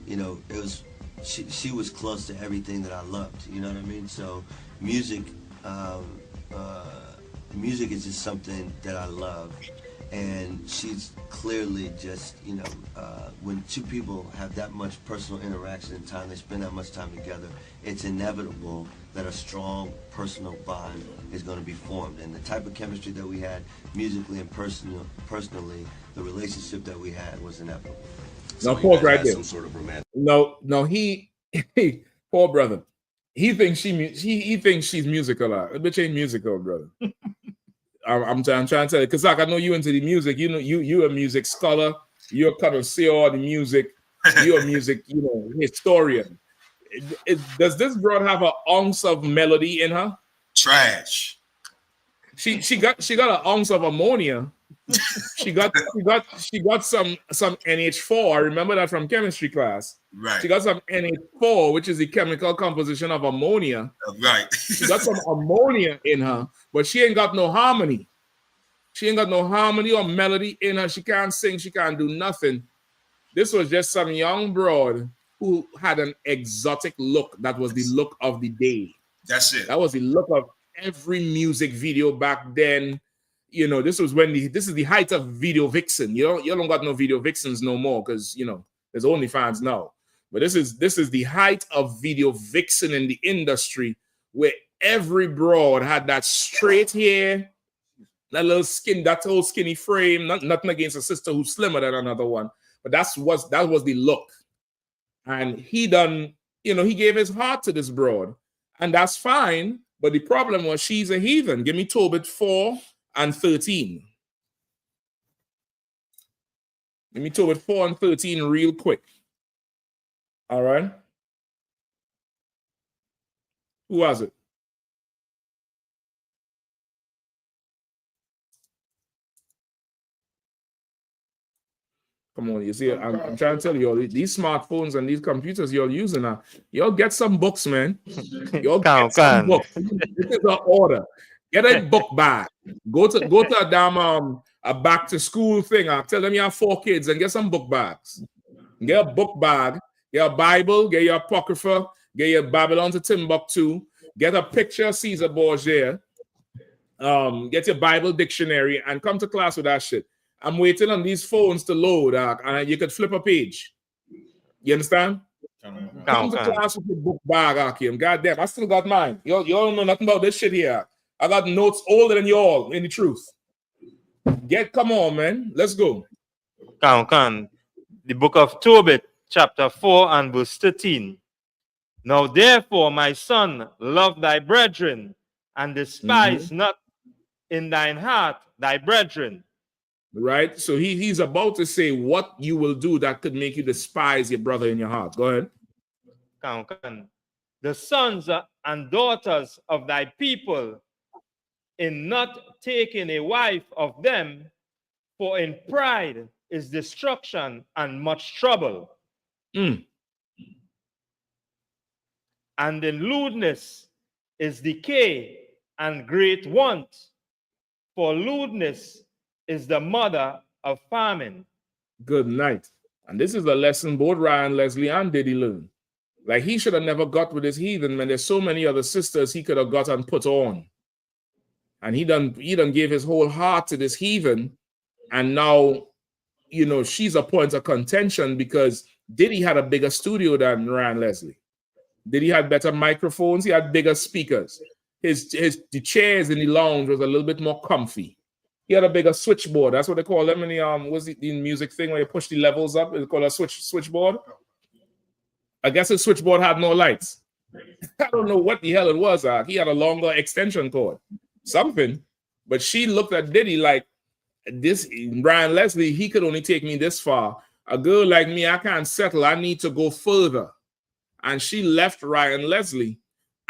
you know, it was she was close to everything that I loved. You know what I mean? So music is just something that I love, and she's clearly just, you know, when two people have that much personal interaction and time, they spend that much time together, it's inevitable that a strong personal bond is going to be formed. And the type of chemistry that we had musically and personally, the relationship that we had was inevitable. Now pause right there. Some sort of romantic. No, he poor brother. He thinks he thinks she's musical. The bitch ain't musical, brother. I'm trying to tell you, because like I know you into the music. You know, you're a music scholar. You're a connoisseur of the music. You're a music, you know, historian. Does this broad have an ounce of melody in her? Trash. She got an ounce of ammonia. She got some NH4. I remember that from chemistry class. Right. She got some NH4, which is the chemical composition of ammonia. Right. She got some ammonia in her, but she ain't got no harmony. She ain't got no harmony or melody in her. She can't sing. She can't do nothing. This was just some young broad who had an exotic look. That was the look of the day. That's it. That was the look of every music video back then. You know, this was when this is the height of video vixen. You don't got no video vixens no more, because, you know, there's OnlyFans now. But this is the height of video vixen in the industry, where every broad had that straight hair, that little skin, that whole skinny frame. Nothing against a sister who's slimmer than another one, but that was the look. And he done, you know, he gave his heart to this broad, and that's fine. But the problem was she's a heathen. Give me Tobit 4 and 13. Let me Tobit 4 and 13 real quick. All right. Who was it? Come on, you see, I'm trying to tell you, all these smartphones and these computers you're using now, y'all get some books, man. Y'all get some books. This is an order. Get a book bag. Go to a damn a back to school thing. I'll tell them you have 4 kids and get some book bags. Get a book bag. Get a Bible. Get your Apocrypha. Get your Babylon to Timbuktu. Get a picture of Caesar Borgia. Get your Bible dictionary and come to class with that shit. I'm waiting on these phones to load, and you could flip a page. You understand? Come to class with your book bag, Akim. Goddamn, I still got mine. Y'all don't know nothing about this shit here. I got notes older than y'all, in the truth. Come on, man. Let's go. Come. The book of Tobit, chapter 4 and verse 13. Now therefore, my son, love thy brethren, and despise not in thine heart thy brethren. Right? So he's about to say what you will do that could make you despise your brother in your heart. Go ahead. Come. The sons and daughters of thy people, in not taking a wife of them, for in pride is destruction and much trouble. And in lewdness is decay and great want, for lewdness is the mother of famine. Good night. And this is a lesson both Ryan, Leslie, and Diddy learned. Like, he should have never got with his heathen, man. There's so many other sisters he could have got and put on. And he done gave his whole heart to this heathen. And now, you know, she's a point of contention because Diddy had a bigger studio than Ryan Leslie. Diddy had better microphones. He had bigger speakers. The chairs in the lounge was a little bit more comfy. He had a bigger switchboard. That's what they call them in the the music thing where you push the levels up. It's called a switchboard. I guess his switchboard had no lights. I don't know what the hell it was. He had a longer extension cord, something. But she looked at Diddy like, this Brian Leslie, he could only take me this far. A girl like me, I can't settle. I need to go further. And she left Ryan Leslie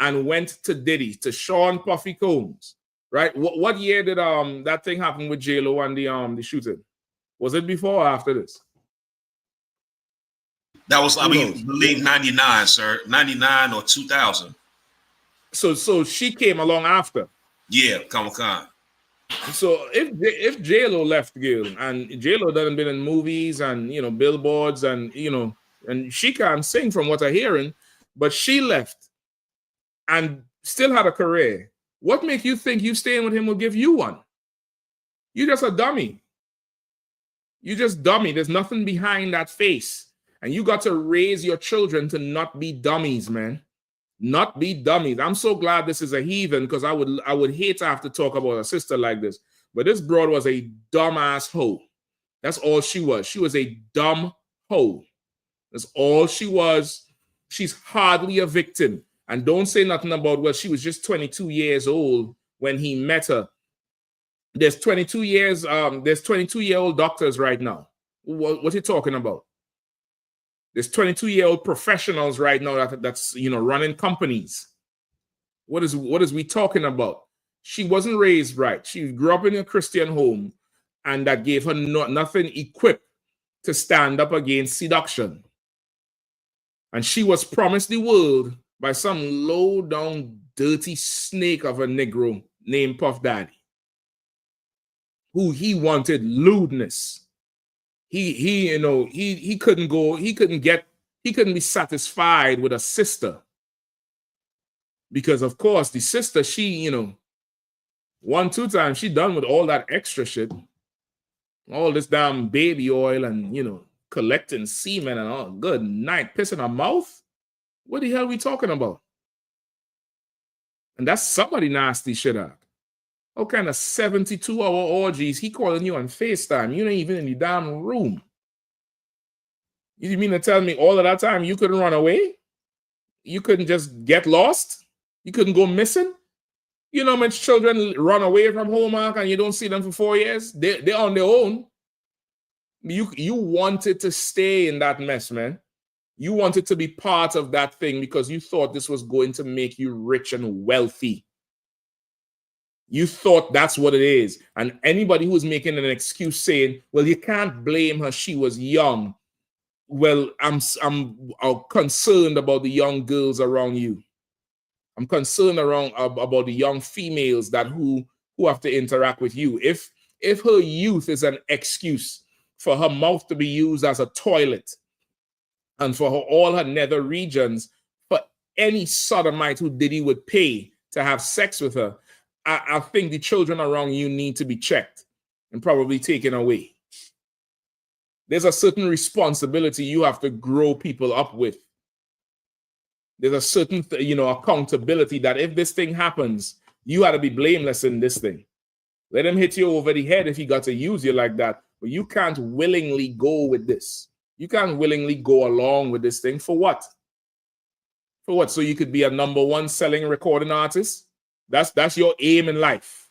and went to Diddy, to Sean Puffy Combs. Right? What year did that thing happen with J-Lo and the shooting? Was it before or after this? That was, I believe 99, sir. 99 or 2000. So she came along after. Yeah, come on. So if J-Lo left Gil, and J-Lo done been in movies and billboards and and she can't sing from what I'm hearing, but she left and still had a career. What make you think you staying with him will give you one? You just a dummy. You just dummy. There's nothing behind that face. And you got to raise your children to not be dummies, man. Not be dummies. I'm so glad this is a heathen, because I would hate to have to talk about a sister like this. But this broad was a dumbass hoe. That's all she was. She was a dumb hoe. That's all she was. She's hardly a victim. And don't say nothing about, well, she was just 22 years old when he met her. There's 22-year-old doctors right now. What are you talking about? There's 22-year-old professionals right now that's running companies. What is we talking about? She wasn't raised right. She grew up in a Christian home, and that gave her nothing equipped to stand up against seduction. And she was promised the world by some low-down, dirty snake of a Negro named Puff Daddy, who he wanted lewdness. He couldn't be satisfied with a sister, because of course the sister, she 1-2 times she done with all that extra shit, all this damn baby oil and collecting semen and all. Good night, piss in her mouth. What the hell are we talking about? And that's somebody nasty shit out. What kind of 72-hour orgies he calling you on FaceTime? You ain't even in the damn room. You mean to tell me all of that time you couldn't run away? You couldn't just get lost? You couldn't go missing? You know how much children run away from home, Mark, and you don't see them for 4 years? They're on their own. You wanted to stay in that mess, man. You wanted to be part of that thing because you thought this was going to make you rich and wealthy. You thought that's what it is. And anybody who's making an excuse saying, well, you can't blame her, she was young. Well, I'm concerned about the young girls around you. I'm concerned about the young females who have to interact with you. If her youth is an excuse for her mouth to be used as a toilet, and for all her nether regions, for any sodomite who Diddy would pay to have sex with her, I think the children around you need to be checked and probably taken away. There's a certain responsibility you have to grow people up with. There's a certain, accountability that if this thing happens, you got to be blameless in this thing. Let him hit you over the head if he got to use you like that. But you can't willingly go with this. You can't willingly go along with this thing. For what? For what? So you could be a #1 selling recording artist? That's your aim in life.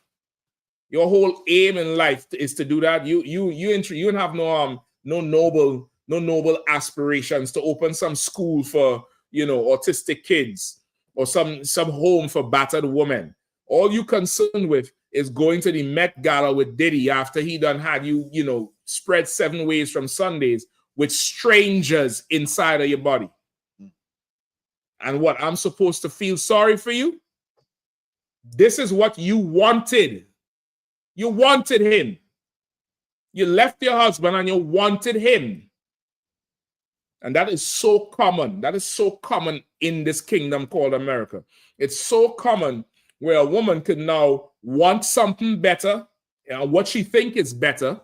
Your whole aim in life is to do that. You don't have no noble aspirations to open some school for autistic kids or some home for battered women. All you concerned with is going to the Met Gala with Diddy after he done had you spread 7 ways from Sundays with strangers inside of your body. And what, I'm supposed to feel sorry for you? This is what you wanted. You wanted him. You left your husband and you wanted him. And that is so common. That is so common in this kingdom called America. It's so common where a woman could now want something better, what she think is better,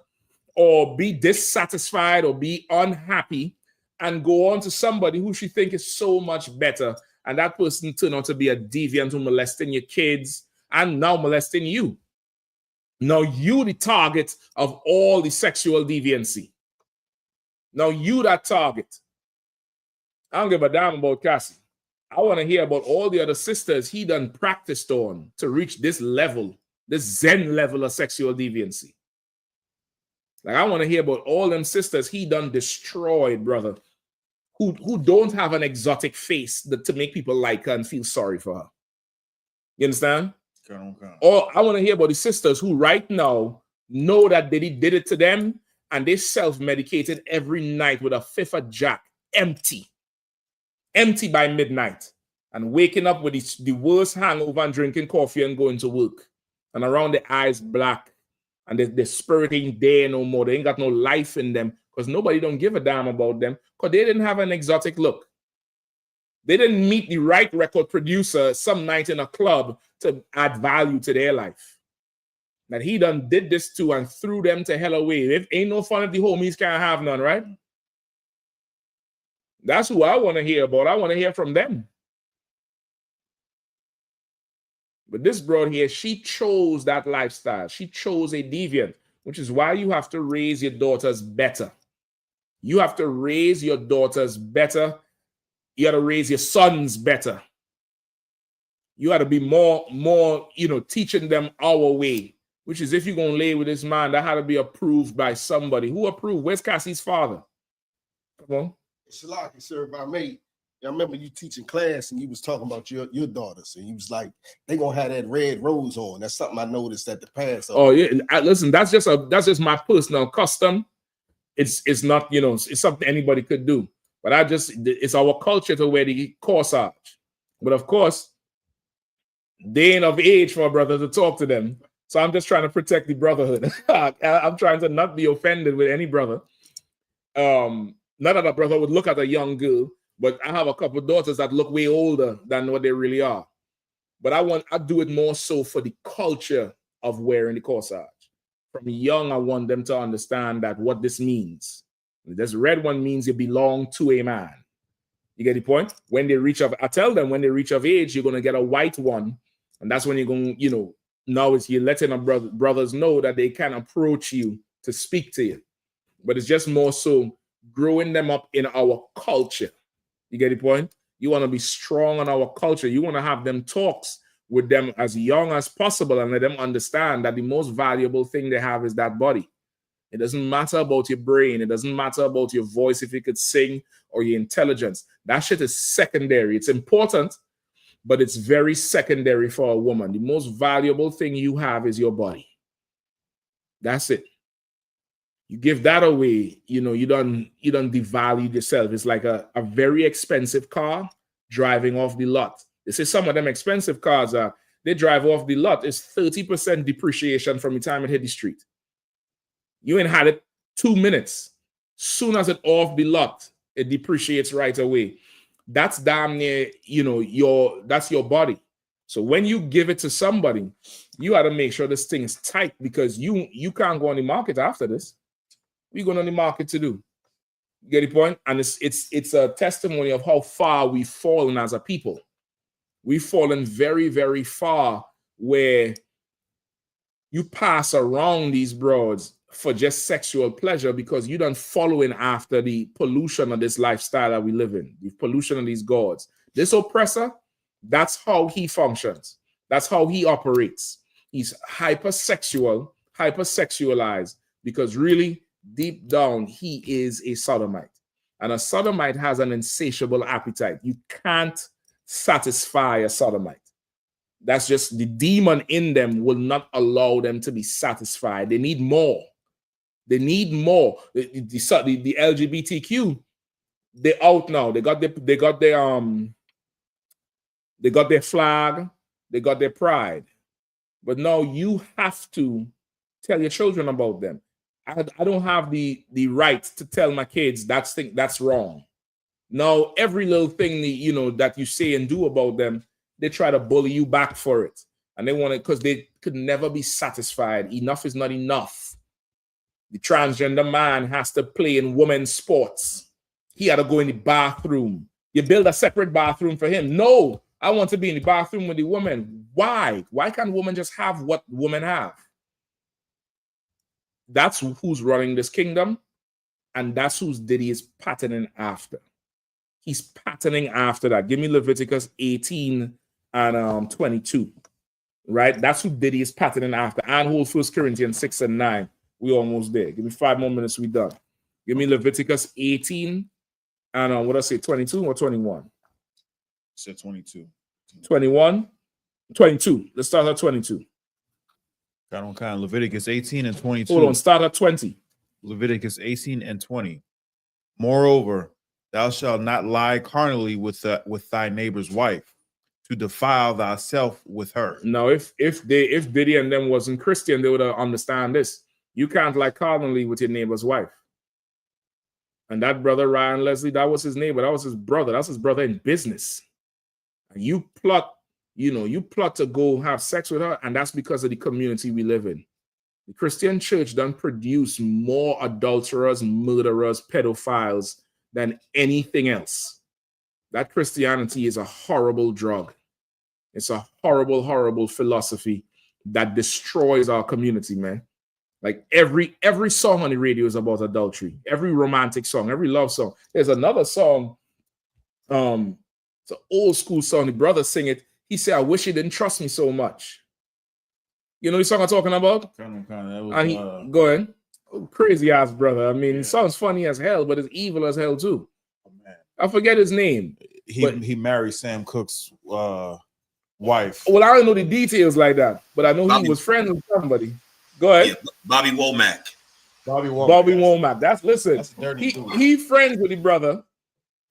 or be dissatisfied or be unhappy, and go on to somebody who she think is so much better. And that person turned out to be a deviant who molesting your kids and now molesting you. Now you the target of all the sexual deviancy. Now you that target. I don't give a damn about Cassie. I want to hear about all the other sisters he done practiced on to reach this level, this Zen level of sexual deviancy. Like, I want to hear about all them sisters he done destroyed, brother, who don't have an exotic face to make people like her and feel sorry for her. You understand? Okay. Or I want to hear about the sisters who right now know that they did it to them and they self-medicated every night with a fifth of Jack, empty by midnight, and waking up with the worst hangover and drinking coffee and going to work. And around the eyes black. And the spirit ain't there no more. They ain't got no life in them because nobody don't give a damn about them because they didn't have an exotic look. They didn't meet the right record producer some night in a club to add value to their life. That he done did this to and threw them to hell away. If ain't no fun if the homies can't have none, right? That's who I want to hear about. I want to hear from them. But this broad here, she chose that lifestyle. She chose a deviant, which is why you have to raise your daughters better. You have to raise your daughters better. You got to raise your sons better. You got to be more, teaching them our way, which is if you're going to lay with this man, that had to be approved by somebody. Who approved? Where's Cassie's father? Come on. Shalaki, sir, if I may. I remember you teaching class and you was talking about your daughters and you was like, they gonna have that red rose on. That's something I noticed at the past. Oh yeah, listen, that's just my personal custom. It's not, it's something anybody could do. But it's our culture to wear the corsage. But of course, they ain't of age for a brother to talk to them. So I'm just trying to protect the brotherhood. I'm trying to not be offended with any brother. Not that a brother would look at a young girl, but I have a couple of daughters that look way older than what they really are. But I do it more so for the culture of wearing the corsage. From young, I want them to understand that what this means. This red one means you belong to a man. You get the point? When they reach I tell them when they reach of age, you're going to get a white one. And that's when you're going, now you're letting brothers know that they can approach you to speak to you. But it's just more so growing them up in our culture. You get the point? You want to be strong on our culture. You want to have them talks with them as young as possible and let them understand that the most valuable thing they have is that body. It doesn't matter about your brain. It doesn't matter about your voice, if you could sing, or your intelligence. That shit is secondary. It's important, but it's very secondary for a woman. The most valuable thing you have is your body. That's it. You give that away, you don't devalue yourself. It's like a very expensive car driving off the lot. They say some of them expensive cars they drive off the lot. It's 30% depreciation from the time it hit the street. You ain't had it 2 minutes. Soon as it off the lot, it depreciates right away. That's damn near, that's your body. So when you give it to somebody, you got to make sure this thing is tight because you can't go on the market after this. What are you going on the market to do? You get the point? And it's a testimony of how far we've fallen as a people. We've fallen very, very far where you pass around these broads for just sexual pleasure because you don't following after the pollution of this lifestyle that we live in, the pollution of these gods. This oppressor, that's how he functions. That's how he operates. He's hypersexualized because really, deep down, he is a sodomite. And a sodomite has an insatiable appetite. You can't satisfy a sodomite. That's just the demon in them will not allow them to be satisfied. They need more. They need more. The LGBTQ, they're out now. They got their flag, they got their pride. But now you have to tell your children about them. I don't have the right to tell my kids that's wrong. Now, every little thing that you say and do about them, they try to bully you back for it. And they want it because they could never be satisfied. Enough is not enough. The transgender man has to play in women's sports. He had to go in the bathroom. You build a separate bathroom for him. No, I want to be in the bathroom with the woman. Why? Why can't women just have what women have? That's who's running this kingdom. And that's who's Diddy is patterning after. He's patterning after that. Give me Leviticus 18 and 22. Right? That's who Diddy is patterning after. And hold 1 Corinthians 6 and 9. We almost there. Give me 5 more minutes, we done. Give me Leviticus 18 and what I say, 22 or 21? Said 22. 21? 22. Let's start at 22. Got on kind. Leviticus 18 and 22. Hold on, start at 20. Leviticus 18 and 20. Moreover, thou shalt not lie carnally with thy neighbor's wife, to defile thyself with her. Now, if Diddy and them wasn't Christian, they would understand this. You can't lie carnally with your neighbor's wife. And that brother Ryan Leslie, that was his neighbor, that was his brother, that's his brother in business. And you plot to go have sex with her, and that's because of the community we live in. The Christian church done produce more adulterers, murderers, pedophiles than anything else. That Christianity is a horrible drug. It's a horrible, horrible philosophy that destroys our community, man. Like every song on the radio is about adultery. Every romantic song, every love song. There's another song, it's an old school song. The brother sing it. He said, "I wish he didn't trust me so much." You know the song I'm talking about? Go ahead. Oh, crazy ass brother. I mean, it sounds funny as hell, but it's evil as hell too. Oh, man. I forget his name. He married Sam Cooke's wife. Well, I don't know the details like that, but I know he was friends with somebody. Go ahead. Yeah, Bobby Womack. Bobby Womack. That's he friends with the brother,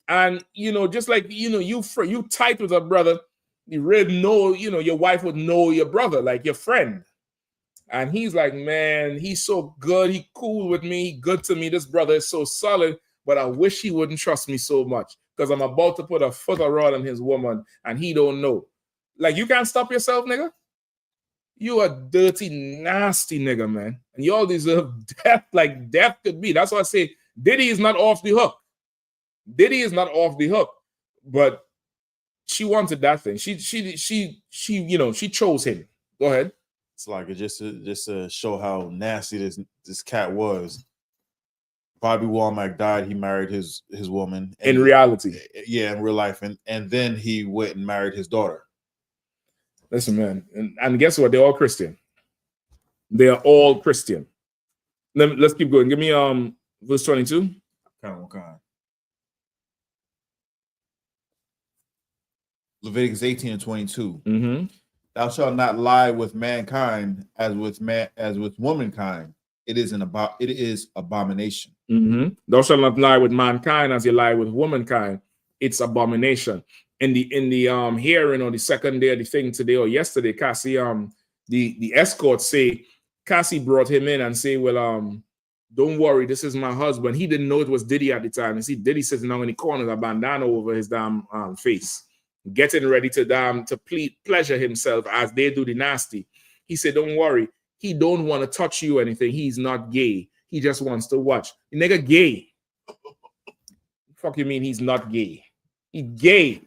and just like you tight with a brother. You really know, your wife would know your brother, like your friend. And he's like, man, he's so good. He cool with me. He good to me. This brother is so solid, but I wish he wouldn't trust me so much because I'm about to put a foot rod on his woman and he don't know. Like, you can't stop yourself, nigga. You a dirty, nasty nigga, man. And you all deserve death like death could be. That's why I say Diddy is not off the hook. Diddy is not off the hook. But she wanted that thing. She chose him. Go ahead. It's like just to show how nasty this cat was. Bobby Womack died. He married his woman in reality. Yeah, in real life, and then he went and married his daughter. Listen, man, and guess what? They're all Christian. They are all Christian. Let's keep going. Give me verse 22. Kind. Leviticus 18 and 22. Mm-hmm. Thou shalt not lie with mankind as with womankind. It is abomination. Mm-hmm. Thou shalt not lie with mankind as you lie with womankind. It's abomination. In the hearing on the second day of the thing today or yesterday, Cassie, the escort say, Cassie brought him in and say, well, don't worry, this is my husband. He didn't know it was Diddy at the time. And see Diddy sitting down in the corner, a bandana over his damn face, getting ready to pleasure himself as they do the nasty. He said, don't worry, he don't want to touch you or anything. He's not gay. He just wants to watch. The nigga gay. Fuck you mean he's not gay? He gay.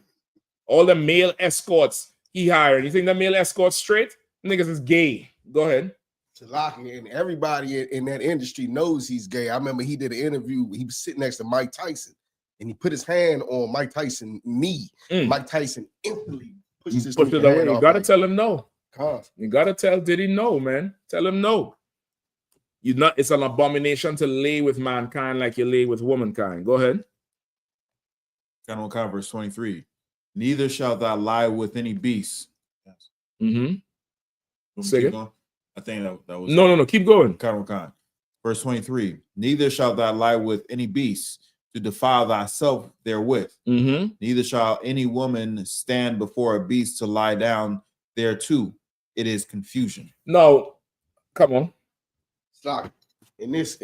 All the male escorts he hired. You think the male escorts straight? Niggas is gay. Go ahead. And everybody in that industry knows he's gay. I remember he did an interview. He was sitting next to Mike Tyson, and he put his hand on Mike Tyson's knee. Mike Tyson instantly pushes his hand away. You gotta tell him no. Constantly. You gotta tell Diddy no, man. Tell him no. It's an abomination to lay with mankind like you lay with womankind. Go ahead. Kind, verse 23. Neither shalt thou lie with any beast. Yes. Mm-hmm. Say it. I think that was no. Keep going. Verse 23. Neither shalt thou lie with any beast to defile thyself therewith. Mm-hmm. Neither shall any woman stand before a beast to lie down thereto. It is confusion. No, come on. Stop. In this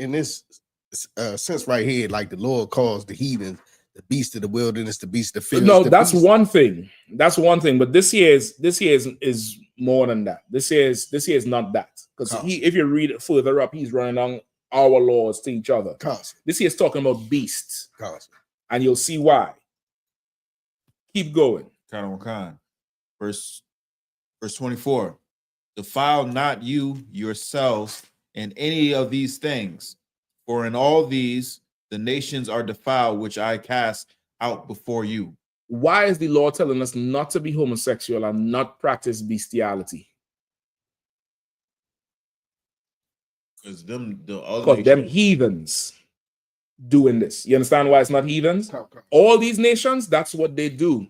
sense right here, like the Lord calls the heathen the beast of the wilderness, the beast of the field. No, that's one thing. That's one thing. But this here is more than that. This here is not that. Because if you read it further up, he's running on our laws to each other. This here is talking about beasts. And you'll see why. Keep going. Verse 24. Defile not you yourselves in any of these things, for in all these the nations are defiled, which I cast out before you. Why is the law telling us not to be homosexual and not practice bestiality? Because the other Because them nations, heathens doing this. You understand why it's not heathens? All these nations, that's what they do.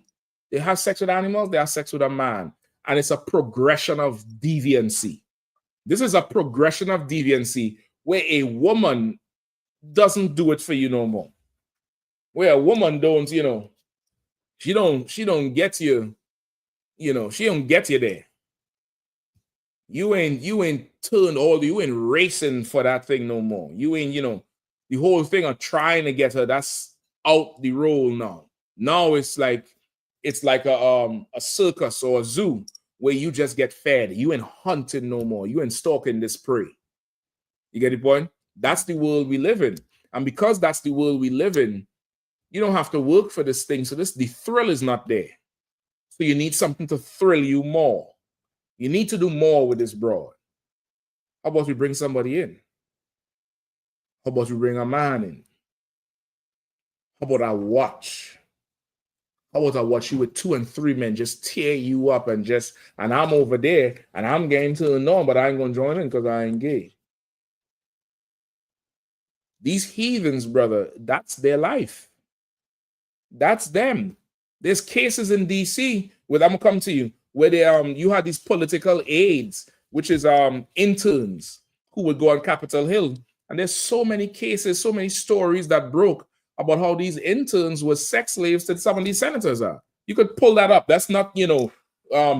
They have sex with animals, they have sex with a man. And it's a progression of deviancy. This is a progression of deviancy where a woman doesn't do it for you no more. Where a woman don't, you know, she don't get you, you know, she don't get you there. You ain't turned all, you ain't racing for that thing no more. You ain't, you know, the whole thing of trying to get her, that's out the roll now. Now it's like a circus or a zoo where you just get fed. You ain't hunting no more. You ain't stalking this prey. You get the point? That's the world we live in. And because that's the world we live in, you don't have to work for this thing. So the thrill is not there. So you need something to thrill you more. You need to do more with this broad. How about we bring somebody in? How about we bring a man in? How about I watch? How about I watch you with 2 and 3 men just tear you up and I'm over there and I'm getting turned on, but I ain't gonna join in because I ain't gay. These heathens, brother, that's their life. That's them. There's cases in DC where I'm gonna come to you where they you had these political aides, which is interns who would go on Capitol Hill, and there's so many cases, so many stories that broke about how these interns were sex slaves to some of these senators are. You could pull that up. That's not, you know,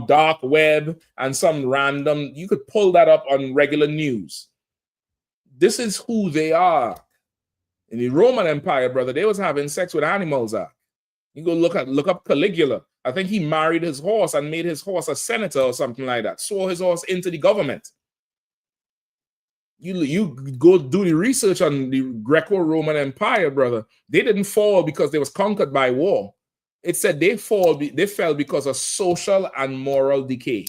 dark web and some random. You could pull that up on regular news. This is who they are. In the Roman Empire, brother, they was having sex with animals. You go look up Caligula. I think he married his horse and made his horse a senator or something like that. Swore his horse into the government. You go do the research on the Greco-Roman Empire, brother. They didn't fall because they was conquered by war. It said they fell because of social and moral decay.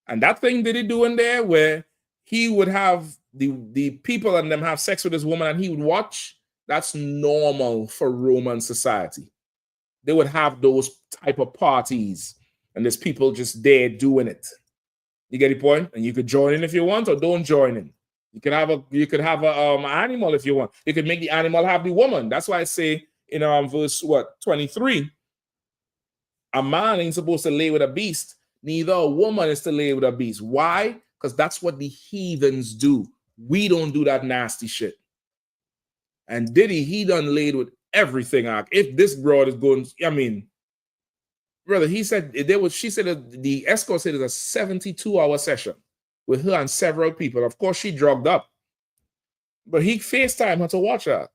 And that thing that he doing there where he would have the people and them have sex with this woman and he would watch, that's normal for Roman society. They would have those type of parties and there's people just there doing it. You get the point? And you could join in if you want or don't join in. You could have a animal if you want. You could make the animal have the woman. That's why I say in verse 23, a man ain't supposed to lay with a beast. Neither a woman is to lay with a beast. Why? Because that's what the heathens do. We don't do that nasty shit. And Diddy, he done laid with everything. If this broad is going, I mean, brother, she said that the escort said it's a 72-hour session with her and several people. Of course, she drugged up. But he FaceTime her to watch her.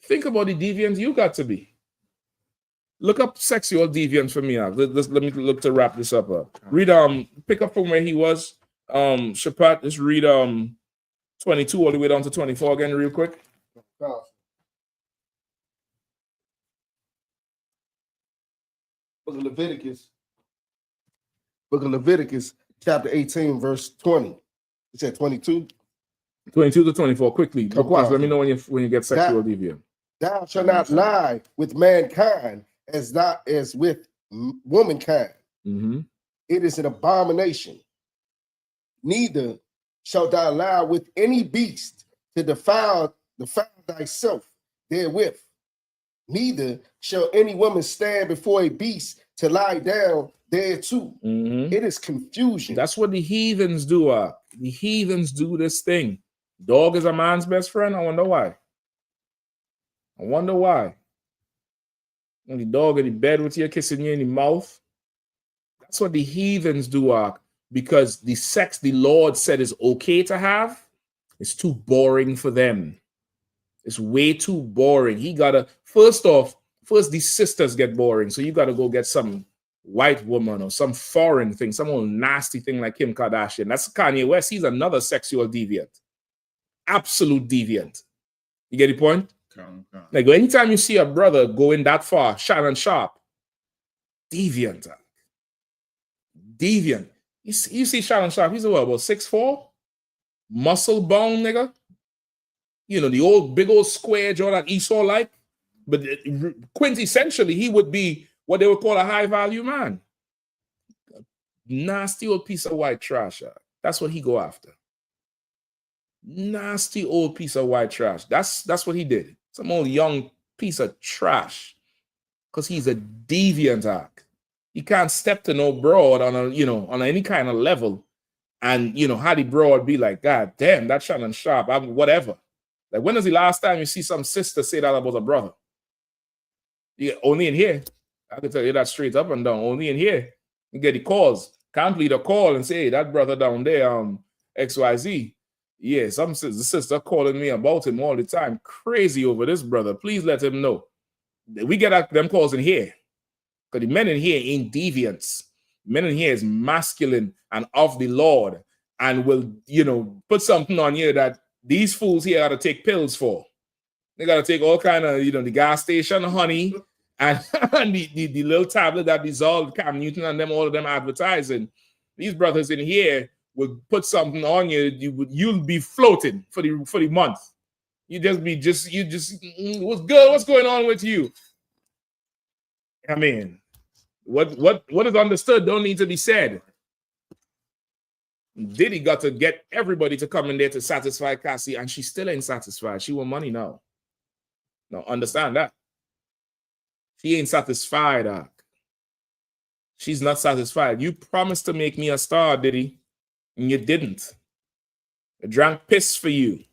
Think about the deviant you got to be. Look up sexual deviance for me. Let me look to wrap this up. Read pick up from where he was. Shapat, just read 22 all the way down to 24 again, real quick. Book of Leviticus, chapter 18, verse 20. You said 22? 22 to 24, quickly. Let me know when you get sexual deviant. Thou shalt not lie with mankind as with womankind. Mm-hmm. It is an abomination. Neither shalt thou lie with any beast to defile thyself therewith. Neither shall any woman stand before a beast to lie down thereto. Mm-hmm. It is confusion. That's what the heathens do. The heathens do this thing. Dog is a man's best friend. I wonder why. When the dog in the bed with you, kissing you in the mouth. That's what the heathens do, because the sex the Lord said is okay to have, it's too boring for them. It's way too boring. First these sisters get boring. So you gotta go get some white woman or some foreign thing, some old nasty thing like Kim Kardashian. That's Kanye West. He's another sexual deviant. Absolute deviant. You get the point? Like anytime you see a brother going that far, Shannon Sharp, deviant. You see Shannon Sharp, he's about 6'4", muscle bone nigga. you know, the old big old square jaw that Esau like, but quintessentially he would be what they would call a high value man. Nasty old piece of white trash. That's what he go after. Nasty old piece of white trash. That's what he did. Some old young piece of trash. Because he's a deviant act. He can't step to no broad on a, you know, on any kind of level. And, you know, how the broad be like, God damn, that's Shannon Sharp, whatever. Like, when was the last time you see some sister say that about a brother? Yeah, only in here. I can tell you that straight up and down. Only in here. You get the calls. Can't lead a call and say, hey, that brother down there, XYZ. Yeah, the sister calling me about him all the time. Crazy over this brother. Please let him know. We get them calls in here. Because the men in here ain't deviants. Men in here is masculine and of the Lord. And will, you know, put something on you that these fools here got to take pills for. They got to take all kind of, you know, the gas station honey and the little tablet that dissolved Cam Newton and them, all of them advertising. These brothers in here will put something on you. You'll be floating for the month. You just what's good? What's going on with you? I mean, what is understood don't need to be said. Diddy got to get everybody to come in there to satisfy Cassie, and she still ain't satisfied. She want money now. Now understand that. She ain't satisfied, Doc. She's not satisfied. You promised to make me a star, Diddy, and you didn't. I drank piss for you.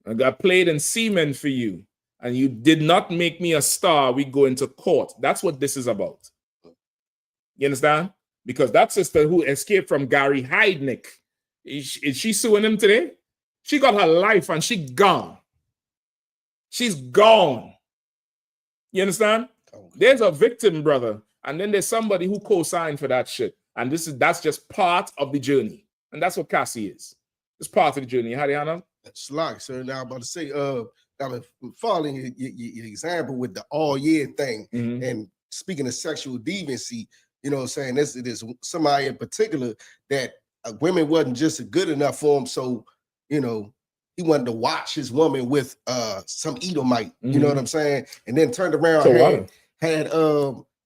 I got played in semen for you, and you did not make me a star. We go into court. That's what this is about. You understand? Because that sister who escaped from Gary Heidnick, is she suing him today? She got her life and she gone. She's gone. You understand? There's a victim, brother, and then there's somebody who co-signed for that shit. And that's just part of the journey. And that's what Cassie is. It's part of the journey. How do you know? That's like, sir. Now I'm about to say, I'm following your example with the all year thing. Mm-hmm. And speaking of sexual deviancy, you know what I'm saying? There's somebody in particular that women wasn't just good enough for him. So, you know, he wanted to watch his woman with some Edomite, you know what I'm saying? And then turned around and had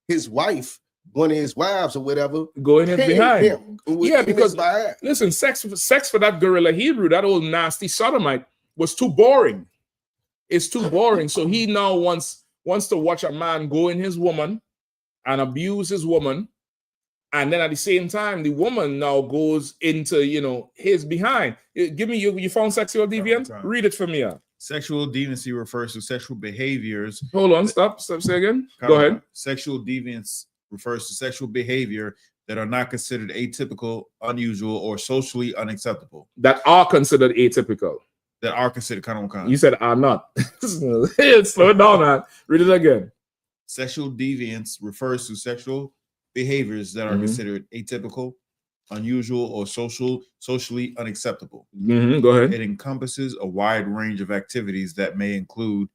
his wife, one of his wives or whatever, go in his behind. Yeah, because listen, sex for that gorilla Hebrew, that old nasty sodomite, was too boring. It's too boring. So he now wants to watch a man go in his woman and abuse his woman. And then at the same time, the woman now goes into, you know, his behind. Give me, you found sexual deviance? Read it for me. Sexual deviancy refers to sexual behaviors. Hold on, stop, say again. Go ahead. Sexual deviance refers to sexual behavior that are not considered atypical, unusual, or socially unacceptable. That are considered atypical. That are considered kind. You said are not. Slow it down, man. Read it again. Sexual deviance refers to sexual behaviors that are considered atypical, unusual, or socially unacceptable. Go ahead. It encompasses a wide range of activities that may include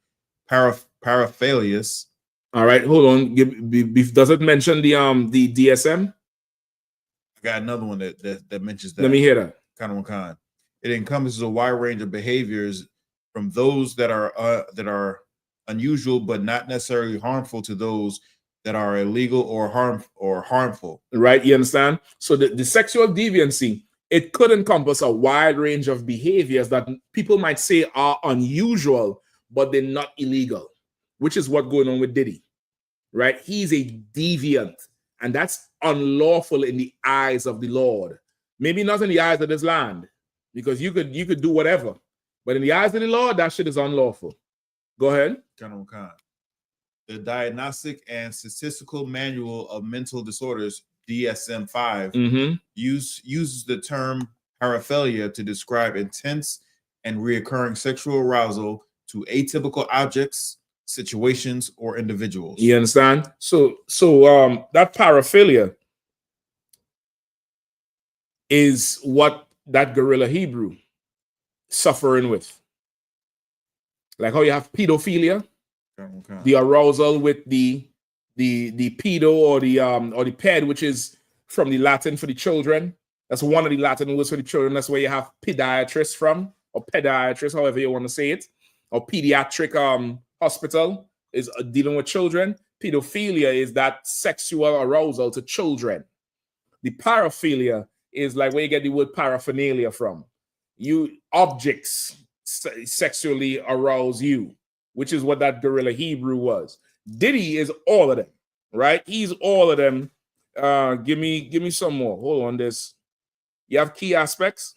paraphilias. All right, hold on. Does it mention the DSM? I got another one that mentions that. Let me hear that. Kind. It encompasses a wide range of behaviors, from those that are unusual but not necessarily harmful to those that are illegal or harmful. Right, you understand? So the sexual deviancy, it could encompass a wide range of behaviors that people might say are unusual, but they're not illegal, which is what's going on with Diddy, right? He's a deviant, and that's unlawful in the eyes of the Lord. Maybe not in the eyes of this land, because you could do whatever, but in the eyes of the Lord, that shit is unlawful. Go ahead. The Diagnostic and Statistical Manual of Mental Disorders, DSM-5, uses the term paraphilia to describe intense and reoccurring sexual arousal to atypical objects, situations, or individuals. You understand? So that paraphilia is what that gorilla Hebrew suffering with. Like how you have pedophilia, the arousal with the pedo or the ped, which is from the Latin for the children. That's one of the Latin words for the children. That's where you have pediatrist from. or pediatrist, however you want to say it, or pediatric hospital is dealing with children. Pedophilia is that sexual arousal to children. The paraphilia is like where you get the word paraphernalia from. You objects sexually arouse you, which is what that gorilla Hebrew was. Diddy is all of them, right? He's all of them. Give me some more. Hold on, this. You have key aspects.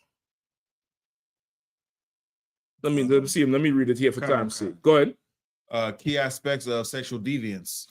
Let me see him. Let me read it here for time's sake. Go ahead. Key aspects of sexual deviance.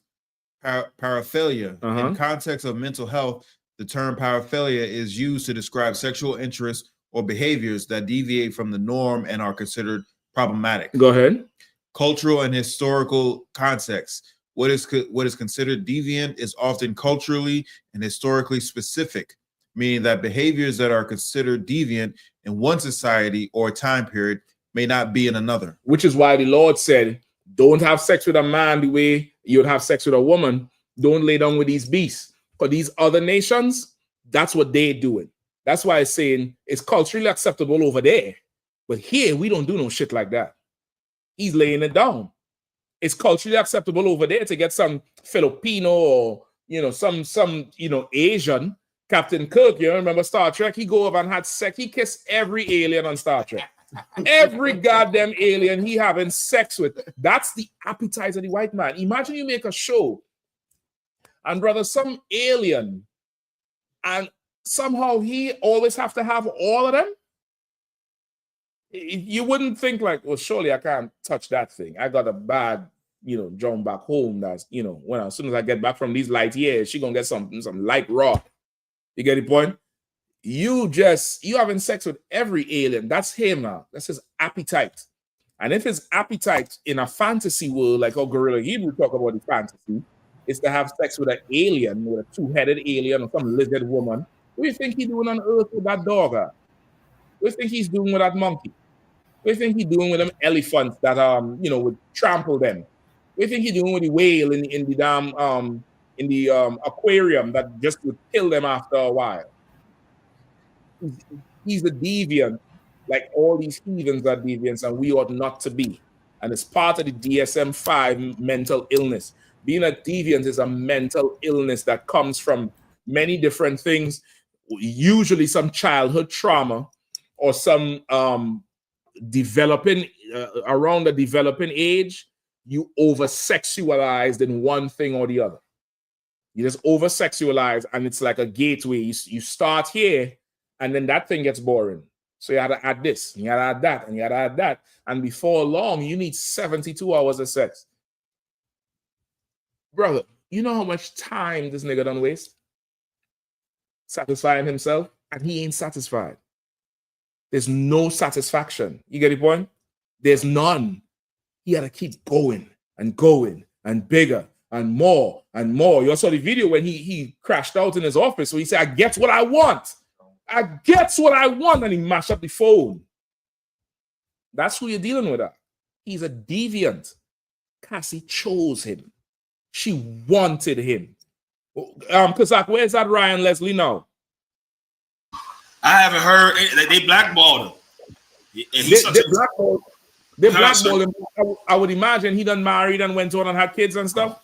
Paraphilia. In context of mental health, the term paraphilia is used to describe sexual interests or behaviors that deviate from the norm and are considered problematic. Go ahead. Cultural and historical context. What is considered deviant is often culturally and historically specific, meaning that behaviors that are considered deviant in one society or time period may not be in another. Which is why the Lord said, don't have sex with a man the way you'd have sex with a woman. Don't lay down with these beasts. For these other nations, that's what they're doing. That's why it's saying it's culturally acceptable over there. But here, we don't do no shit like that. He's laying it down. It's culturally acceptable over there to get some Filipino or, some Asian. Captain Kirk, you remember Star Trek? He go over and had sex. He kissed every alien on Star Trek. Every goddamn alien he having sex with. That's the appetite of the white man. Imagine you make a show and brother, some alien, and somehow he always have to have all of them. You wouldn't think like, well, surely I can't touch that thing. I got a bad, John back home. That's, when as soon as I get back from these light years, she gonna get some light raw. You get the point? You having sex with every alien. That's him now. That's his appetite. And if his appetite in a fantasy world, like how Gorilla Hebrew talk about the fantasy, is to have sex with an alien, with a two-headed alien or some lizard woman, what do you think he's doing on Earth with that dog? What do you think he's doing with that monkey? What do you think he's doing with them elephants that would trample them? What do you think he's doing with the whale in the damn aquarium that just would kill them after a while? He's a deviant, like all these heathens are deviants, and we ought not to be. And it's part of the DSM-5 mental illness. Being a deviant is a mental illness that comes from many different things, usually some childhood trauma or some developing, around the developing age, you over-sexualized in one thing or the other. You just over-sexualize, and it's like a gateway. You start here, and then that thing gets boring. So you got to add this, you got to add that, and you got to add that. And before long, you need 72 hours of sex. Brother, you know how much time this nigga done waste? Satisfying himself, and he ain't satisfied. There's no satisfaction. You get the point? There's none. He had to keep going and going and bigger and more and more. You saw the video when he crashed out in his office. So he said, I get what I want. I get what I want. And he mashed up the phone. That's who you're dealing with. He's a deviant. Cassie chose him. She wanted him. Kazak, where's that Ryan Leslie now? I haven't heard. They blackballed him. They blackballed him. I would imagine he done married and went on and had kids and stuff.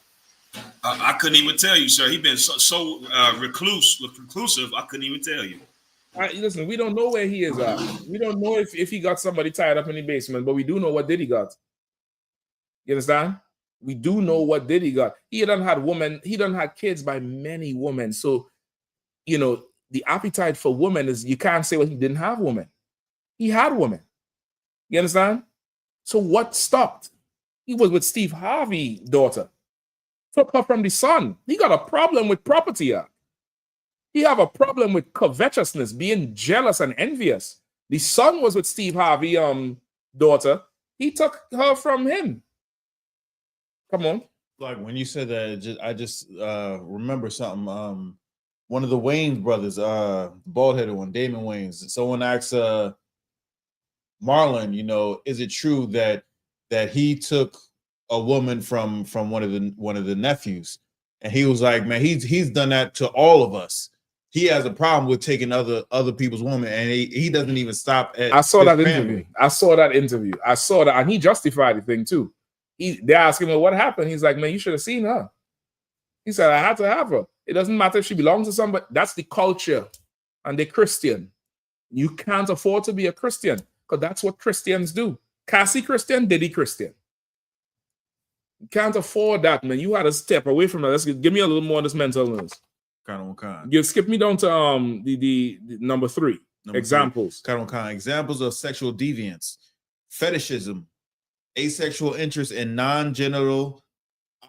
I couldn't even tell you, sir. He been so reclusive. I couldn't even tell you. Listen, we don't know where he is at. We don't know if he got somebody tied up in the basement, but we do know what Diddy got. You understand? We do know what Diddy got. He done had women. He done had kids by many women. So, the appetite for women is, you can't say, well, he didn't have women. He had women. You understand? So what stopped? He was with Steve Harvey's daughter. Took her from the son. He got a problem with property. He have a problem with covetousness, being jealous and envious. The son was with Steve Harvey's daughter. He took her from him. Come on. Like when you said that, I just remember something. One of the Wayans brothers, bald-headed one, Damon Wayans. Someone asked Marlon, is it true that he took a woman from one of the nephews? And he was like, man, he's done that to all of us. he has a problem with taking other people's women, and he doesn't even stop at. I saw his that family. interview. I saw that, and he justified the thing too. They asked him, well, what happened? He's like, man, you should have seen her. He said, I had to have her. It doesn't matter if she belongs to somebody. That's the culture, and they're Christian. You can't afford to be a Christian because that's what Christians do. Cassie Christian, Diddy Christian. You can't afford that, man. You had to step away from that. Let's give me a little more of this mental illness. You skip me down to the number 3. Examples. Examples of sexual deviance, fetishism, asexual interest in non-genital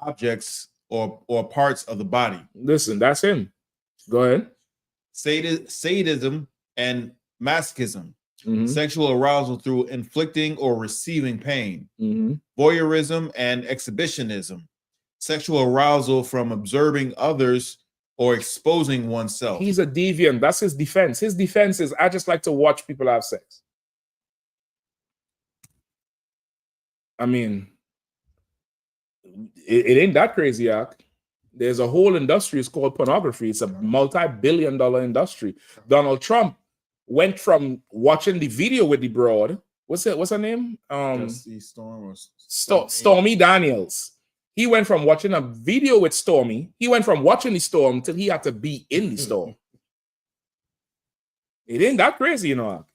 objects or parts of the body. Listen, that's him. Go ahead. Sadism and masochism, sexual arousal through inflicting or receiving pain, voyeurism and exhibitionism, sexual arousal from observing others or exposing oneself. He's a deviant. That's his defense. His defense is, I just like to watch people have sex. I mean, it ain't that crazy, Ak. There's a whole industry. It's called pornography. It's a multi-billion-dollar industry. Donald Trump went from watching the video with the broad. What's her name? Stormy Daniels. He went from watching a video with Stormy. He went from watching the storm till he had to be in the storm. It ain't that crazy, you know.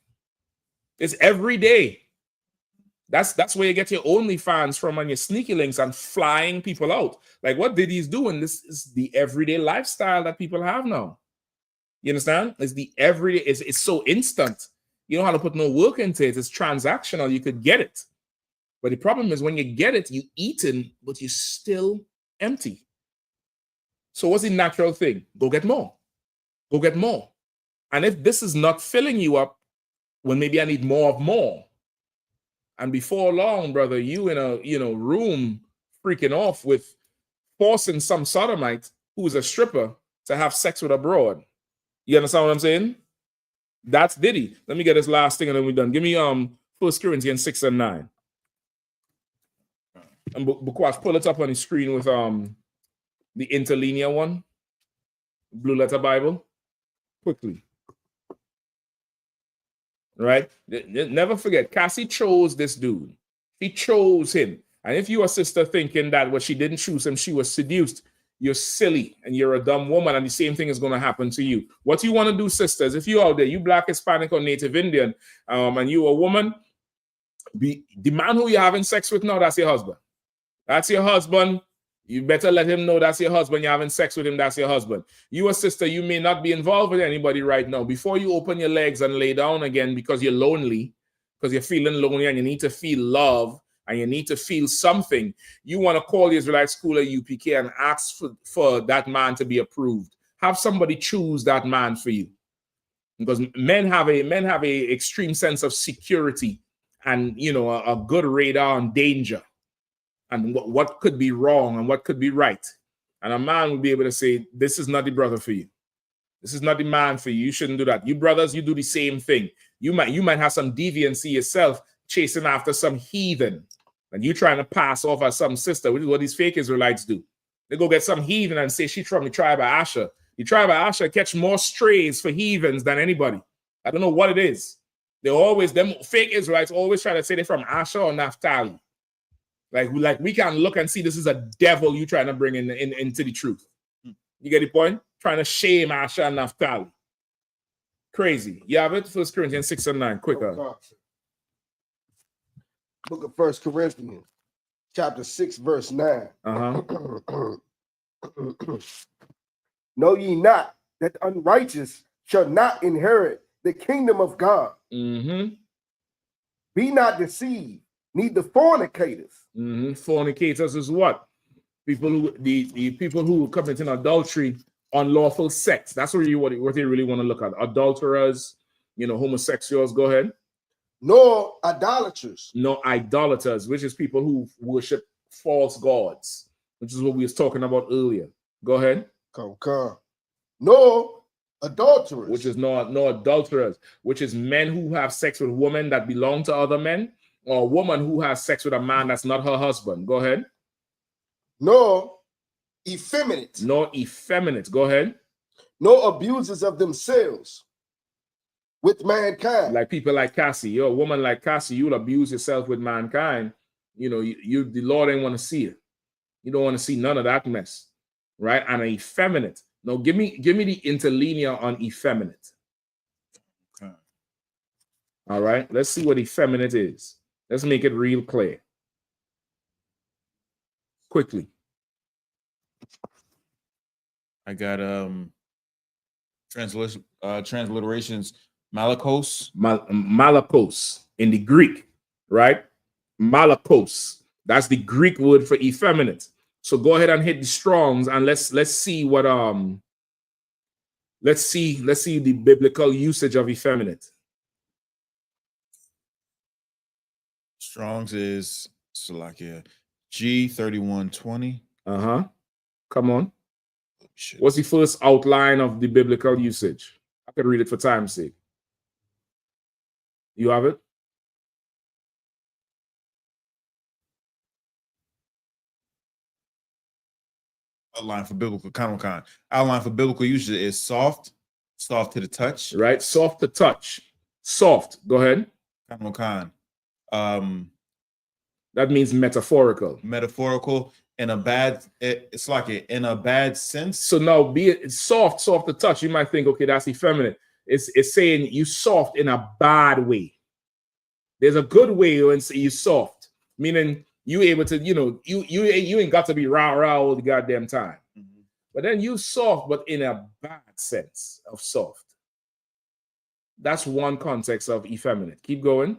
It's every day. That's where you get your OnlyFans from and your sneaky links and flying people out. Like what Diddy's doing, this is the everyday lifestyle that people have now. You understand? It's the everyday, it's so instant. You don't have to put no work into it. It's transactional. You could get it. But the problem is when you get it, you eat it, but you're still empty. So what's the natural thing? Go get more. Go get more. And if this is not filling you up, well, maybe I need more of more. And before long, brother, you in a room freaking off with forcing some sodomite who is a stripper to have sex with a broad. You understand what I'm saying? That's Diddy. Let me get this last thing and then we're done. Give me 1 Corinthians 6 and 9. And Bukwash, pull it up on the screen with the interlinear one. Blue Letter Bible. Quickly. Right? Never forget, Cassie chose this dude. She chose him. And if you are sister thinking that she didn't choose him, she was seduced, you're silly and you're a dumb woman, and the same thing is going to happen to you. What you want to do, sisters, if you're out there, you Black, Hispanic, or Native Indian, and you a woman, the man who you're having sex with now, that's your husband. That's your husband. You better let him know that's your husband. You're having sex with him, that's your husband. You a sister, you may not be involved with anybody right now. Before you open your legs and lay down again because you're lonely, because you're feeling lonely and you need to feel love and you need to feel something, you want to call the Israelite school at UPK and ask for that man to be approved. Have somebody choose that man for you. Because men have a extreme sense of security and, a good radar on danger. And what could be wrong and what could be right. And a man will be able to say, this is not the brother for you. This is not the man for you. You shouldn't do that. You brothers, you do the same thing. You might have some deviancy yourself, chasing after some heathen. And you trying to pass off as some sister, which is what these fake Israelites do. They go get some heathen and say she's from the tribe of Asher. The tribe of Asher catch more strays for heathens than anybody. I don't know what it is. Them fake Israelites always try to say they're from Asher or Naphtali. Like we can look and see this is a devil you trying to bring into the truth. You get the point? Trying to shame Asher and Naphtali. Crazy. You have it? 1 Corinthians 6 and 9. Quicker. Book of 1 Corinthians, chapter 6, verse 9. Know ye not that the unrighteous shall not inherit the kingdom of God? Be not deceived, neither fornicators. Fornicators is what? People who the people who committing adultery, unlawful sex. That's what you really want to look at. Adulterers, homosexuals. Go ahead. Nor idolaters. No idolaters, which is people who worship false gods, which is what we was talking about earlier. Go ahead. Come. No adulterers. Which is no adulterers, which is men who have sex with women that belong to other men, or a woman who has sex with a man that's not her husband. Go ahead. Nor effeminate. Nor effeminate. Go ahead. nor abusers of themselves with mankind. Like people like Cassie, you're a woman like Cassie, you'll abuse yourself with mankind. You know, the Lord ain't want to see it. You don't want to see none of that mess, right? And an effeminate. Now, give me the interlinear on effeminate. Okay. All right, let's see what effeminate is. Let's make it real clear. Quickly. I got transliterations malakos. Malakos in the Greek, right? Malakos. That's the Greek word for effeminate. So go ahead and hit the Strongs and let's see what let's see the biblical usage of effeminate. Strong's is Salakia G3120. Come on. What's the first outline of the biblical usage? I could read it for time's sake. You have it? Outline for biblical Khan. Outline for biblical usage is soft to the touch. Right, soft to touch. Soft. Go ahead. Khan. That means metaphorical. Metaphorical in a bad. It's like it in a bad sense. So now, be it soft to touch. You might think, okay, that's effeminate. It's saying you soft in a bad way. There's a good way when you soft, meaning you able to, you know, you ain't got to be rah all the goddamn time. But then you soft, but in a bad sense of soft. That's one context of effeminate. Keep going.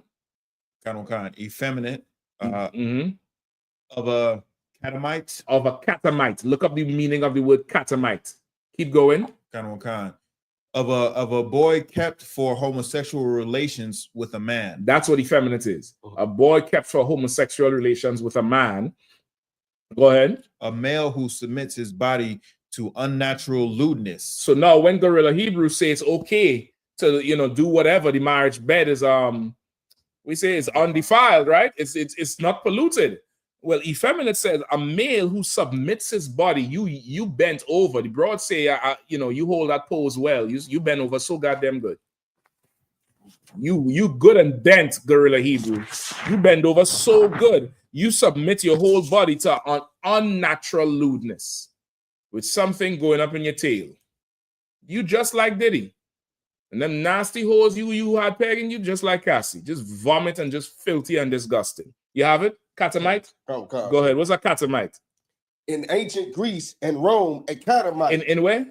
Effeminate. Of a catamite. Of a catamite. Look up the meaning of the word catamite. Keep going. Of a boy kept for homosexual relations with a man. That's what effeminate is. A boy kept for homosexual relations with a man. Go ahead. A male who submits his body to unnatural lewdness. So now when Gorilla Hebrew says okay to, you know, do whatever, the marriage bed is we say it's undefiled, right? It's not polluted. Well, effeminate says a male who submits his body, you bent over. The broad say, you know, you hold that pose well. You bend over so goddamn good. You good and bent, Gorilla Hebrew. You bend over so good. You submit your whole body to an unnatural lewdness with something going up in your tail. You just like Diddy. And them nasty hoes you had pegging you just like Cassie. Just vomit and just filthy and disgusting. You have it? Catamite? Oh, God. Go ahead. What's a catamite? In ancient Greece and Rome, a catamite. In where?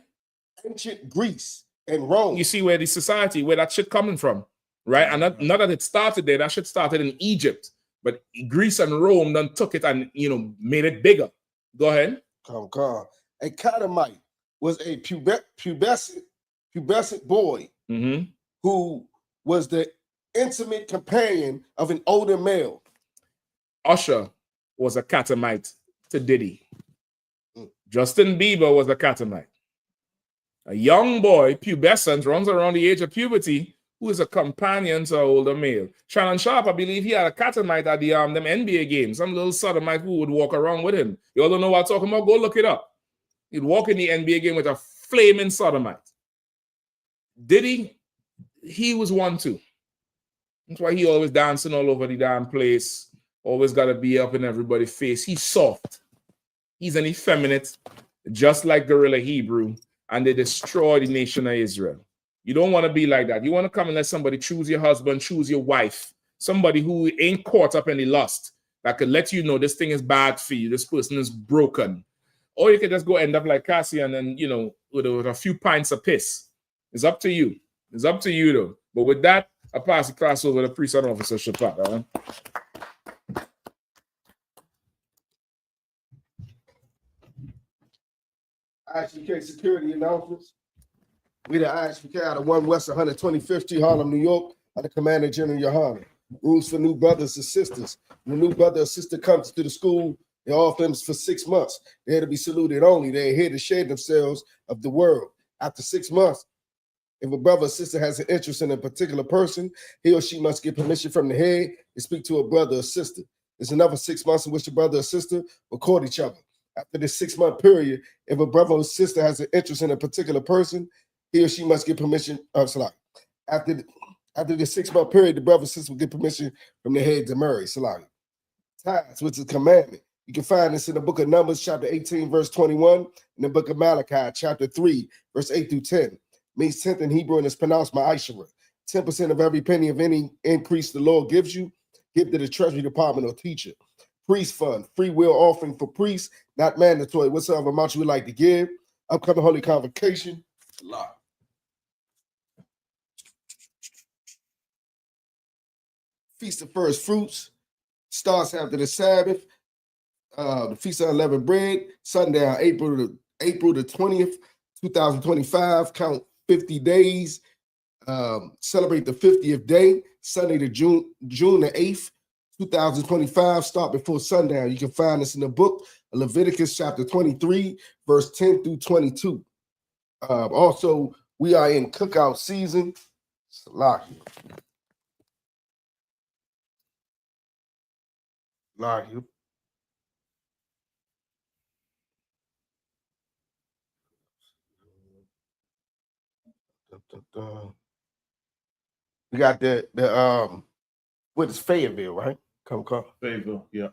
Ancient Greece and Rome. You see where the society, where that shit coming from, right? And not that it started there. That shit started in Egypt. But Greece and Rome then took it and, you know, made it bigger. Go ahead. Come. A catamite was a pubescent boy who was the intimate companion of an older male. Usher was a catamite to Diddy. Justin Bieber was a catamite. A young boy, pubescent, runs around the age of puberty, who is a companion to an older male. Shannon Sharp, I believe he had a catamite at the them NBA games. Some little sodomite who would walk around with him. You all don't know what I'm talking about? Go look it up. He'd walk in the NBA game with a flaming sodomite. Diddy, he was one too. That's why he always dancing all over the damn place. Always got to be up in everybody's face. He's soft. He's an effeminate, just like Gorilla Hebrew, and they destroy the nation of Israel. You don't want to be like that. You want to come and let somebody choose your husband, choose your wife, somebody who ain't caught up in the lust, that could let you know this thing is bad for you, this person is broken. Or you could just go end up like Cassie and then, you know, with a few pints of piss. It's up to you. It's up to you, though. But with that, I pass the class over to Priest and Officer Shapat. I.S.U.P.K security announcements. We the I.S.U.P.K out of 1 West 125th Street, Harlem, New York, under Commander General Yahanna. Rules for new brothers and sisters. When a new brother or sister comes to the school, they're off limits for 6 months. They're to be saluted only. They're here to shade themselves of the world. After 6 months, if a brother or sister has an interest in a particular person, he or she must get permission from the head to speak to a brother or sister. There's another 6 months in which the brother or sister will court each other. After the 6-month period, if a brother or sister has an interest in a particular person, he or she must get permission. After the 6-month period, the brother or sister will get permission from the head to marry. Tithes, which is commandment. You can find this in the book of Numbers, chapter 18, verse 21, and the book of Malachi, chapter 3, verse 8 through 10. Means 10th in Hebrew and it's pronounced ma'ashara. 10% of every penny of any increase the Lord gives you, give to the treasury department or teacher. Priest fund, free will offering for priests, not mandatory. Whatsoever amount you would like to give. Upcoming holy convocation. Feast of First Fruits starts after the Sabbath. The Feast of Unleavened Bread, sundown, April the 20th, 2025. Count 50 days. Celebrate the 50th day, Sunday to June the 8th, 2025. Start before sundown. You can find this in the book of Leviticus chapter 23, verse 10 through 22. Also, we are in cookout season. We got the what is Fayetteville, right? Come. Fayetteville, yeah.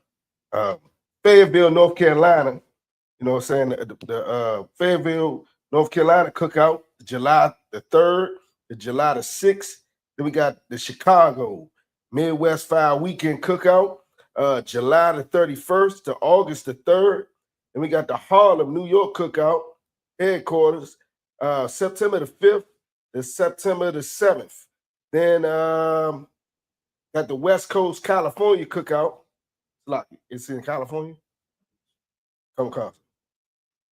Fayetteville, North Carolina. You know what I'm saying? The Fayetteville, North Carolina cookout, July the 3rd to July the 6th. Then we got the Chicago Midwest Fire Weekend cookout, July the 31st to August the 3rd. And we got the Harlem, New York cookout headquarters, September the 5th to September the 7th. Then got the West Coast California cookout. It's in California. Come.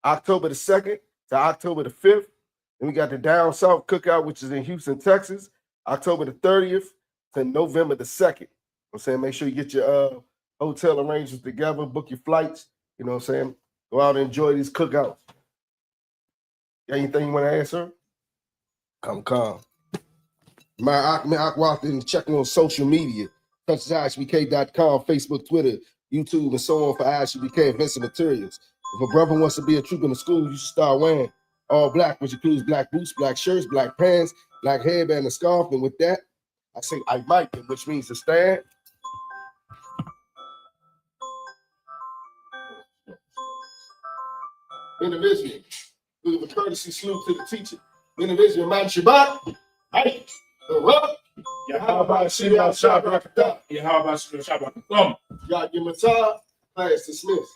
October the 2nd to October the 5th. Then we got the Down South cookout, which is in Houston, Texas, October the 30th to November the 2nd. I'm saying, make sure you get your hotel arrangements together, book your flights. You know what I'm saying? Go out and enjoy these cookouts. Got anything you want to add, sir? Come. I walked in checking on social media. Touch ISUPK.com, Facebook, Twitter, YouTube, and so on for I.S.U.P.K events and materials. If a brother wants to be a troop in the school, you should start wearing all black, which includes black boots, black shirts, black pants, black headband, and scarf. And with that, I say I might, which means to stand. Individual, we give a courtesy salute to the teacher. Individual, man Shabbat. Hey, Yahanna, got your matah, class dismissed.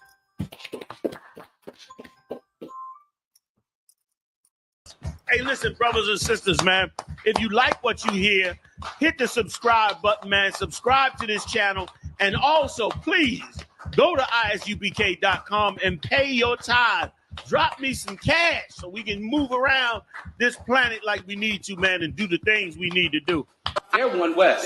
Hey, listen, brothers and sisters, man. If you like what you hear, hit the subscribe button, man. Subscribe to this channel. And also, please, go to ISUPK.com and pay your tithe. Drop me some cash so we can move around this planet like we need to, man, and do the things we need to do. They're one West.